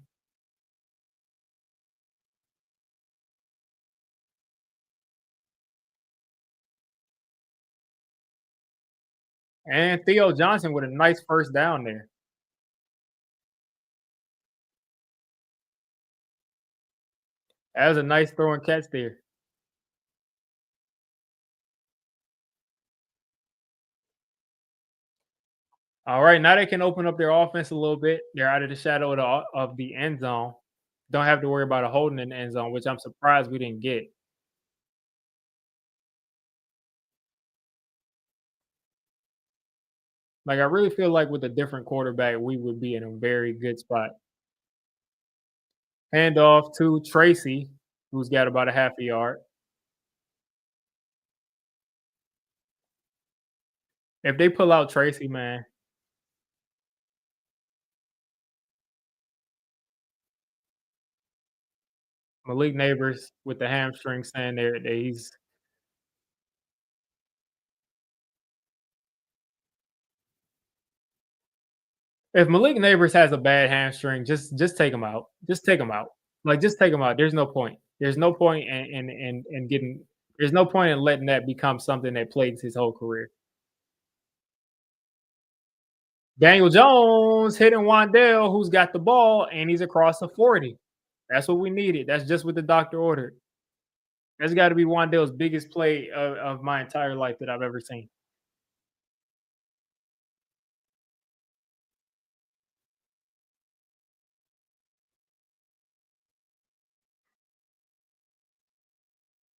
and Theo Johnson with a nice first down there. That was a nice throw and catch there. All right, now they can open up their offense a little bit. They're out of the shadow of the end zone. Don't have to worry about a holding in the end zone, which I'm surprised we didn't get. Like I really feel like with a different quarterback, we would be in a very good spot. Hand off to Tracy, who's got about a half a yard. If they pull out Tracy, man, Malik Neighbors with the hamstring saying there that he's if Malik Neighbors has a bad hamstring, just take him out. Just take him out. Like just take him out. There's no point. There's no point in getting there's no point in letting that become something that plagues his whole career. Daniel Jones hitting Wandell, who's got the ball, and he's across the 40. That's what we needed. That's just what the doctor ordered. That's got to be Wandell's biggest play of my entire life that I've ever seen.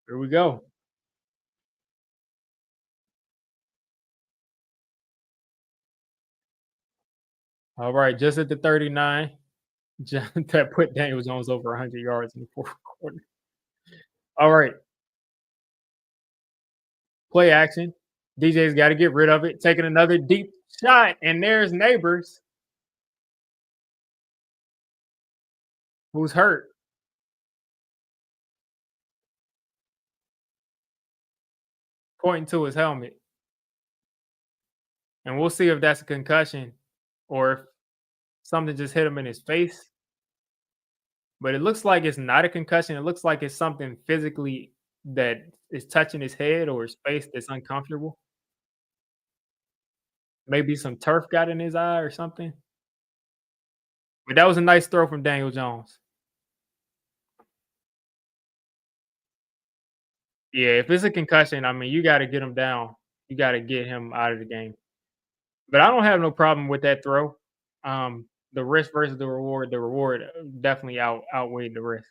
Here we go. All right, just at the 39, that put Daniel Jones over 100 yards in the fourth quarter. All right, play action. DJ's got to get rid of it. Taking another deep shot, and there's Neighbors, who's hurt, pointing to his helmet. And we'll see if that's a concussion or if something just hit him in his face. But it looks like it's not a concussion. It looks like it's something physically that is touching his head or his face that's uncomfortable. Maybe some turf got in his eye or something. But that was a nice throw from Daniel Jones. Yeah, if it's a concussion, I mean, you got to get him down. You got to get him out of the game. But I don't have no problem with that throw. The risk versus the reward. The reward definitely outweighed the risk.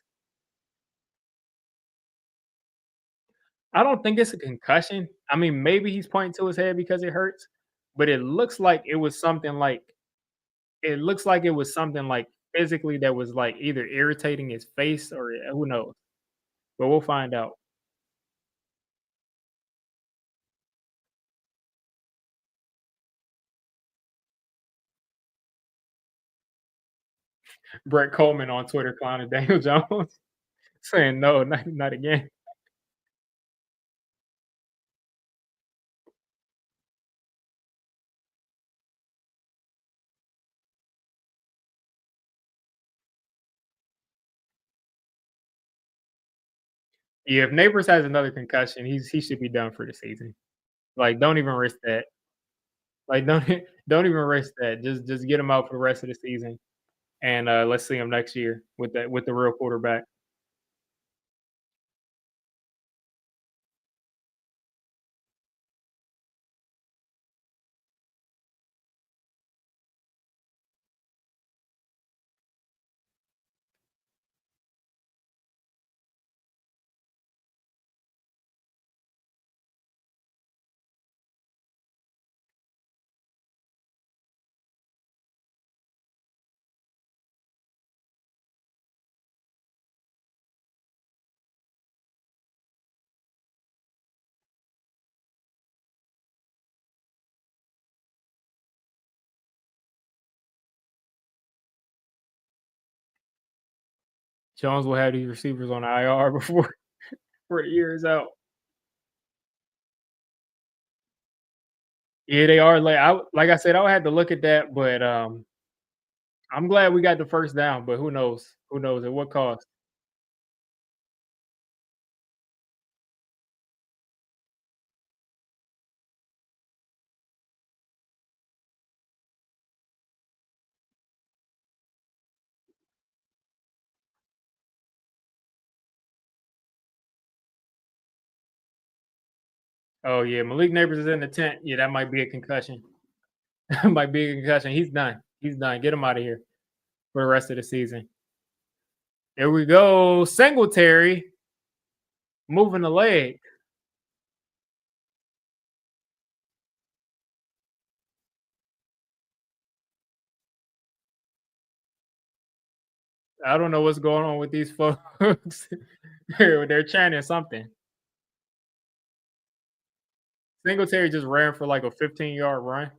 I don't think it's a concussion. I mean, maybe he's pointing to his head because it hurts, but it looks like it was something like physically that was like either irritating his face or who knows. But we'll find out. Brett Coleman on Twitter clowning Daniel Jones, saying, "No, not again." Yeah, if Neighbors has another concussion, he should be done for the season. Like, don't even risk that. Like, don't don't even risk that. Just get him out for the rest of the season, and let's see him next year with the real quarterback. Jones will have these receivers on IR before the year is out. Yeah, they are. Like I said, I would have to look at that, but I'm glad we got the first down. But who knows? Who knows at what cost? Oh yeah, Malik Neighbors is in the tent. Yeah, that might be a concussion. That might be a concussion. He's done. He's done. Get him out of here for the rest of the season. There we go. Singletary moving the leg. I don't know what's going on with these folks. They're chanting something. Singletary just ran for like a 15-yard run.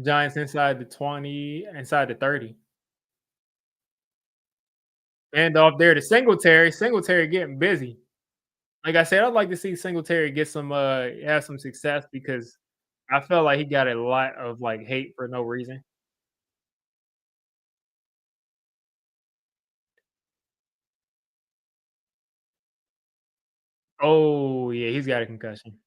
Giants inside the 20, inside the 30. And off there to Singletary. Singletary getting busy. Like I said, I'd like to see Singletary get some have some success because I felt like he got a lot of like hate for no reason. Oh yeah, he's got a concussion.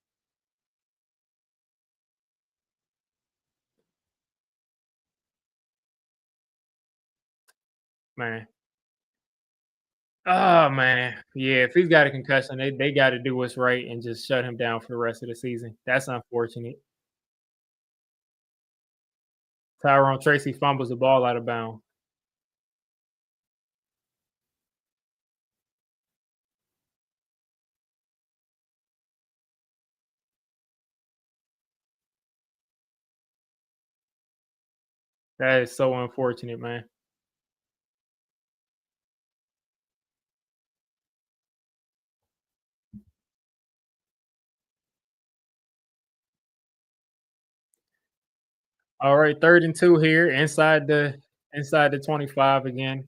Man. Oh man. Yeah, if he's got a concussion, they gotta do what's right and just shut him down for the rest of the season. That's unfortunate. Tyrone Tracy fumbles the ball out of bounds. That is so unfortunate, man. All right, 3rd and 2 here inside the 25 again.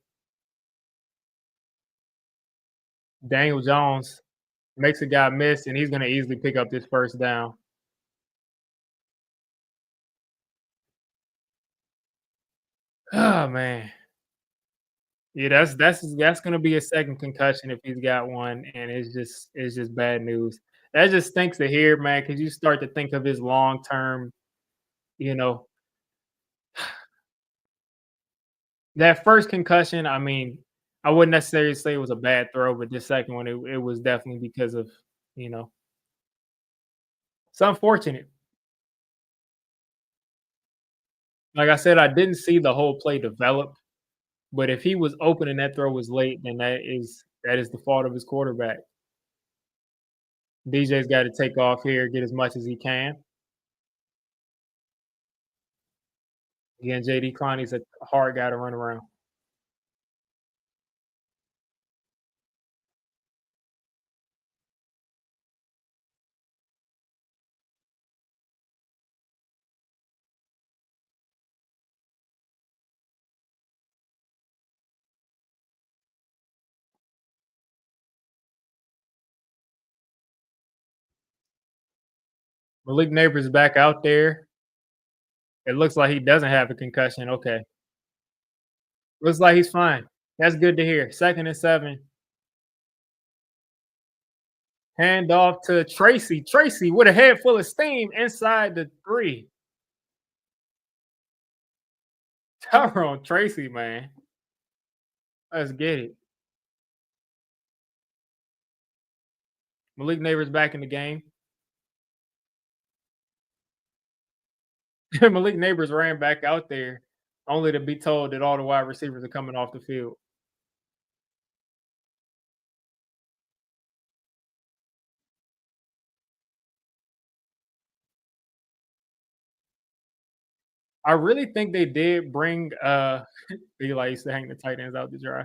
Daniel Jones makes a guy miss, and he's gonna easily pick up this first down. Oh man. Yeah, that's gonna be a second concussion if he's got one, and it's just bad news. That just stinks to hear, man, because you start to think of his long term, you know, that first concussion. I mean, I wouldn't necessarily say it was a bad throw, but this second one, it was definitely because of, you know, it's unfortunate. Like I said, I didn't see the whole play develop, but if he was open and that throw was late, then that is the fault of his quarterback. DJ's got to take off here, get as much as he can. Again, JD Clowney's a hard guy to run around. Malik Neighbors is back out there. It looks like he doesn't have a concussion. Okay. Looks like he's fine. That's good to hear. 2nd and 7. Hand off to Tracy. Tracy with a head full of steam inside the 3. Tyrone Tracy, man. Let's get it. Malik Neighbors back in the game. Malik Neighbors ran back out there only to be told that all the wide receivers are coming off the field. I really think they did bring Eli used to hang the tight ends out to dry.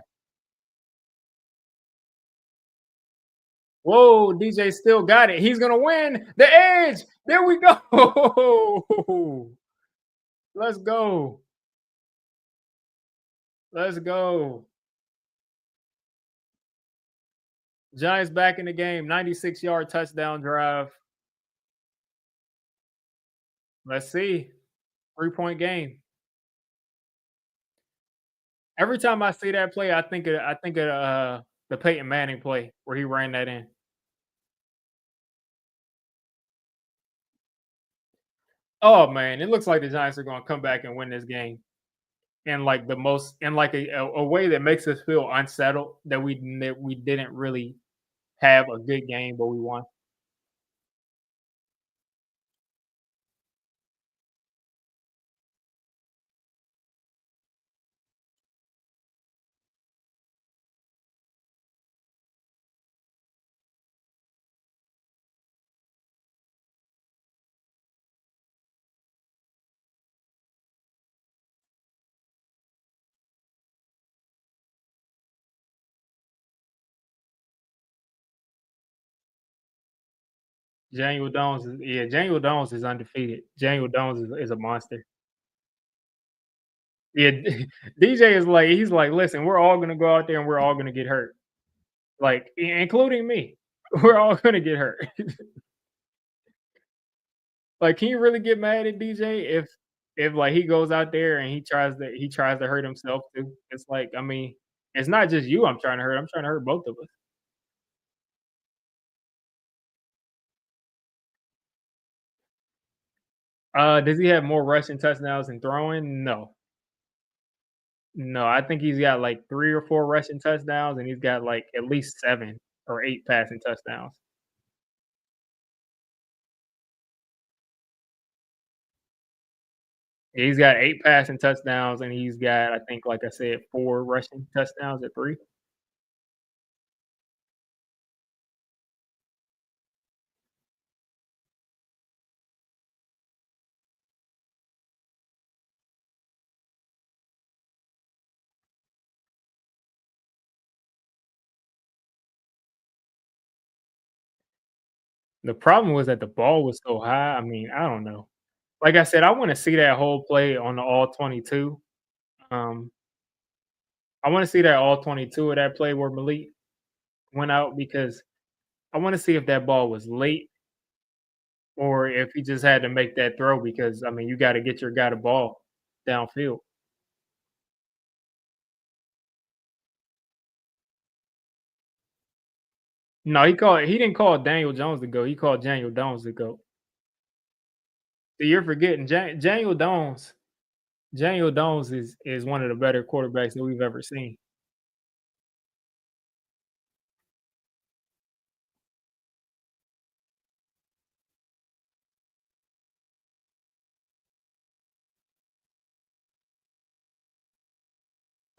Whoa, DJ still got it. He's gonna win the edge. There we go. Let's go. Let's go. Giants back in the game. 96-yard touchdown drive. Let's see. 3-point game. Every time I see that play, I think of the Peyton Manning play where he ran that in. Oh man, it looks like the Giants are going to come back and win this game in like the most in like a way that makes us feel unsettled that we didn't really have a good game, but we won. Daniel Jones is undefeated. Daniel Jones is a monster. Yeah, DJ is like he's like, listen, we're all gonna go out there and we're all gonna get hurt, like including me. We're all gonna get hurt. Like, can you really get mad at DJ if like he goes out there and he tries to hurt himself too? It's like, I mean, it's not just you I'm trying to hurt. I'm trying to hurt both of us. Does he have more rushing touchdowns than throwing? No. No, I think he's got like 3 or 4 rushing touchdowns, and he's got like at least 7 or 8 passing touchdowns. Yeah, he's got 8 passing touchdowns, and he's got, I think, like I said, 4 rushing touchdowns at 3. The problem was that the ball was so high. I mean, I don't know. Like I said, I wanna see that whole play on the all 22. Um, I wanna see that all 22 of that play where Malik went out because I wanna see if that ball was late or if he just had to make that throw because, I mean, you gotta get your guy the ball downfield. No, he didn't call Daniel Jones to go, he called Daniel Jones to go. See, you're forgetting Daniel Jones is one of the better quarterbacks that we've ever seen.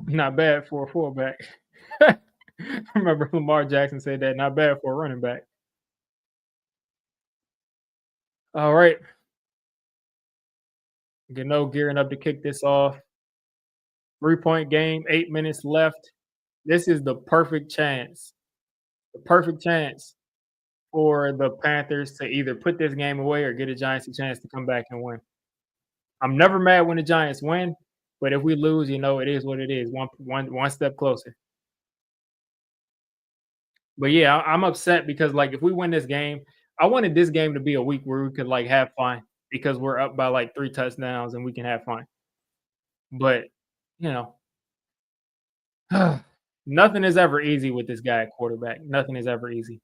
Not bad for a fullback. I remember Lamar Jackson said that, "Not bad for a running back." All right, Gano gearing up to kick this off. 3-point game, 8 minutes left. This is the perfect chance for the Panthers to either put this game away or get the Giants a chance to come back and win. I'm never mad when the Giants win, but if we lose, it is what it is. One step closer. But yeah, I'm upset because like if we win this game, I wanted this game to be a week where we could, like, have fun because we're up by, like, 3 touchdowns and we can have fun. But, you know, nothing is ever easy with this guy at quarterback. Nothing is ever easy.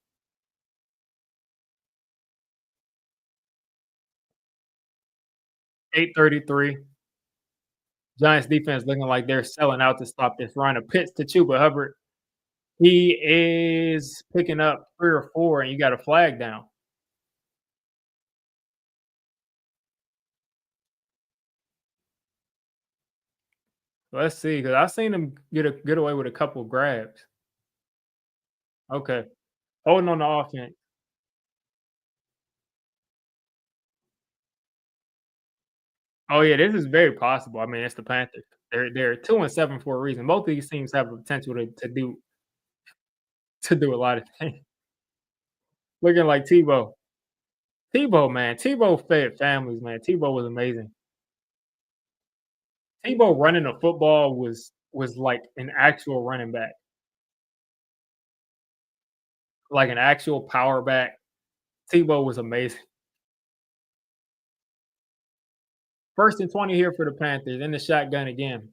8:33. Giants defense looking like they're selling out to stop this run. A pitch to Chuba Hubbard. He is picking up 3 or 4, and you got a flag down. Let's see, because I seen him get away with a couple grabs. Okay. Holding on the offense. Oh, yeah, this is very possible. I mean, it's the Panthers. They're 2 and 7 for a reason. Both of these teams have the potential to do a lot of things. Looking like Tebow. Tebow, man. Tebow fed families, man. Tebow was amazing. Tebow running the football was like an actual running back, like an actual power back. Tebow was amazing. First and 20 here for the Panthers in the shotgun again.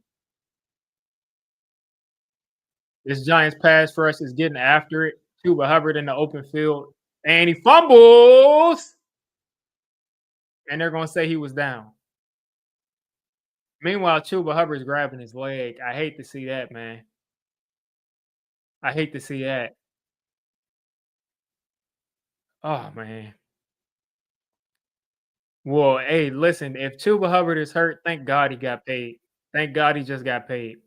This Giants pass rush is getting after it. Chuba Hubbard in the open field, and he fumbles, and they're gonna say he was down. Meanwhile, Chuba Hubbard's grabbing his leg. I hate to see that, man. I hate to see that. Oh man. Well, hey, listen, if Chuba Hubbard is hurt, thank God he got paid. Thank God he just got paid.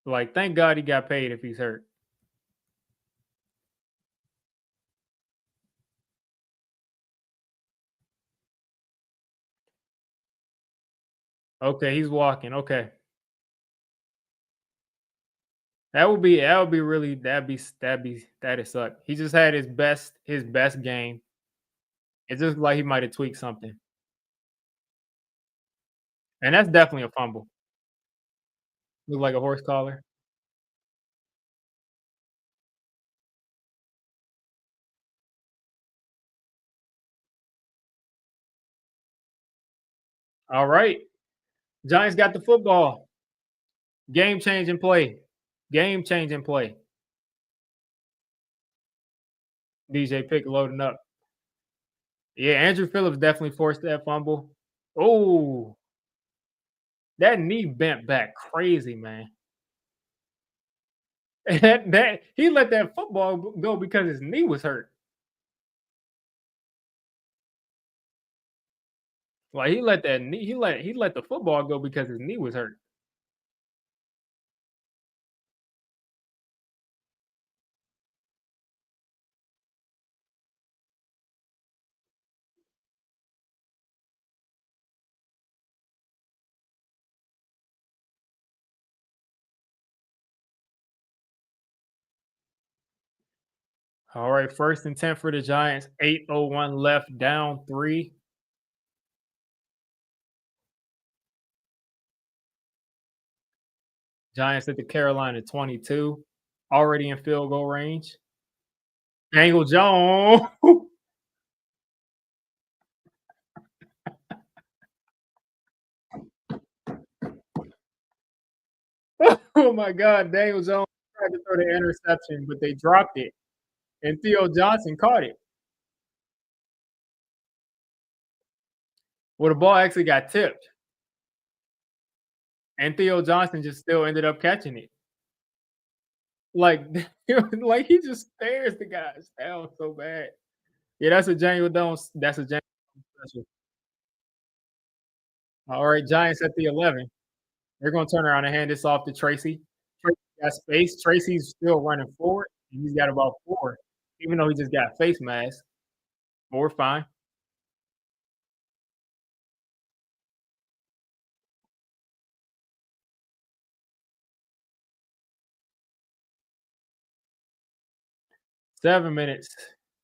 Like, thank God he got paid if he's hurt. Okay, he's walking. Okay. That would be really that'd suck. He just had his best game. It just like he might have tweaked something. And that's definitely a fumble. Look like a horse collar. All right. Giants got the football. Game changing play. Game changing play. DJ Pick loading up. Yeah, Andrew Phillips definitely forced that fumble. Oh, that knee bent back crazy, man. That he let that football go because his knee was hurt. Like he let that knee, he let the football go because his knee was hurt. All right, first and 10 for the Giants. 8:01 left, down 3. Giants at the Carolina 22, already in field goal range. Daniel Jones. Oh my God, Daniel Jones tried to throw the interception, but they dropped it, and Theo Johnson caught it. Well, the ball actually got tipped, and Theo Johnson just still ended up catching it. Like, like he just stares the guys down so bad. Yeah, that's a Daniel Jones. That's a Daniel Jones special. All right, Giants at the 11. They're gonna turn around and hand this off to Tracy. Tracy got space. Tracy's still running forward, and he's got about 4, even though he just got face mask. But we're fine. 7 minutes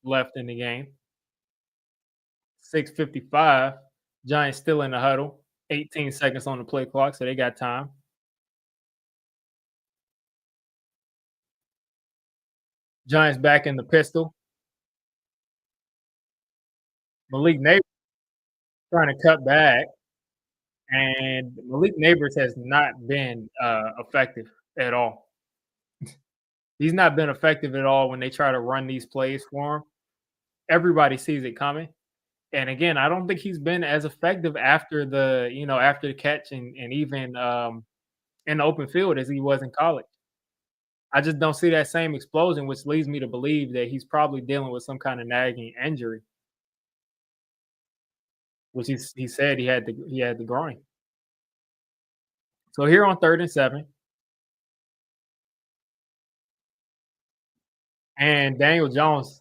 left in the game. 6:55. Giants still in the huddle. 18 seconds on the play clock, so they got time. Giants back in the pistol. Malik Neighbors trying to cut back, and Malik Neighbors has not been effective at all. He's not been effective at all when they try to run these plays for him. Everybody sees it coming. And again, I don't think he's been as effective after after the catch and even in the open field as he was in college. I just don't see that same explosion, which leads me to believe that he's probably dealing with some kind of nagging injury, which he said he had the groin. So here on 3rd and 7, and Daniel Jones.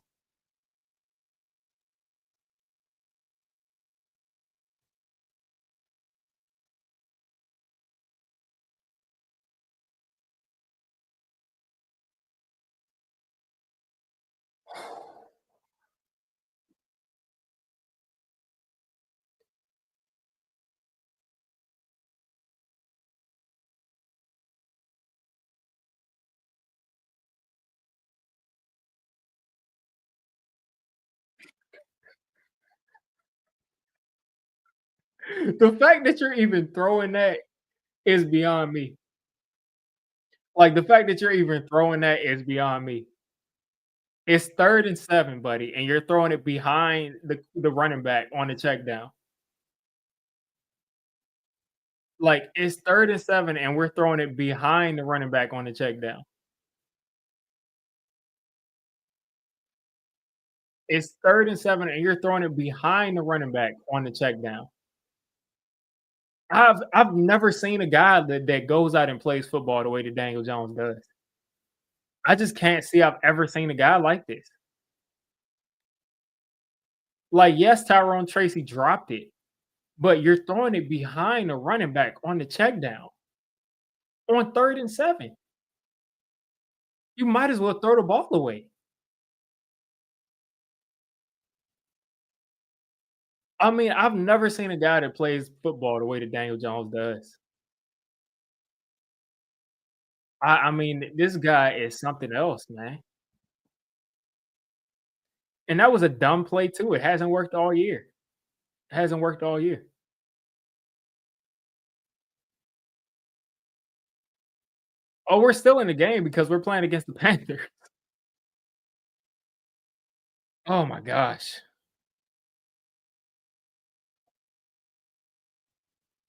The fact that you're even throwing that is beyond me. Like, the fact that you're even throwing that is beyond me. It's 3rd and 7, buddy, and you're throwing it behind the running back on the check down. Like, it's 3rd and 7, and we're throwing it behind the running back on the check down. It's 3rd and 7, and you're throwing it behind the running back on the check down. I've never seen a guy that goes out and plays football the way that Daniel Jones does. I just can't see I've ever seen a guy like this. Like, yes, Tyrone Tracy dropped it, but you're throwing it behind the running back on the check down on 3rd and 7. You might as well throw the ball away. I mean, I've never seen a guy that plays football the way that Daniel Jones does. I mean, this guy is something else, man. And that was a dumb play too. It hasn't worked all year. It hasn't worked all year. Oh, we're still in the game because we're playing against the Panthers. Oh my gosh.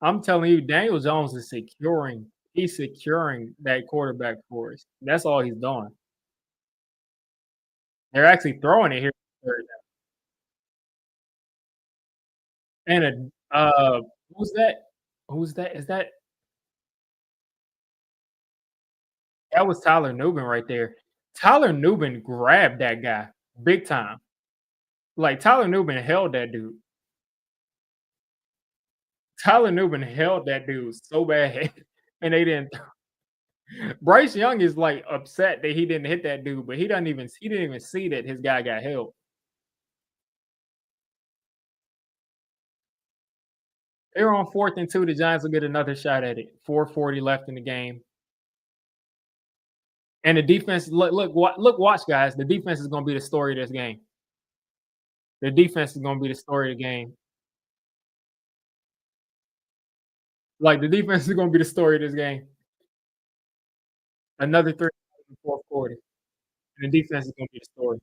I'm telling you, Daniel Jones is securing that quarterback for us. That's all he's doing. They're actually throwing it here and who's that? Who's that? Is that was Tyler Nubin right there. Tyler Nubin grabbed that guy big time. Like, Tyler Nubin held that dude. Tyler Nubin held that dude so bad, and they didn't. Bryce Young is, like, upset that he didn't hit that dude, but he didn't even see that his guy got held. They were on 4th and 2, the Giants will get another shot at it. 4:40 left in the game, and the defense watch, guys, the defense is gonna be the story of this game. The defense is gonna be the story of the game. Like, the defense is gonna be the story of this game. Another 3 in the 4th quarter, and the defense is gonna be the story.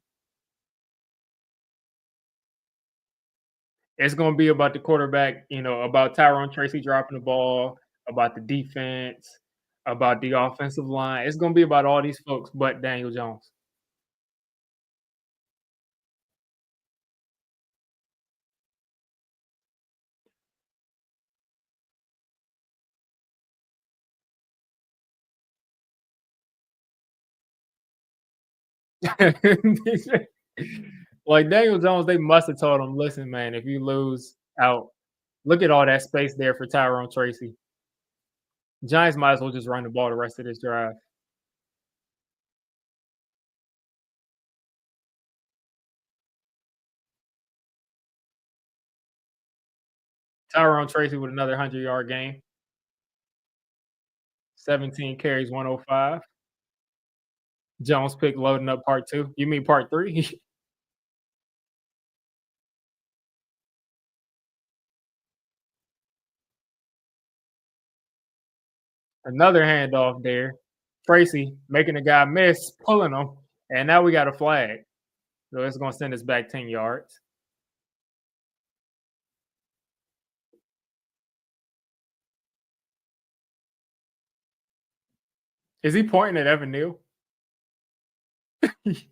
It's gonna be about the quarterback, about Tyrone Tracy dropping the ball, about the defense, about the offensive line. It's gonna be about all these folks but Daniel Jones. Like, Daniel Jones, they must have told him, "Listen, man, if you lose out, look at all that space there for Tyrone Tracy. Giants might as well just run the ball the rest of this drive." Tyrone Tracy with another 100-yard game. 17 carries, 105. Jones pick loading up part 2. You mean part 3? Another handoff there. Tracy making the guy miss, pulling him, and now we got a flag. So it's gonna send us back 10 yards. Is he pointing at Evan Neal? Is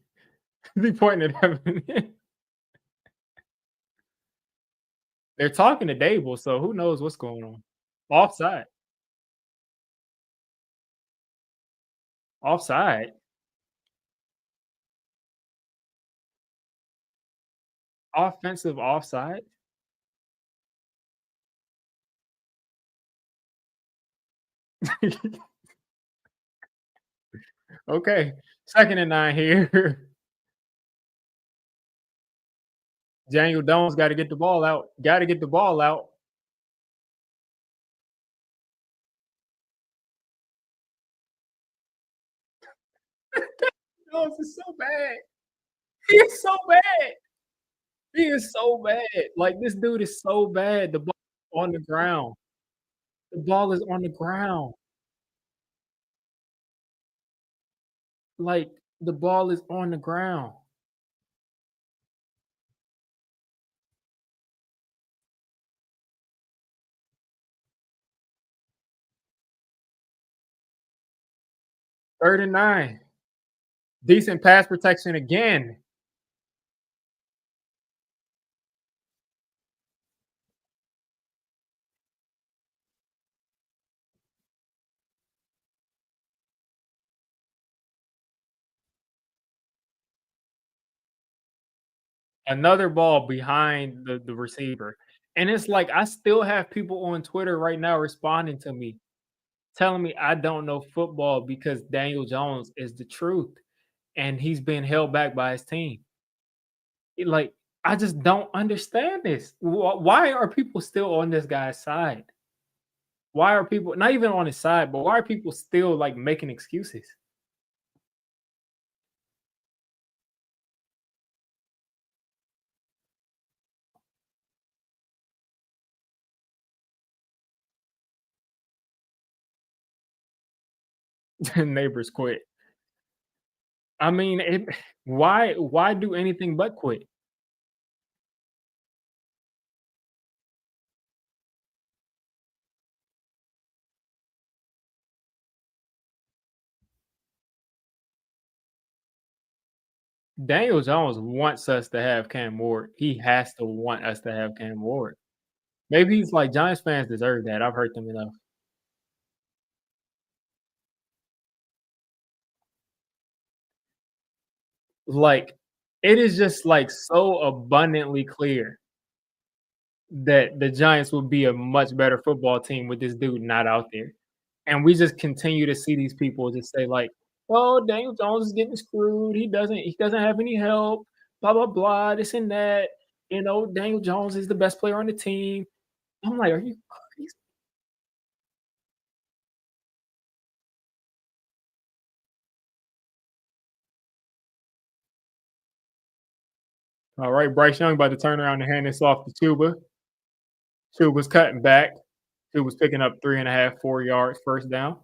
he pointing at Evan Neal? They're talking to Dable, so who knows what's going on. Offside. Offside. Offensive offside. Okay. 2nd and 9 here. Daniel Jones got to get the ball out. Got to get the ball out. Jones is so bad. He is so bad. He is so bad. Like this dude is so bad. The ball is on the ground. The ball is on the ground. Like the ball is on the ground. 3rd and 9. Decent pass protection again. Another ball behind the receiver. And it's like I still have people on Twitter right now responding to me, telling me I don't know football because Daniel Jones is the truth and he's been held back by his team. Like, I just don't understand this. Why are people still on this guy's side? Why are people not even on his side, but why are people still like making excuses? Neighbors quit. I mean, why do anything but quit? Daniel Jones wants us to have Cam Ward. He has to want us to have Cam Ward. Maybe he's like Giants fans deserve that. I've hurt them enough. Like, it is just like so abundantly clear that the Giants would be a much better football team with this dude not out there. And we just continue to see these people just say like, "Oh, Daniel Jones is getting screwed. He doesn't have any help. Blah blah blah. This and that. You know, Daniel Jones is the best player on the team." I'm like, "Are you crazy?" All right, Bryce Young about to turn around and hand this off to Chuba. Chuba's cutting back. Chuba's picking up 3.5, 4 yards, first down.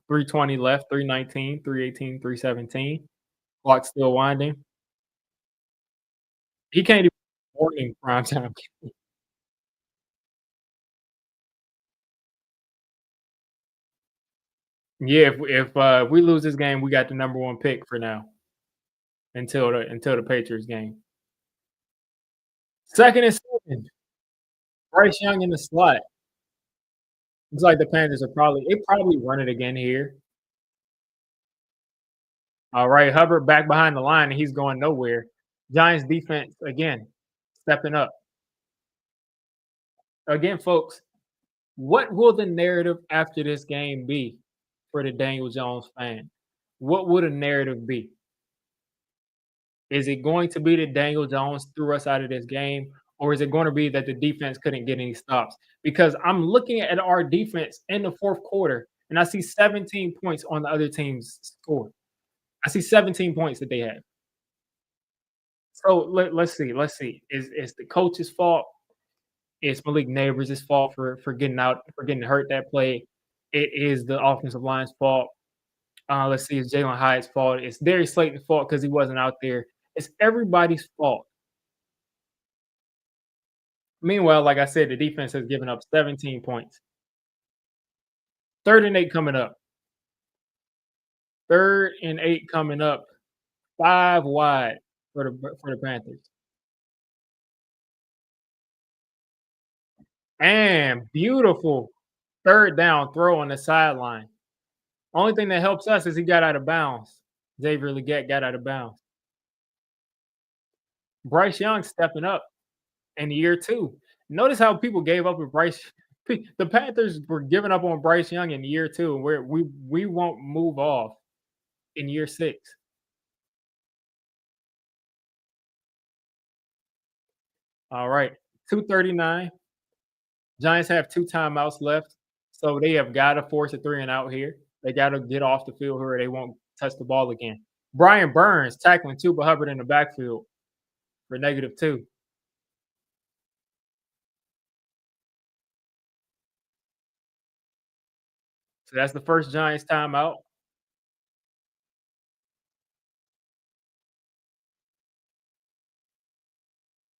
3:20 left, 3:19, 3:18, 3:17. Clock still winding. He can't even warning prime time. Yeah, if we lose this game, we got the number 1 pick for now until the Patriots game. 2nd and 7. Bryce Young in the slot. Looks like the Panthers are probably run it again here. All right, Hubbard back behind the line, and he's going nowhere. Giants defense again stepping up. Again, folks, what will the narrative after this game be for the Daniel Jones fan? What would a narrative be? Is it going to be that Daniel Jones threw us out of this game, or is it going to be that the defense couldn't get any stops? Because I'm looking at our defense in the fourth quarter, and I see 17 points on the other team's score. I see 17 points that they have. So let's see. Is the coach's fault? It's Malik Neighbors' fault for getting out for getting hurt that play. It is the offensive line's fault. Let's see, it's Jalen Hyatt's fault. It's Darius Slayton's fault because he wasn't out there. It's everybody's fault. Meanwhile, like I said, the defense has given up 17 points. 3rd and 8 coming up. 3rd and 8 coming up. 5 wide for the Panthers. And beautiful 3rd down throw on the sideline. Only thing that helps us is he got out of bounds. Xavier Legette got out of bounds. Bryce Young stepping up in year 2. Notice how people gave up with Bryce. The Panthers were giving up on Bryce Young in year 2, and we won't move off in year 6. All right, 2:39. Giants have 2 timeouts left, so they have got to force a 3 and out here. They got to get off the field here, or they won't touch the ball again. Brian Burns tackling Tuba Hubbard in the backfield for -2. So that's the first Giants timeout.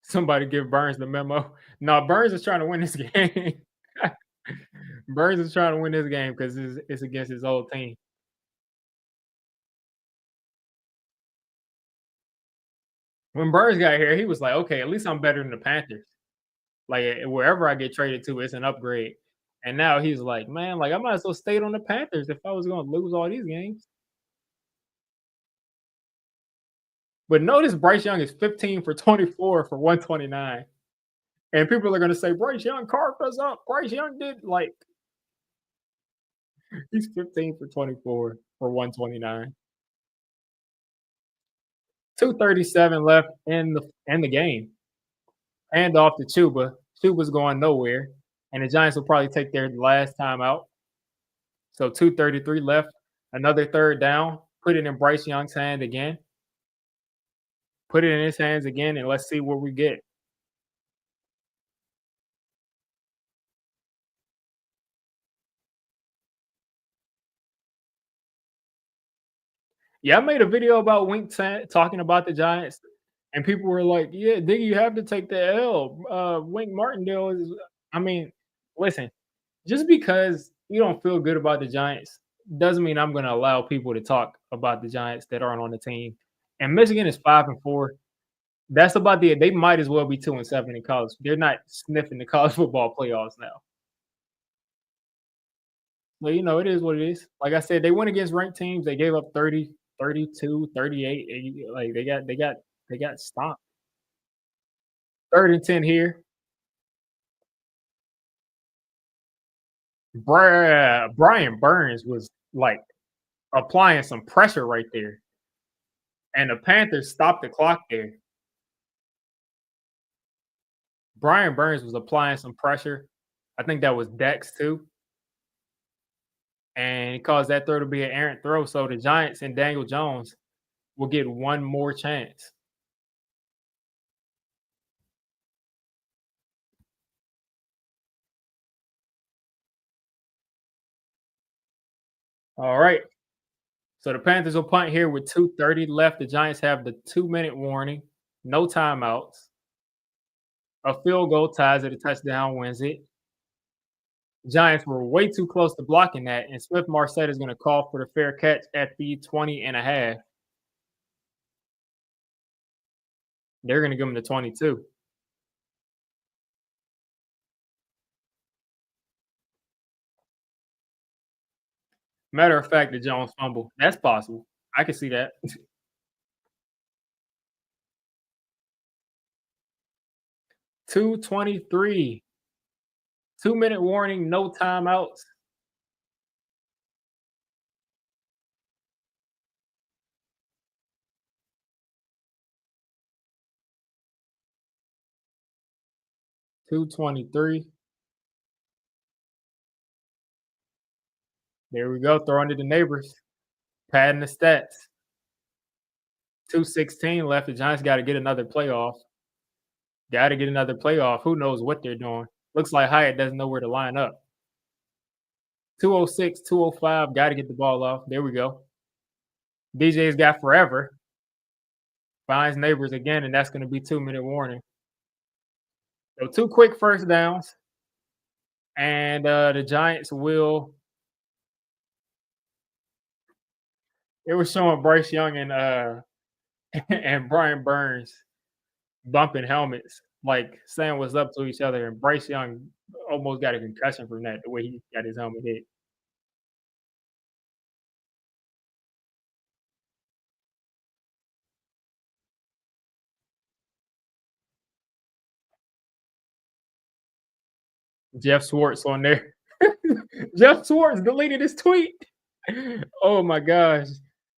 Somebody give Burns the memo. No, Burns is trying to win this game. Burns is trying to win this game because it's against his old team. When Burns got here, he was like, "Okay, at least I'm better than the Panthers. Like wherever I get traded to, it's an upgrade." And now he's like, "Man, like I might as well stayed on the Panthers if I was going to lose all these games." But notice Bryce Young is 15 for 24 for 129, and people are going to say Bryce Young carved us up. Bryce Young did like he's 15 for 24 for 129. 2:37 left in the game. Hand off to Chuba. Chuba's going nowhere, and the Giants will probably take their last time out. So 2:33 left. Another 3rd down. Put it in Bryce Young's hand again. Put it in his hands again, and let's see what we get. Yeah, I made a video about talking about the Giants, and people were like, "Yeah, Diggy, you have to take the L. Wink Martindale is." I mean, listen, just because you don't feel good about the Giants doesn't mean I'm going to allow people to talk about the Giants that aren't on the team. And Michigan is 5-4. That's about the. They might as well be 2-7 in college. They're not sniffing the college football playoffs now. Well, it is what it is. Like I said, they went against ranked teams. They gave up 30, 32, 38. Like they got stomped. 3rd and 10 here. Brian Burns was like applying some pressure right there, and the Panthers stopped the clock there. Brian Burns was applying some pressure. I think that was Dex too, and it caused that throw to be an errant throw. So the Giants and Daniel Jones will get one more chance. All right. So the Panthers will punt here with 2:30 left. The Giants have the 2-minute warning, no timeouts. A field goal ties it, a touchdown wins it. Giants were way too close to blocking that, and Swift Marset is going to call for the fair catch at the 20 and a half. They're going to give him the 22. Matter of fact, the Jones fumble. That's possible. I can see that. 2:23. 2-minute warning, no timeouts. 223. There we go, throwing to the neighbors, padding the stats. 2:16 left. The Giants got to get another playoff. Got to get another playoff. Who knows what they're doing? Looks like Hyatt doesn't know where to line up. 2:06, 2:05. Got to get the ball off. There we go. DJ's got forever. Finds neighbors again, and that's going to be 2-minute warning. So two quick first downs, and the Giants will. It was showing Bryce Young and and Brian Burns bumping helmets, like saying what's up to each other, and Bryce Young almost got a concussion from that, the way he got his helmet hit. Jeff Swartz on there. Jeff Swartz deleted his tweet. Oh my gosh.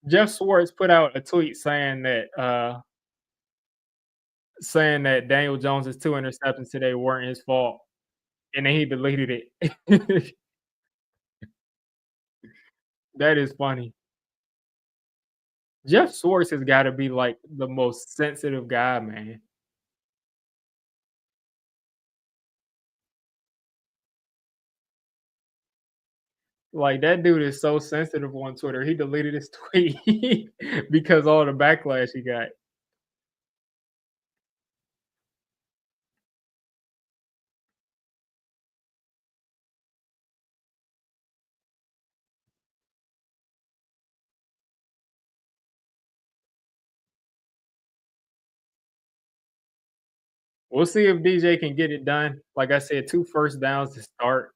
Jeff Swartz put out a tweet saying that Daniel Jones's 2 interceptions today weren't his fault, and then he deleted it. That is funny. Jeff Swartz has got to be like the most sensitive guy, man. Like that dude is so sensitive on Twitter. He deleted his tweet because all the backlash he got. We'll see if DJ can get it done. Like I said, 2 first downs to start.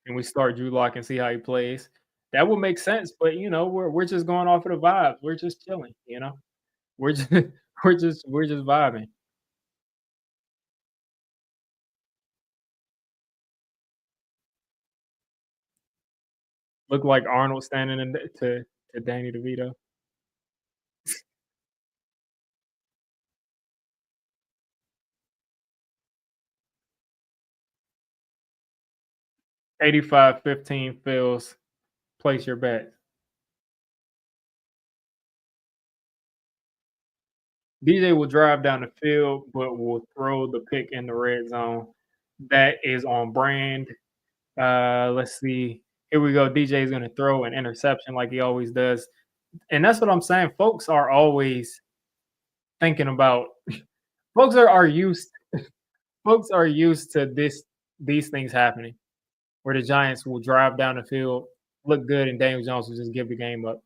And we start Drew Lock and see how he plays. That would make sense, but we're just going off of the vibes. We're just chilling. We're just we're just vibing. Look like Arnold standing to Danny DeVito. 85-15 Phils. Place your bet. DJ will drive down the field, but will throw the pick in the red zone. That is on brand. Let's see. Here we go. DJ is going to throw an interception like he always does. And that's what I'm saying. Folks are always thinking about folks are used to these things happening where the Giants will drive down the field, look good, and Daniel Jones will just give the game up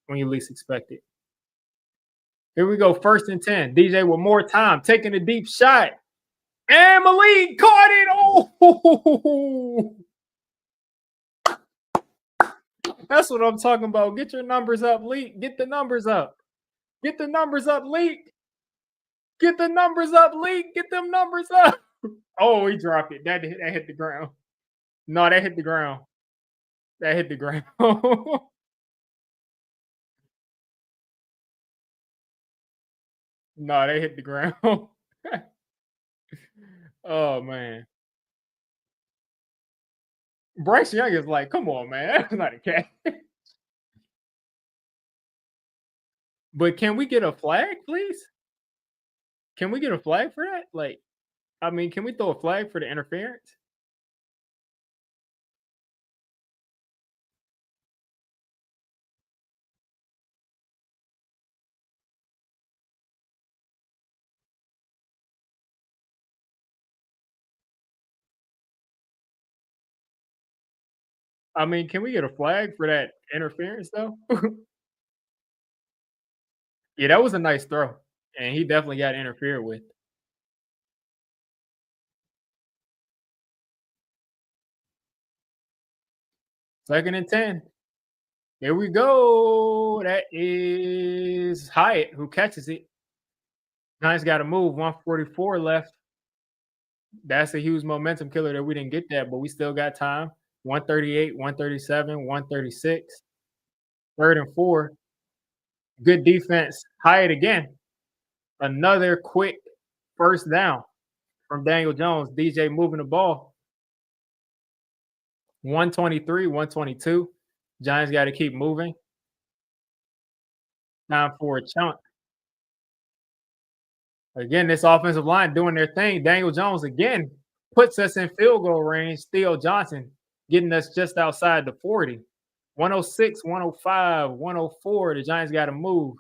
when you least expect it. Here we go, 1st and 10. DJ with more time, taking a deep shot. And Malik caught it. Oh, that's what I'm talking about. Get your numbers up, Leak. Get the numbers up. Get the numbers up, Leak. Get the numbers up, Leak. Get them numbers up. Oh, he dropped it. That hit the ground. No, that hit the ground. That hit the ground. No, they hit the ground. Oh man. Bryce Young is like, come on, man. That's not a catch. But can we get a flag, please? Can we get a flag for that? Like, I mean, can we throw a flag for the interference? I mean, can we get a flag for that interference though? Yeah, that was a nice throw. And he definitely got interfered with. 2nd and 10. Here we go. That is Hyatt who catches it. Giants got to move. 144 left. That's a huge momentum killer that we didn't get that, but we still got time. 138, 137, 136. 3rd and 4. Good defense. Hyatt again. Another quick first down from Daniel Jones. DJ moving the ball. 123, 122. Giants got to keep moving. Time for a chunk. Again, this offensive line doing their thing. Daniel Jones again puts us in field goal range. Theo Johnson getting us just outside the 40. 106, 105, 104. The Giants got to move.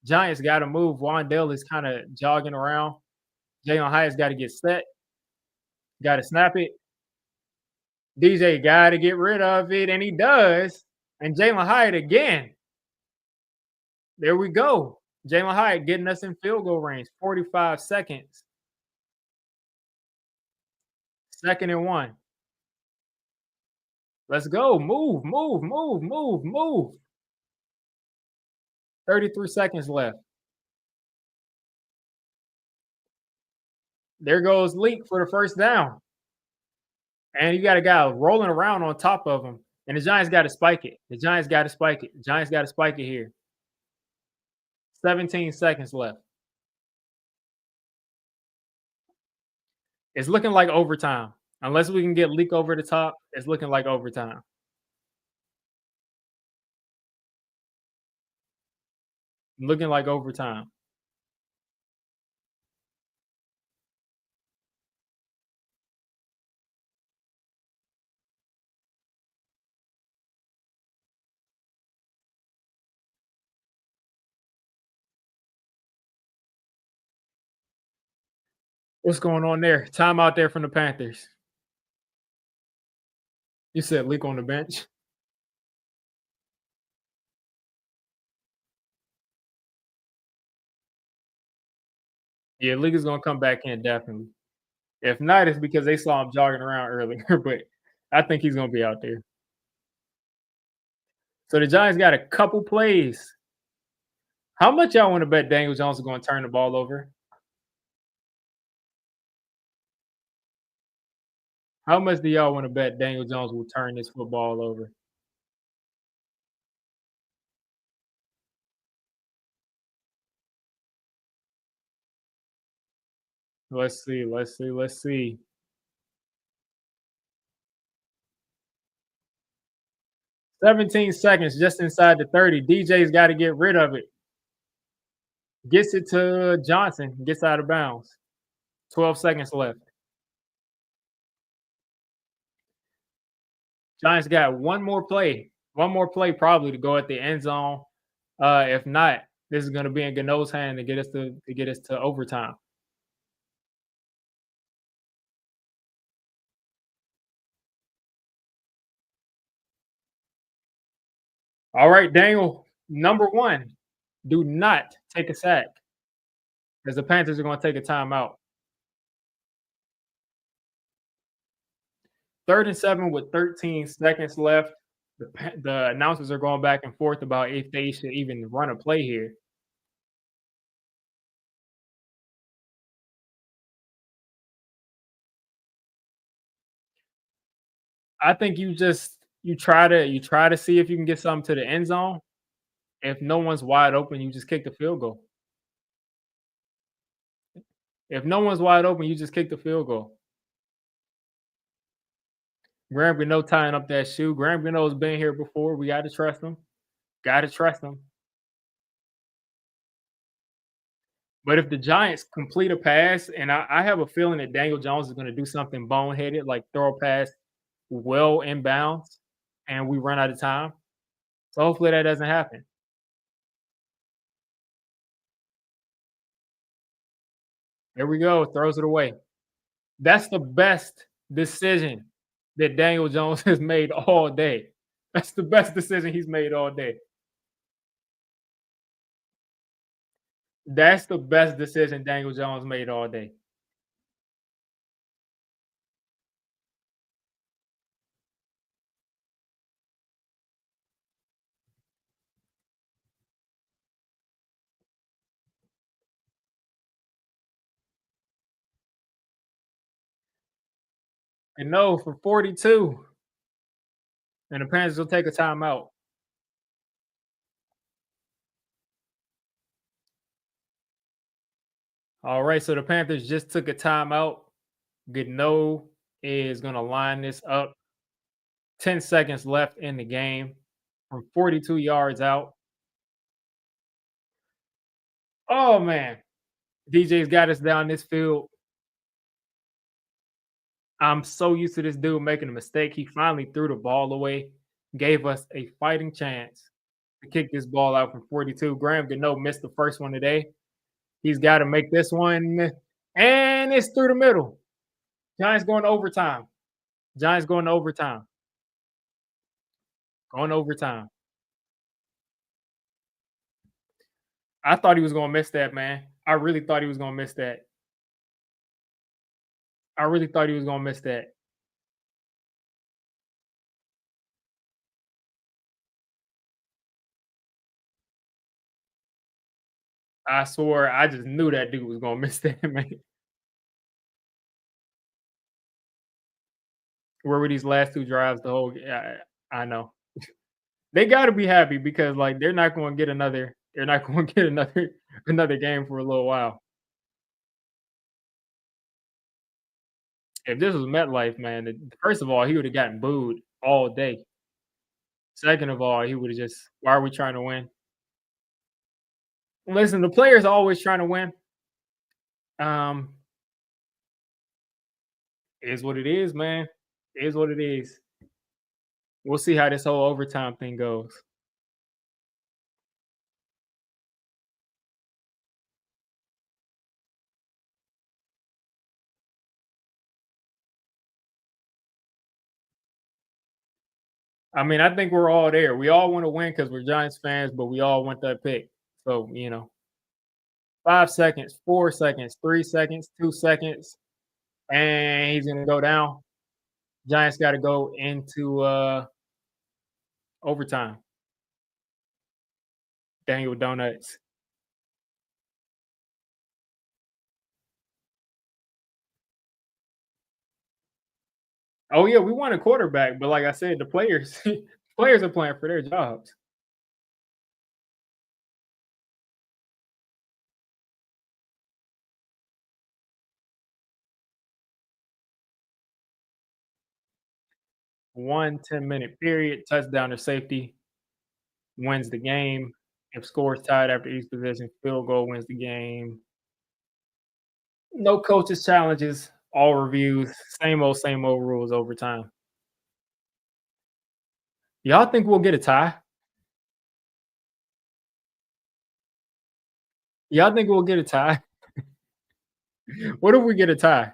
Giants got to move. Wandale is kind of jogging around. Jalen Hyatt's got to get set. Got to snap it. DJ got to get rid of it, and he does. And Jalen Hyatt again. There we go. Jalen Hyatt getting us in field goal range. 45 seconds. 2nd and 1. Let's go. Move, move, move, move, move. 33 seconds left. There goes Leak for the first down. And you got a guy rolling around on top of him. And the Giants got to spike it. The Giants got to spike it. The Giants got to spike it here. 17 seconds left. It's looking like overtime. Unless we can get Leak over the top, it's looking like overtime. Looking like overtime. What's going on there? Time out there from the Panthers. You said Leak on the bench. Yeah, Leak is gonna come back in definitely. If not, it's because they saw him jogging around earlier, but I think he's gonna be out there. So the Giants got a couple plays. How much y'all want to bet Daniel Jones is gonna turn the ball over? How much do y'all want to bet Daniel Jones will turn this football over? Let's see, let's see, let's see. 17 seconds just inside the 30. DJ's got to get rid of it. Gets it to Johnson, gets out of bounds. 12 seconds left. Giants got one more play probably to go at the end zone. If not, this is going to be in Gano's hand to get us to overtime. All right, Daniel. Number one, do not take a sack, because the Panthers are going to take a timeout. 3rd and 7 with 13 seconds left. The announcers are going back and forth about if they should even run a play here. I think you try to see if you can get something to the end zone. If no one's wide open, you just kick the field goal. If no one's wide open, you just kick the field goal. Graham Gano tying up that shoe. Graham Gano's been here before. We got to trust him. Got to trust him. But if the Giants complete a pass, and I have a feeling that Daniel Jones is going to do something boneheaded, like throw a pass well inbounds, and we run out of time. So hopefully that doesn't happen. There we go. Throws it away. That's the best decision that Daniel Jones has made all day. That's the best decision he's made all day. That's the best decision Daniel Jones made all day. And no, for 42, and the Panthers will take a timeout. All right, so the Panthers just took a timeout. Gano is going to line this up. 10 seconds left in the game from 42 yards out. Oh, man. DJ's got us down this field. I'm so used to this dude making a mistake. He finally threw the ball away, gave us a fighting chance to kick this ball out from 42. Graham Gano missed the first one today. He's got to make this one, and it's through the middle. Giants going to overtime. Giants going to overtime. Going to overtime. I thought he was going to miss that, man. I really thought he was going to miss that. I really thought he was going to miss that. I swore I just knew that dude was going to miss that, man. Where were these last two drives the whole I know. They gotta be happy because, like, they're not gonna get another game for a little while. If this was MetLife, man, first of all, he would have gotten booed all day. Second of all, he would have just, "Why are we trying to win?" Listen, the players are always trying to win. Um, is what it is, man. Is what it is. We'll see how this whole overtime thing goes. I mean, I think we're all there. We all want to win because we're Giants fans, but we all want that pick. So, 5 seconds, 4 seconds, 3 seconds, 2 seconds, and he's gonna go down. Giants gotta go into, overtime. Daniel Donuts. Oh, yeah, we want a quarterback, but like I said, the players players are playing for their jobs. 1 10-minute period, touchdown or safety wins the game. If scores tied after each possession, field goal wins the game. No coaches challenges, all reviews, same old rules overtime. Y'all think we'll get a tie? Y'all think we'll get a tie? What if we get a tie?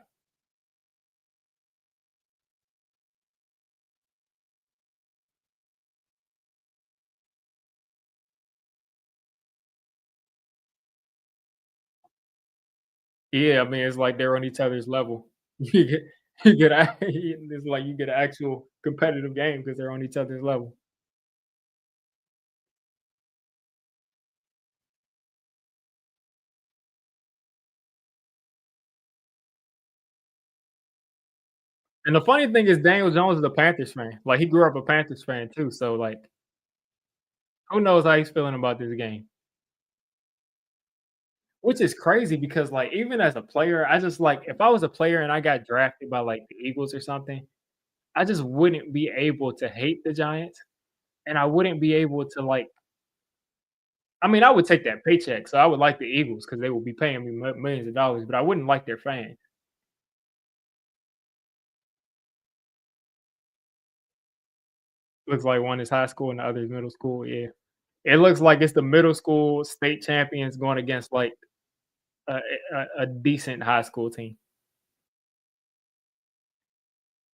Yeah, I mean, it's like they're on each other's level. You get you get a it's like you get an actual competitive game because 'cause they're on each other's level. And the funny thing is Daniel Jones is a Panthers fan. Like, he grew up a Panthers fan too, so, like, who knows how he's feeling about this game? Which is crazy because, like, even as a player, I just, like if I was a player and I got drafted by, like, the Eagles or something, I just wouldn't be able to hate the Giants, and I wouldn't be able to, like I mean, I would take that paycheck, so I would like the Eagles because they would be paying me millions of dollars, but I wouldn't like their fans. Looks like one is high school and the other is middle school, yeah. It looks like it's the middle school state champions going against, like, a decent high school team.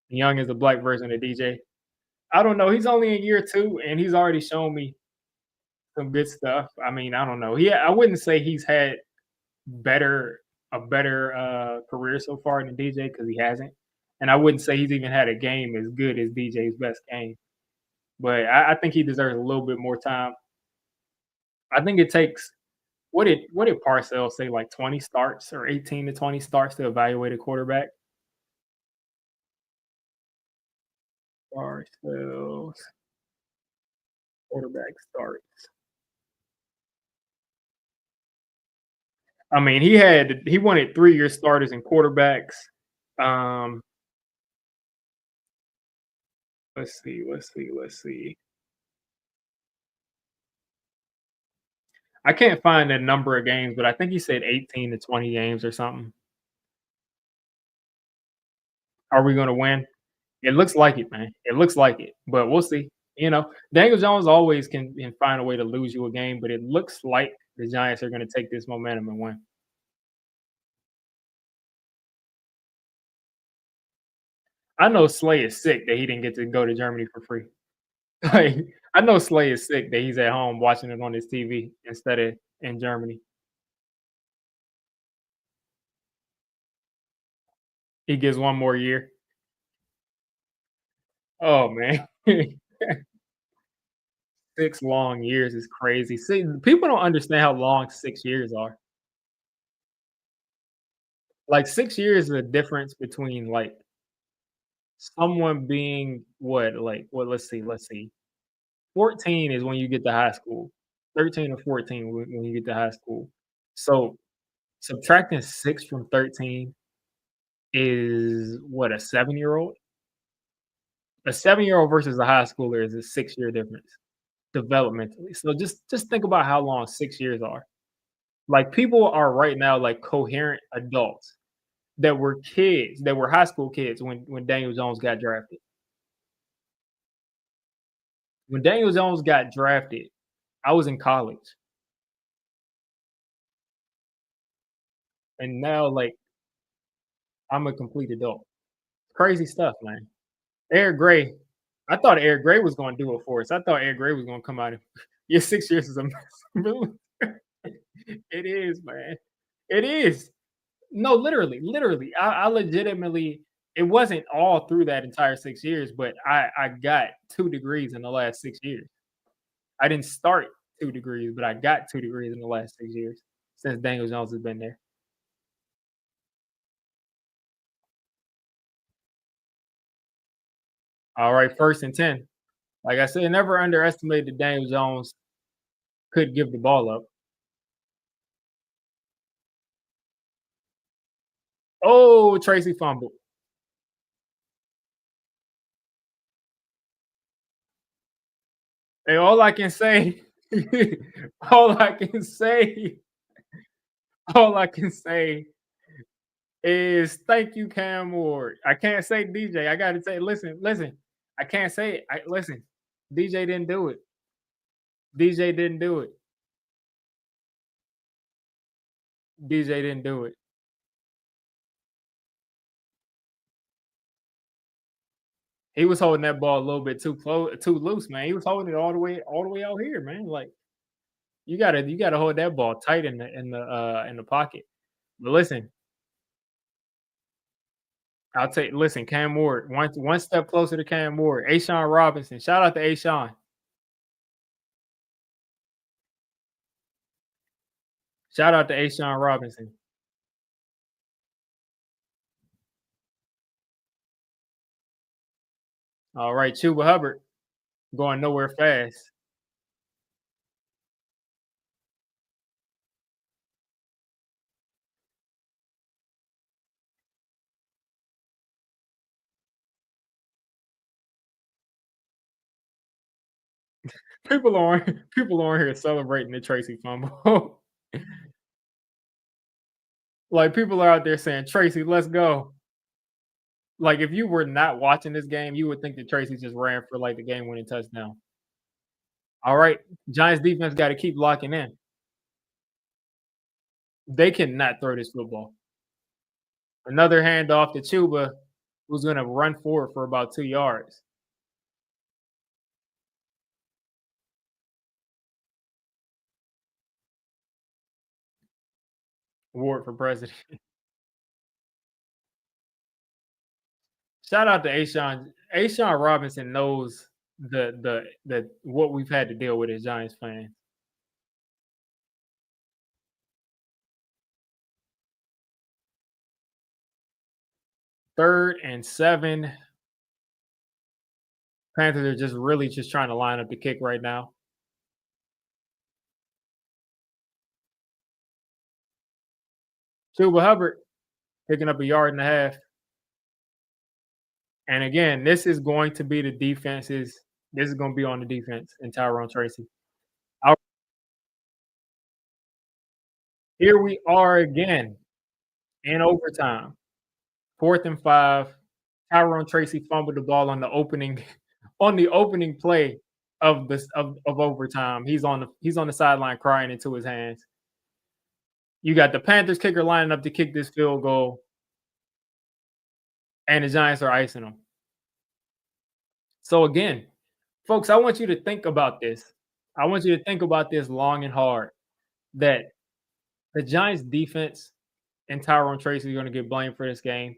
Young is the black version of DJ. I don't know, he's only in year 2, and he's already shown me some good stuff. I mean, I don't know. I wouldn't say he's had better better, career so far than DJ because he hasn't, and I wouldn't say he's even had a game as good as DJ's best game, but I think he deserves a little bit more time. I think it takes what did Parcells say, like 20 starts or 18 to 20 starts to evaluate a quarterback? Parcells quarterback starts. I mean, he wanted 3-year starters and quarterbacks. Um, let's see. I can't find a number of games, but I think he said 18 to 20 games or something. Are we gonna win? It looks like it, man. It looks like it, but we'll see. Daniel Jones always can find a way to lose you a game, but it looks like the Giants are gonna take this momentum and win. I know Slay is sick that he didn't get to go to Germany for free. Like, I know Slay is sick that he's at home watching it on his TV instead of in Germany. He gets 1 more year. Oh, man. 6 long years is crazy. See, people don't understand how long 6 years are. Like, 6 years is the difference between, like, someone being let's see. 14 is when you get to high school. 13 or 14 when you get to high school. So, subtracting 6 from 13 is what, a 7-year-old? A 7-year-old versus a high schooler is a 6-year difference developmentally. So just think about how long 6 years are. Like, people are right now, like, coherent adults that were kids, that were high school kids when Daniel Jones got drafted. When Daniel Jones got drafted, I was in college, and now, like, I'm a complete adult. Crazy stuff, man. Eric Gray, I thought Eric Gray was gonna do it for us. I thought Eric Gray was gonna come out and your 6 years is a mess. It is, man. It is. No, literally. I legitimately it wasn't all through that entire 6 years, but I got 2 degrees in the last 6 years. I didn't start 2 degrees, but I got 2 degrees in the last 6 years since Daniel Jones has been there. All right, 1st and 10. Like I said, never underestimate that Daniel Jones could give the ball up. Oh, Tracy fumbled. And all I can say all I can say all I can say is thank you, Cam Ward. I can't say DJ. I gotta say, listen. I can't say it. Listen. DJ didn't do it. DJ didn't do it. DJ didn't do it. He was holding that ball a little bit too close, too loose, man. He was holding it all the way out here, man. Like you gotta hold that ball tight in the pocket. But listen, I'll take listen, Cam Ward, one step closer to Cam Ward. Ashawn Robinson. Shout out to Ashawn. Shout out to Ashawn Robinson. All right, Chuba Hubbard going nowhere fast. People aren't here celebrating the Tracy fumble. Like people are out there saying, Tracy, let's go. Like if you were not watching this game, you would think that Tracy just ran for like the game winning touchdown. All right. Giants defense got to keep locking in. They cannot throw this football. Another handoff to Chuba, who's going to run forward for about 2 yards. Ward for president. Shout out to Ashawn. Ashawn Robinson knows the what we've had to deal with as Giants fans. 3rd and 7. Panthers are just really just trying to line up the kick right now. Chuba Hubbard picking up a yard and a half. And again, this is going to be the defenses. This is going to be on the defense and Tyrone Tracy. All- Here we are again in overtime. 4th and 5. Tyrone Tracy fumbled the ball on the opening on the opening play of this of overtime. He's on the sideline crying into his hands. You got the Panthers kicker lining up to kick this field goal, and the Giants are icing them. So again, folks, I want you to think about this. I want you to think about this long and hard. That the Giants defense and Tyrone Tracy are going to get blamed for this game.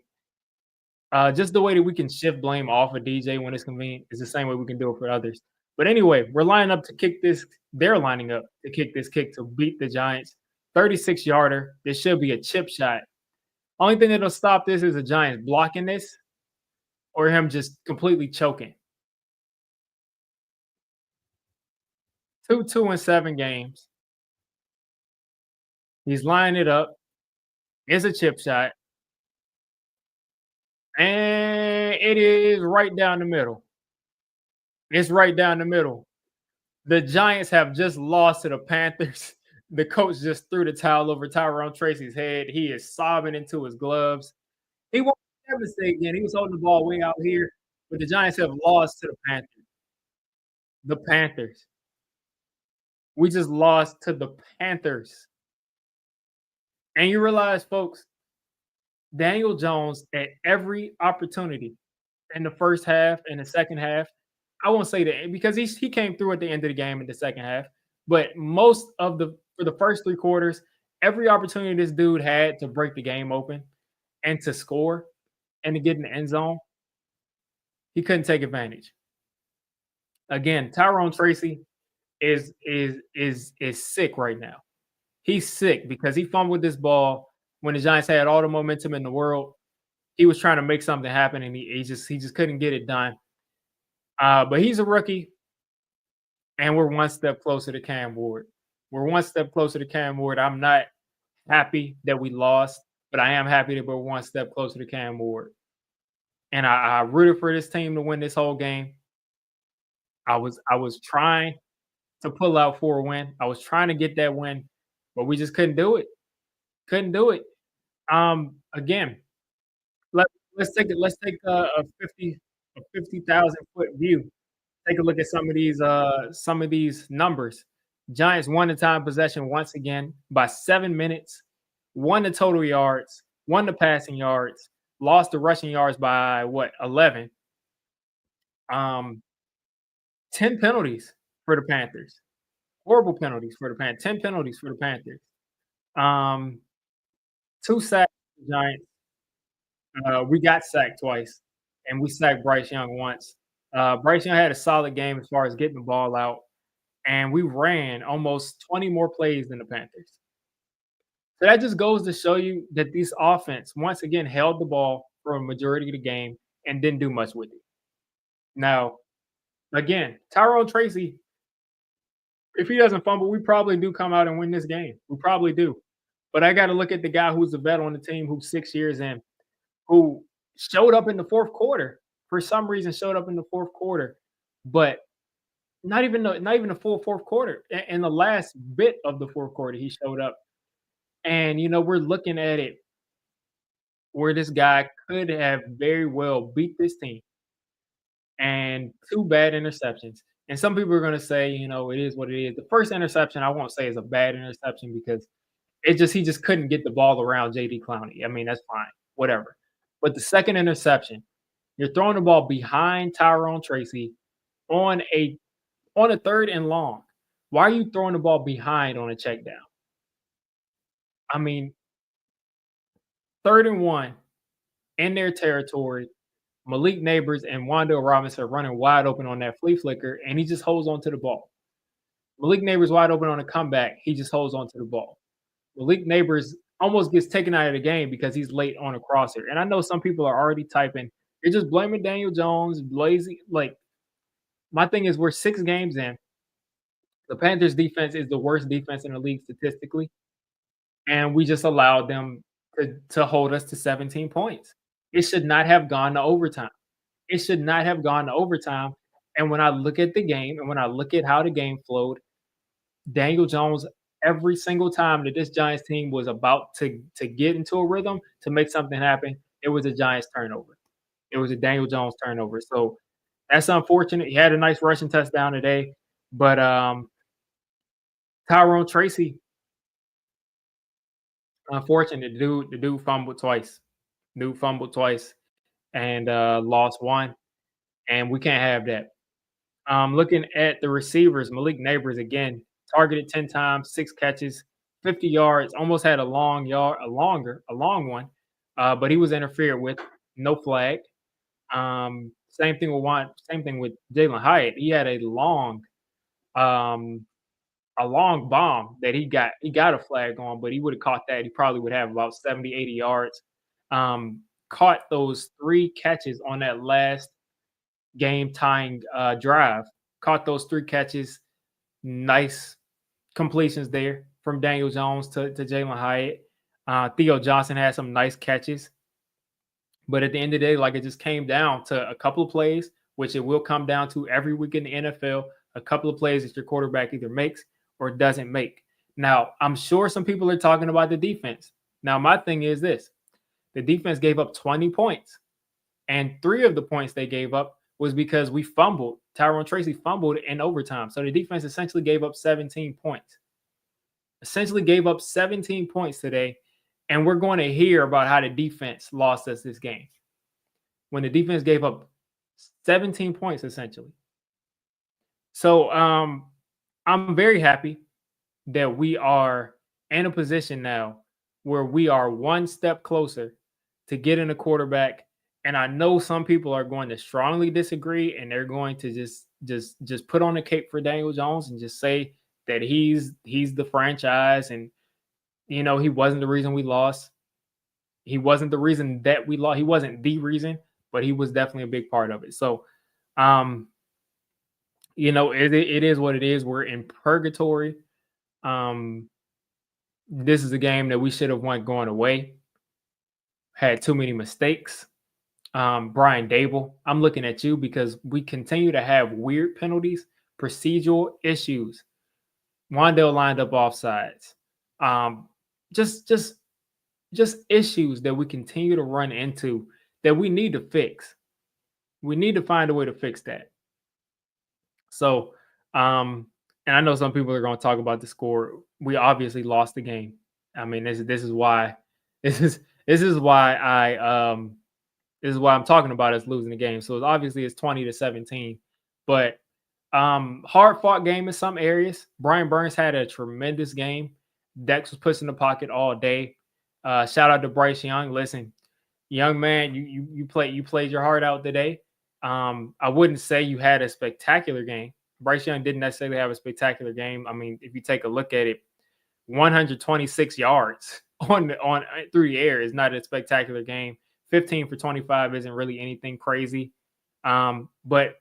Just the way that we can shift blame off of DJ when it's convenient is the same way we can do it for others. But anyway, we're lining up to kick this. They're lining up to kick this kick to beat the Giants. 36-yarder. This should be a chip shot. Only thing that'll stop this is the Giants blocking this or him just completely choking. 2-2-7 games. He's lining it up. It's a chip shot. And it is right down the middle. It's right down the middle. The Giants have just lost to the Panthers. The coach just threw the towel over Tyrone Tracy's head. He is sobbing into his gloves. He won't never say again. He was holding the ball way out here, but the Giants have lost to the Panthers. The Panthers. We just lost to the Panthers. And you realize, folks, Daniel Jones at every opportunity in the first half and the second half. I won't say that because he came through at the end of the game in the second half, but most of the for the first 3 quarters, every opportunity this dude had to break the game open and to score and to get in the end zone, he couldn't take advantage. Again, Tyrone Tracy is sick right now. He's sick because he fumbled this ball when the Giants had all the momentum in the world. He was trying to make something happen and he just couldn't get it done. But he's a rookie, and we're one step closer to Cam Ward. We're one step closer to Cam Ward. I'm not happy that we lost, but I am happy that we're one step closer to Cam Ward. And I rooted for this team to win this whole game. I was trying to pull out for a win. I was trying to get that win, but we just couldn't do it. Couldn't do it. Again, let let's take a 50,000 foot view. Take a look at some of these numbers. Giants won the time possession once again by 7 minutes, won the total yards, won the passing yards, lost the rushing yards by what 11. Um, 10 penalties for the Panthers. Horrible penalties for the Panthers. 10 penalties for the Panthers. Um, 2 sacks for the Giants. We got sacked twice, and we sacked Bryce Young once. Bryce Young had a solid game as far as getting the ball out, and we ran almost 20 more plays than the Panthers. So that just goes to show you that this offense once again held the ball for a majority of the game and didn't do much with it. Now, again, Tyrone Tracy, if he doesn't fumble, we probably do come out and win this game. We probably do. But I got to look at the guy who's a vet on the team, who's 6 years in, who showed up in the fourth quarter. For some reason, showed up in the fourth quarter, but not even the full fourth quarter. In the last bit of the fourth quarter, he showed up, and we're looking at it where this guy could have very well beat this team, and 2 bad interceptions. And some people are going to say, it is what it is. The first interception, I won't say is a bad interception because he just couldn't get the ball around JD Clowney. I mean, that's fine, whatever. But the second interception, you're throwing the ball behind Tyrone Tracy on a 3rd and long. Why are you throwing the ball behind on a check down? I mean, 3rd and 1 in their territory. Malik Neighbors and Wandale Robinson are running wide open on that flea flicker, and he just holds on to the ball. Malik Neighbors wide open on a comeback. He just holds on to the ball. Malik Neighbors almost gets taken out of the game because he's late on a crosser. And I know some people are already typing, you're just blaming Daniel Jones, lazy. Like, my thing is, we're 6 games in. The Panthers defense is the worst defense in the league statistically. And we just allowed them to hold us to 17 points. It should not have gone to overtime. It should not have gone to overtime. And when I look at the game and when I look at how the game flowed, Daniel Jones, every single time that this Giants team was about to get into a rhythm to make something happen, it was a Giants turnover. It was a Daniel Jones turnover. So that's unfortunate. He had a nice rushing touchdown today, but Tyrone Tracy, unfortunate. The dude fumbled twice. Dude fumbled twice and lost one, and we can't have that. Looking at the receivers, Malik Neighbors again targeted 10 times, 6 catches, 50 yards. Almost had a long one, but he was interfered with. No flag. Same thing with Jalen Hyatt. He had um, a long bomb that he got a flag on, but he would have caught that. He probably would have about 70, 80 yards. Caught those 3 catches on that last game tying drive. Caught those 3 catches. Nice completions there from Daniel Jones to Jalen Hyatt. Theo Johnson had some nice catches. But at the end of the day, like it just came down to a couple of plays, which it will come down to every week in the NFL, a couple of plays that your quarterback either makes or doesn't make. Now, I'm sure some people are talking about the defense. Now, my thing is this: the defense gave up 20 points, and 3 of the points they gave up was because we fumbled. Tyrone Tracy fumbled in overtime. So the defense essentially gave up 17 points. Essentially gave up 17 points today. And we're going to hear about how the defense lost us this game. When the defense gave up 17 points, essentially. So I'm very happy that we are in a position now where we are one step closer to getting a quarterback. And I know some people are going to strongly disagree, and they're going to just put on a cape for Daniel Jones and just say that he's the franchise, and he wasn't the reason we lost. He wasn't the reason that we lost. He wasn't the reason, but he was definitely a big part of it. So, it is what it is. We're in purgatory. This is a game that we should have won going away. Had too many mistakes. Brian Dable, I'm looking at you because we continue to have weird penalties, procedural issues. Wandale lined up offsides. Just issues that we continue to run into that we need to fix. We need to find a way to fix that. So, and I know some people are going to talk about the score. We obviously lost the game. I mean, this is why this is why I'm talking about us losing the game. So it's 20-17, but hard fought game in some areas. Brian Burns had a tremendous game. Dex was pushing the pocket all day. Shout out to Bryce Young. Listen, young man, you played your heart out today. I wouldn't say you had a spectacular game. Bryce Young didn't necessarily have a spectacular game. I mean, if you take a look at it, 126 yards on through the air is not a spectacular game. 15 for 25 isn't really anything crazy, but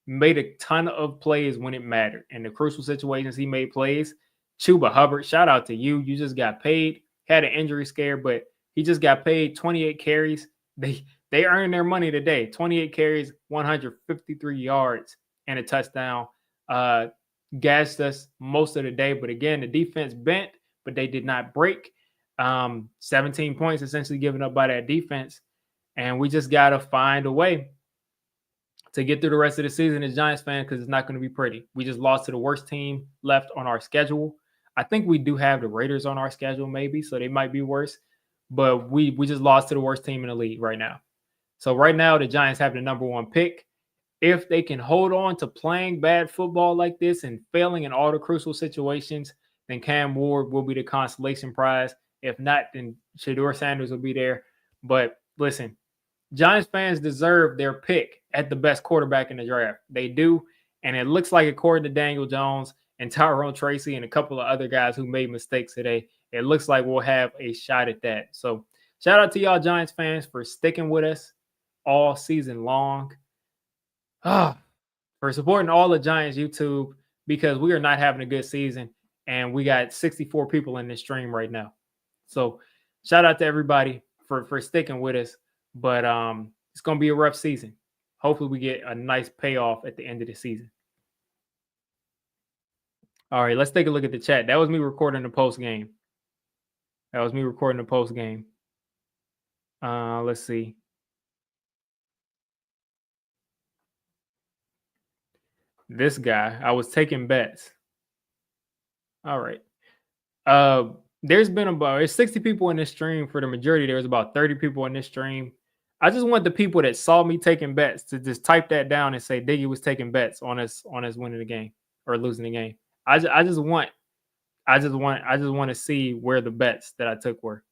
made a ton of plays when it mattered. In the crucial situations, he made plays. Chuba Hubbard, shout out to you. You just got paid. Had an injury scare, but he just got paid 28 carries. They earned their money today. 28 carries, 153 yards, and a touchdown. Gassed us most of the day. But again, the defense bent, but they did not break. 17 points essentially given up by that defense. And we just got to find a way to get through the rest of the season as Giants fans, because it's not going to be pretty. We just lost to the worst team left on our schedule. I think we do have the Raiders on our schedule maybe, so they might be worse. But we just lost to the worst team in the league right now. So right now, the Giants have the number 1 pick. If they can hold on to playing bad football like this and failing in all the crucial situations, then Cam Ward will be the consolation prize. If not, then Shedeur Sanders will be there. But listen, Giants fans deserve their pick at the best quarterback in the draft. They do. And it looks like, according to Daniel Jones and Tyrone Tracy and a couple of other guys who made mistakes today, it looks like we'll have a shot at that. So shout out to y'all Giants fans for sticking with us all season long. For supporting all the Giants YouTube, because we are not having a good season, and we got 64 people in this stream right now. So shout out to everybody for sticking with us. But it's gonna be a rough season. Hopefully, we get a nice payoff at the end of the season. All right, let's take a look at the chat. That was me recording the post game. That was me recording the post game. Let's see. This guy, I was taking bets. All right. There's been about it's 60 people in this stream. For the majority, there was about 30 people in this stream. I just want the people that saw me taking bets to just type that down and say Diggy was taking bets on us winning the game or losing the game. I just want to see where the bets that I took were.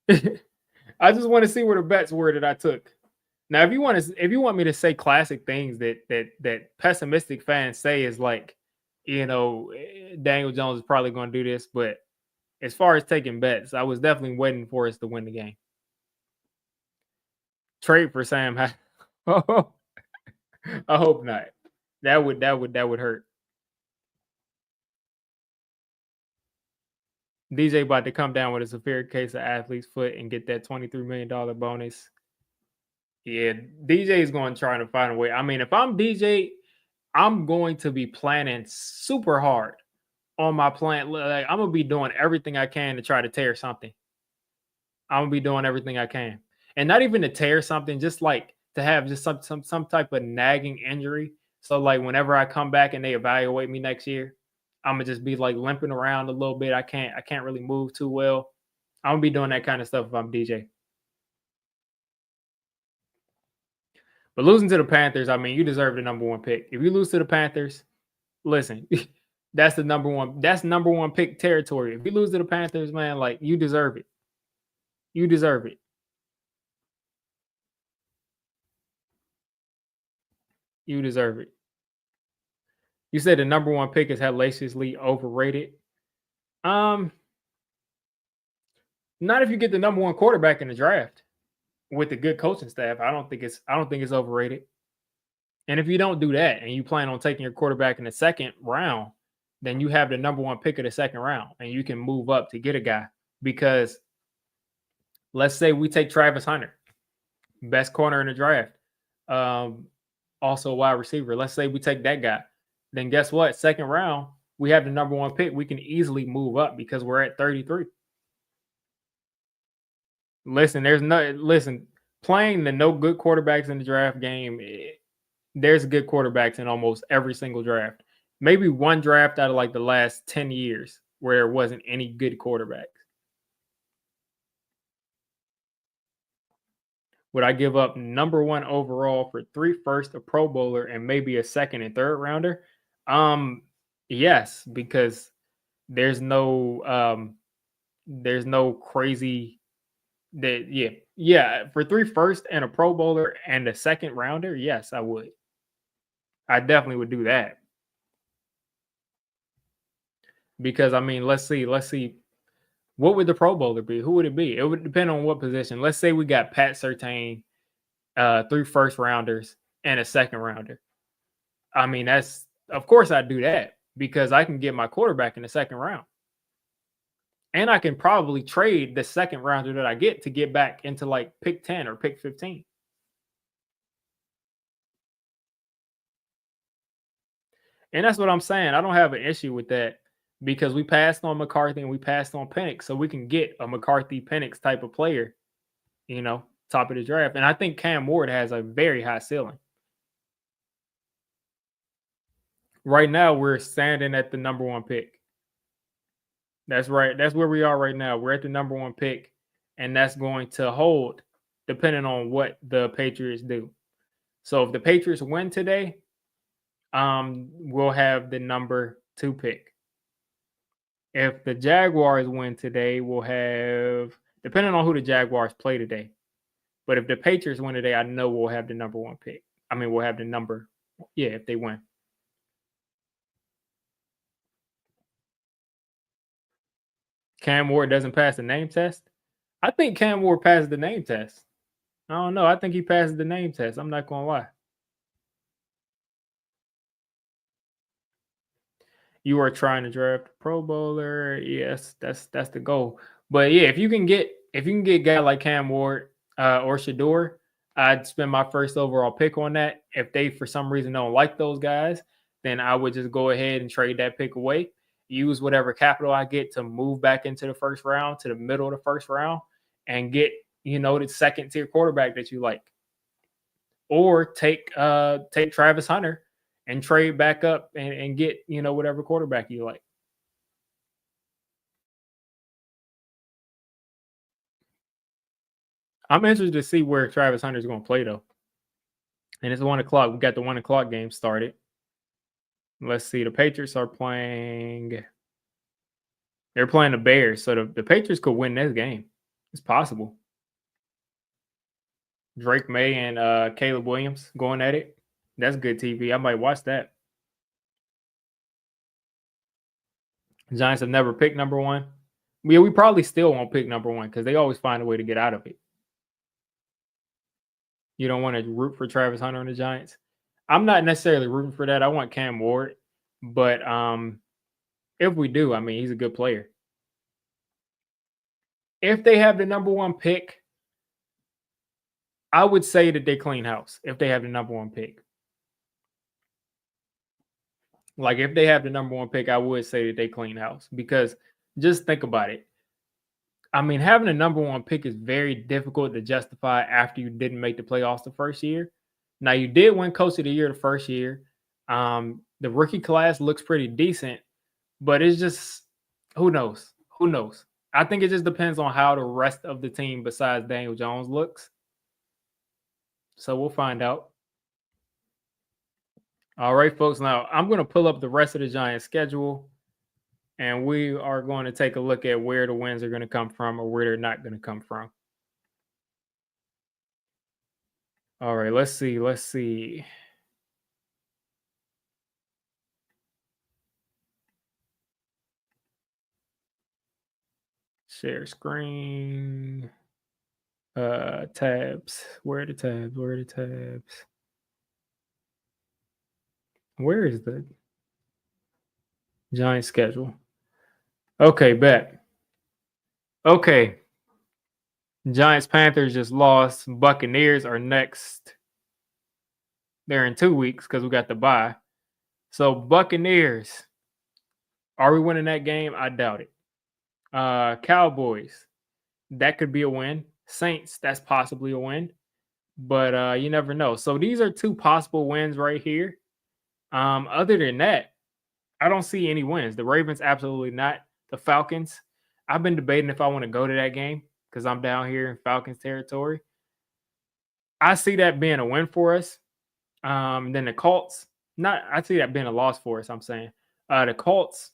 I just want to see where the bets were that I took. Now, if you want me to say classic things that pessimistic fans say is like, Daniel Jones is probably going to do this, but as far as taking bets, I was definitely waiting for us to win the game. Trade for Sam. I hope not. That would hurt. DJ about to come down with a severe case of athlete's foot and get that $23 million bonus. Yeah, DJ is going to try to find a way. I mean, if I'm DJ, I'm going to be planning super hard on my plan. Like, I'm gonna be doing everything I can to try to tear something. I'm gonna be doing everything I can, and not even to tear something, just like to have just some type of nagging injury. So like whenever I come back and they evaluate me next year, I'm gonna just be like limping around a little bit. I can't really move too well. I'm gonna be doing that kind of stuff if I'm DJ. But losing to the Panthers, I mean, you deserve the number one pick. If you lose to the Panthers, listen, that's the number one. That's number one pick territory. If you lose to the Panthers, man, like you deserve it. You deserve it. You deserve it. You said the number one pick is hellaciously overrated. Not if you get the number one quarterback in the draft with a good coaching staff. I don't think it's overrated. And if you don't do that and you plan on taking your quarterback in the second round, then you have the number one pick of the second round and you can move up to get a guy. Because let's say we take Travis Hunter, best corner in the draft, also a wide receiver. Let's say we take that guy. Then guess what? Second round, we have the number one pick. We can easily move up because we're at 33. Listen, playing the no good quarterbacks in the draft game, there's good quarterbacks in almost every single draft. Maybe one draft out of like the last 10 years where there wasn't any good quarterbacks. Would I give up number one overall for 3 firsts, a Pro Bowler, and maybe a second and third rounder? Yes, because there's no crazy that for 3 firsts and a Pro Bowler and a second rounder. Yes, I would. I definitely would do that. Because I mean, let's see. What would the Pro Bowler be? Who would it be? It would depend on what position. Let's say we got Pat Surtain, 3 first rounders, and a second rounder. I mean, that's of course I'd do that because I can get my quarterback in the second round. And I can probably trade the second rounder that I get to get back into like pick 10 or pick 15. And that's what I'm saying. I don't have an issue with that because we passed on McCarthy and we passed on Penix. So we can get a McCarthy Penix type of player, top of the draft. And I think Cam Ward has a very high ceiling. Right now, we're standing at the number one pick. That's right. That's where we are right now. We're at the number one pick, and that's going to hold depending on what the Patriots do. So if the Patriots win today, we'll have the number 2 pick. If the Jaguars win today, we'll have, depending on who the Jaguars play today. But if the Patriots win today, I know we'll have the number 1 pick. I mean, we'll have the number, if they win. Cam Ward doesn't pass the name test? I think Cam Ward passes the name test. I don't know. I think he passes the name test. I'm not going to lie. You are trying to draft a Pro Bowler. Yes, that's the goal. But yeah, if you can get a guy like Cam Ward or Shador, I'd spend my first overall pick on that. If they for some reason don't like those guys, then I would just go ahead and trade that pick away. Use whatever capital I get to move back into the first round, to the middle of the first round, and get the second tier quarterback that you like, or take Travis Hunter and trade back up and get whatever quarterback you like. I'm interested to see where Travis Hunter is going to play though, and it's 1 o'clock. We got the 1 o'clock game started. Let's see. The Patriots are playing. They're playing the Bears, so the Patriots could win this game. It's possible. Drake May and Caleb Williams going at it. That's good TV. I might watch that. Giants have never picked number one. Yeah, we probably still won't pick number one because they always find a way to get out of it. You don't want to root for Travis Hunter and the Giants. I'm not necessarily rooting for that. I want Cam Ward, but if we do, I mean, he's a good player. If they have the number one pick, I would say that they clean house. If they have the number one pick, like if they have the number one pick, I would say that they clean house, because just think about it. I mean, having a number one pick is very difficult to justify after you didn't make the playoffs the first year. Now, you did win Coach of the Year the first year. The rookie class looks pretty decent, but it's just, who knows? Who knows? I think it just depends on how the rest of the team besides Daniel Jones looks. So we'll find out. All right, folks. Now, I'm going to pull up the rest of the Giants schedule, and we are going to take a look at where the wins are going to come from or where they're not going to come from. All right, let's see. Let's see. Share screen. Tabs. Where are the tabs? Where are the tabs? Where is the Giant schedule? Okay, bet. Okay. Giants Panthers just lost. Buccaneers are next. They're in 2 weeks because we got the bye. So Buccaneers, are we winning that game? I doubt it. Cowboys, that could be a win. Saints, that's possibly a win, but you never know. So these are two possible wins right here. Other than that, I don't see any wins. The Ravens, absolutely not. The Falcons, I've been debating if I want to go to that game because I'm down here in Falcons territory. I see that being a win for us. Then the Colts, I see that being a loss for us. I'm saying the Colts,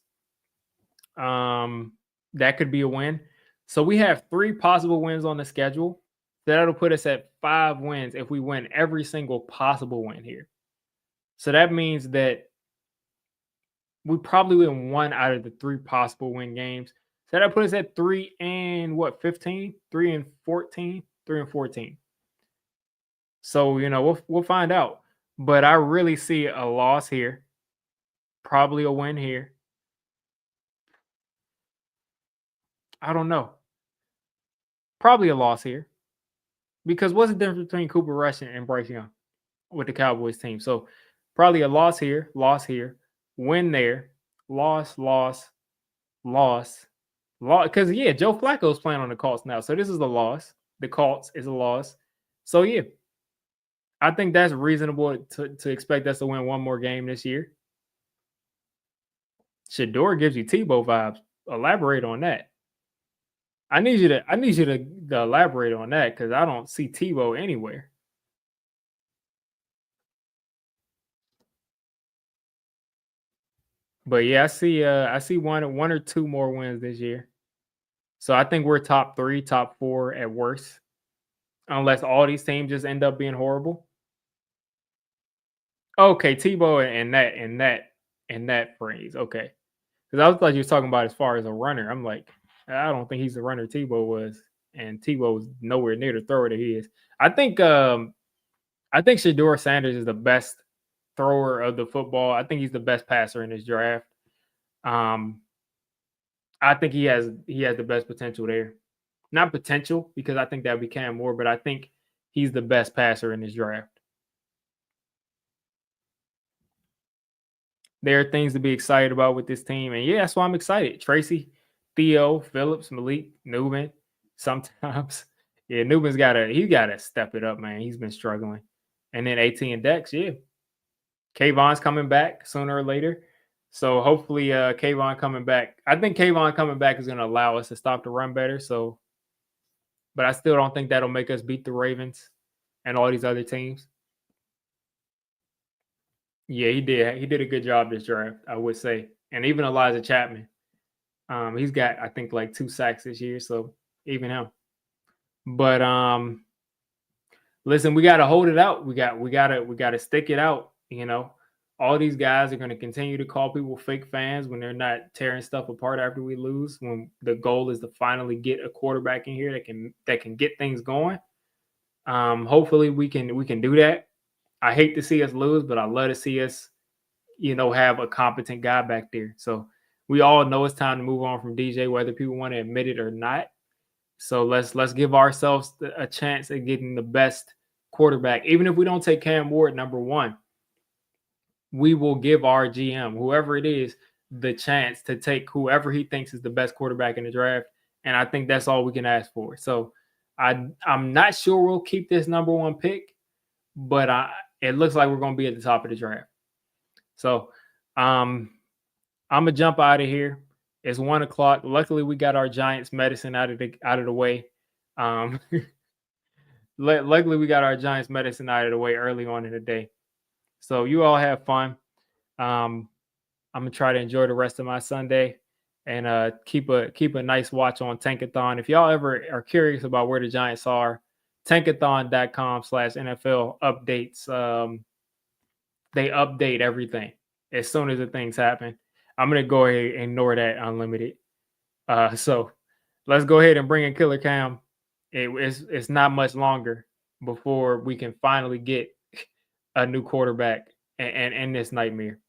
that could be a win. So we have 3 possible wins on the schedule. That'll put us at 5 wins if we win every single possible win here. So that means that we probably win 1 out of the 3 possible win games. So that'll put us at 3 and 15? 3 and 14? 3 and 14. So, we'll find out. But I really see a loss here. Probably a win here. I don't know. Probably a loss here. Because what's the difference between Cooper Rush and Bryce Young with the Cowboys team? So probably a loss here, win there, loss. Because, yeah, Joe Flacco's playing on the Colts now. So this is a loss. The Colts is a loss. So, yeah, I think that's reasonable to expect us to win 1 more game this year. Shador gives you Tebow vibes. Elaborate on that. I need you to elaborate on that because I don't see Tebow anywhere. But yeah, I see one or 2 more wins this year. So I think we're top 3, top 4 at worst, unless all these teams just end up being horrible. Okay, Tebow and that phrase. Okay, because I was like you was talking about as far as a runner. I'm like, I don't think he's the runner Tebow was, and Tebow was nowhere near the thrower that he is. I think Shador Sanders is the best thrower of the football. I think he's the best passer in this draft. Um, I think he has the best potential there. Not potential because I think that we can more, but I think he's the best passer in this draft. There are things to be excited about with this team, and yeah, that's why I'm excited. Tracy, Theo, Phillips, Malik, Newman. Sometimes, yeah, Newman's gotta step it up, man. He's been struggling, and then AT and Dex, yeah, Kayvon's coming back sooner or later. So hopefully, Kayvon coming back. I think Kayvon coming back is going to allow us to stop the run better. So, but I still don't think that'll make us beat the Ravens and all these other teams. Yeah, he did. He did a good job this draft, I would say. And even Elijah Chapman, he's got I think like 2 sacks this year. So even him. But listen, we got to hold it out. We got to stick it out. All these guys are going to continue to call people fake fans when they're not tearing stuff apart after we lose. When the goal is to finally get a quarterback in here that can get things going. Hopefully we can do that. I hate to see us lose, but I love to see us, have a competent guy back there. So we all know it's time to move on from DJ, whether people want to admit it or not. So let's give ourselves a chance at getting the best quarterback. Even if we don't take Cam Ward number one, we will give our GM, whoever it is, the chance to take whoever he thinks is the best quarterback in the draft. And I think that's all we can ask for. So I'm not sure we'll keep this number one pick, but it looks like we're going to be at the top of the draft. So I'm going to jump out of here. It's 1:00. Luckily, we got our Giants medicine out of the way. Luckily, we got our Giants medicine out of the way early on in the day. So you all have fun. I'm gonna try to enjoy the rest of my Sunday and keep a nice watch on Tankathon. If y'all ever are curious about where the Giants are, tankathon.com/NFL updates. They update everything as soon as the things happen. I'm gonna go ahead and ignore that unlimited. So let's go ahead and bring in Killer Cam. It's not much longer before we can finally get a new quarterback and this nightmare.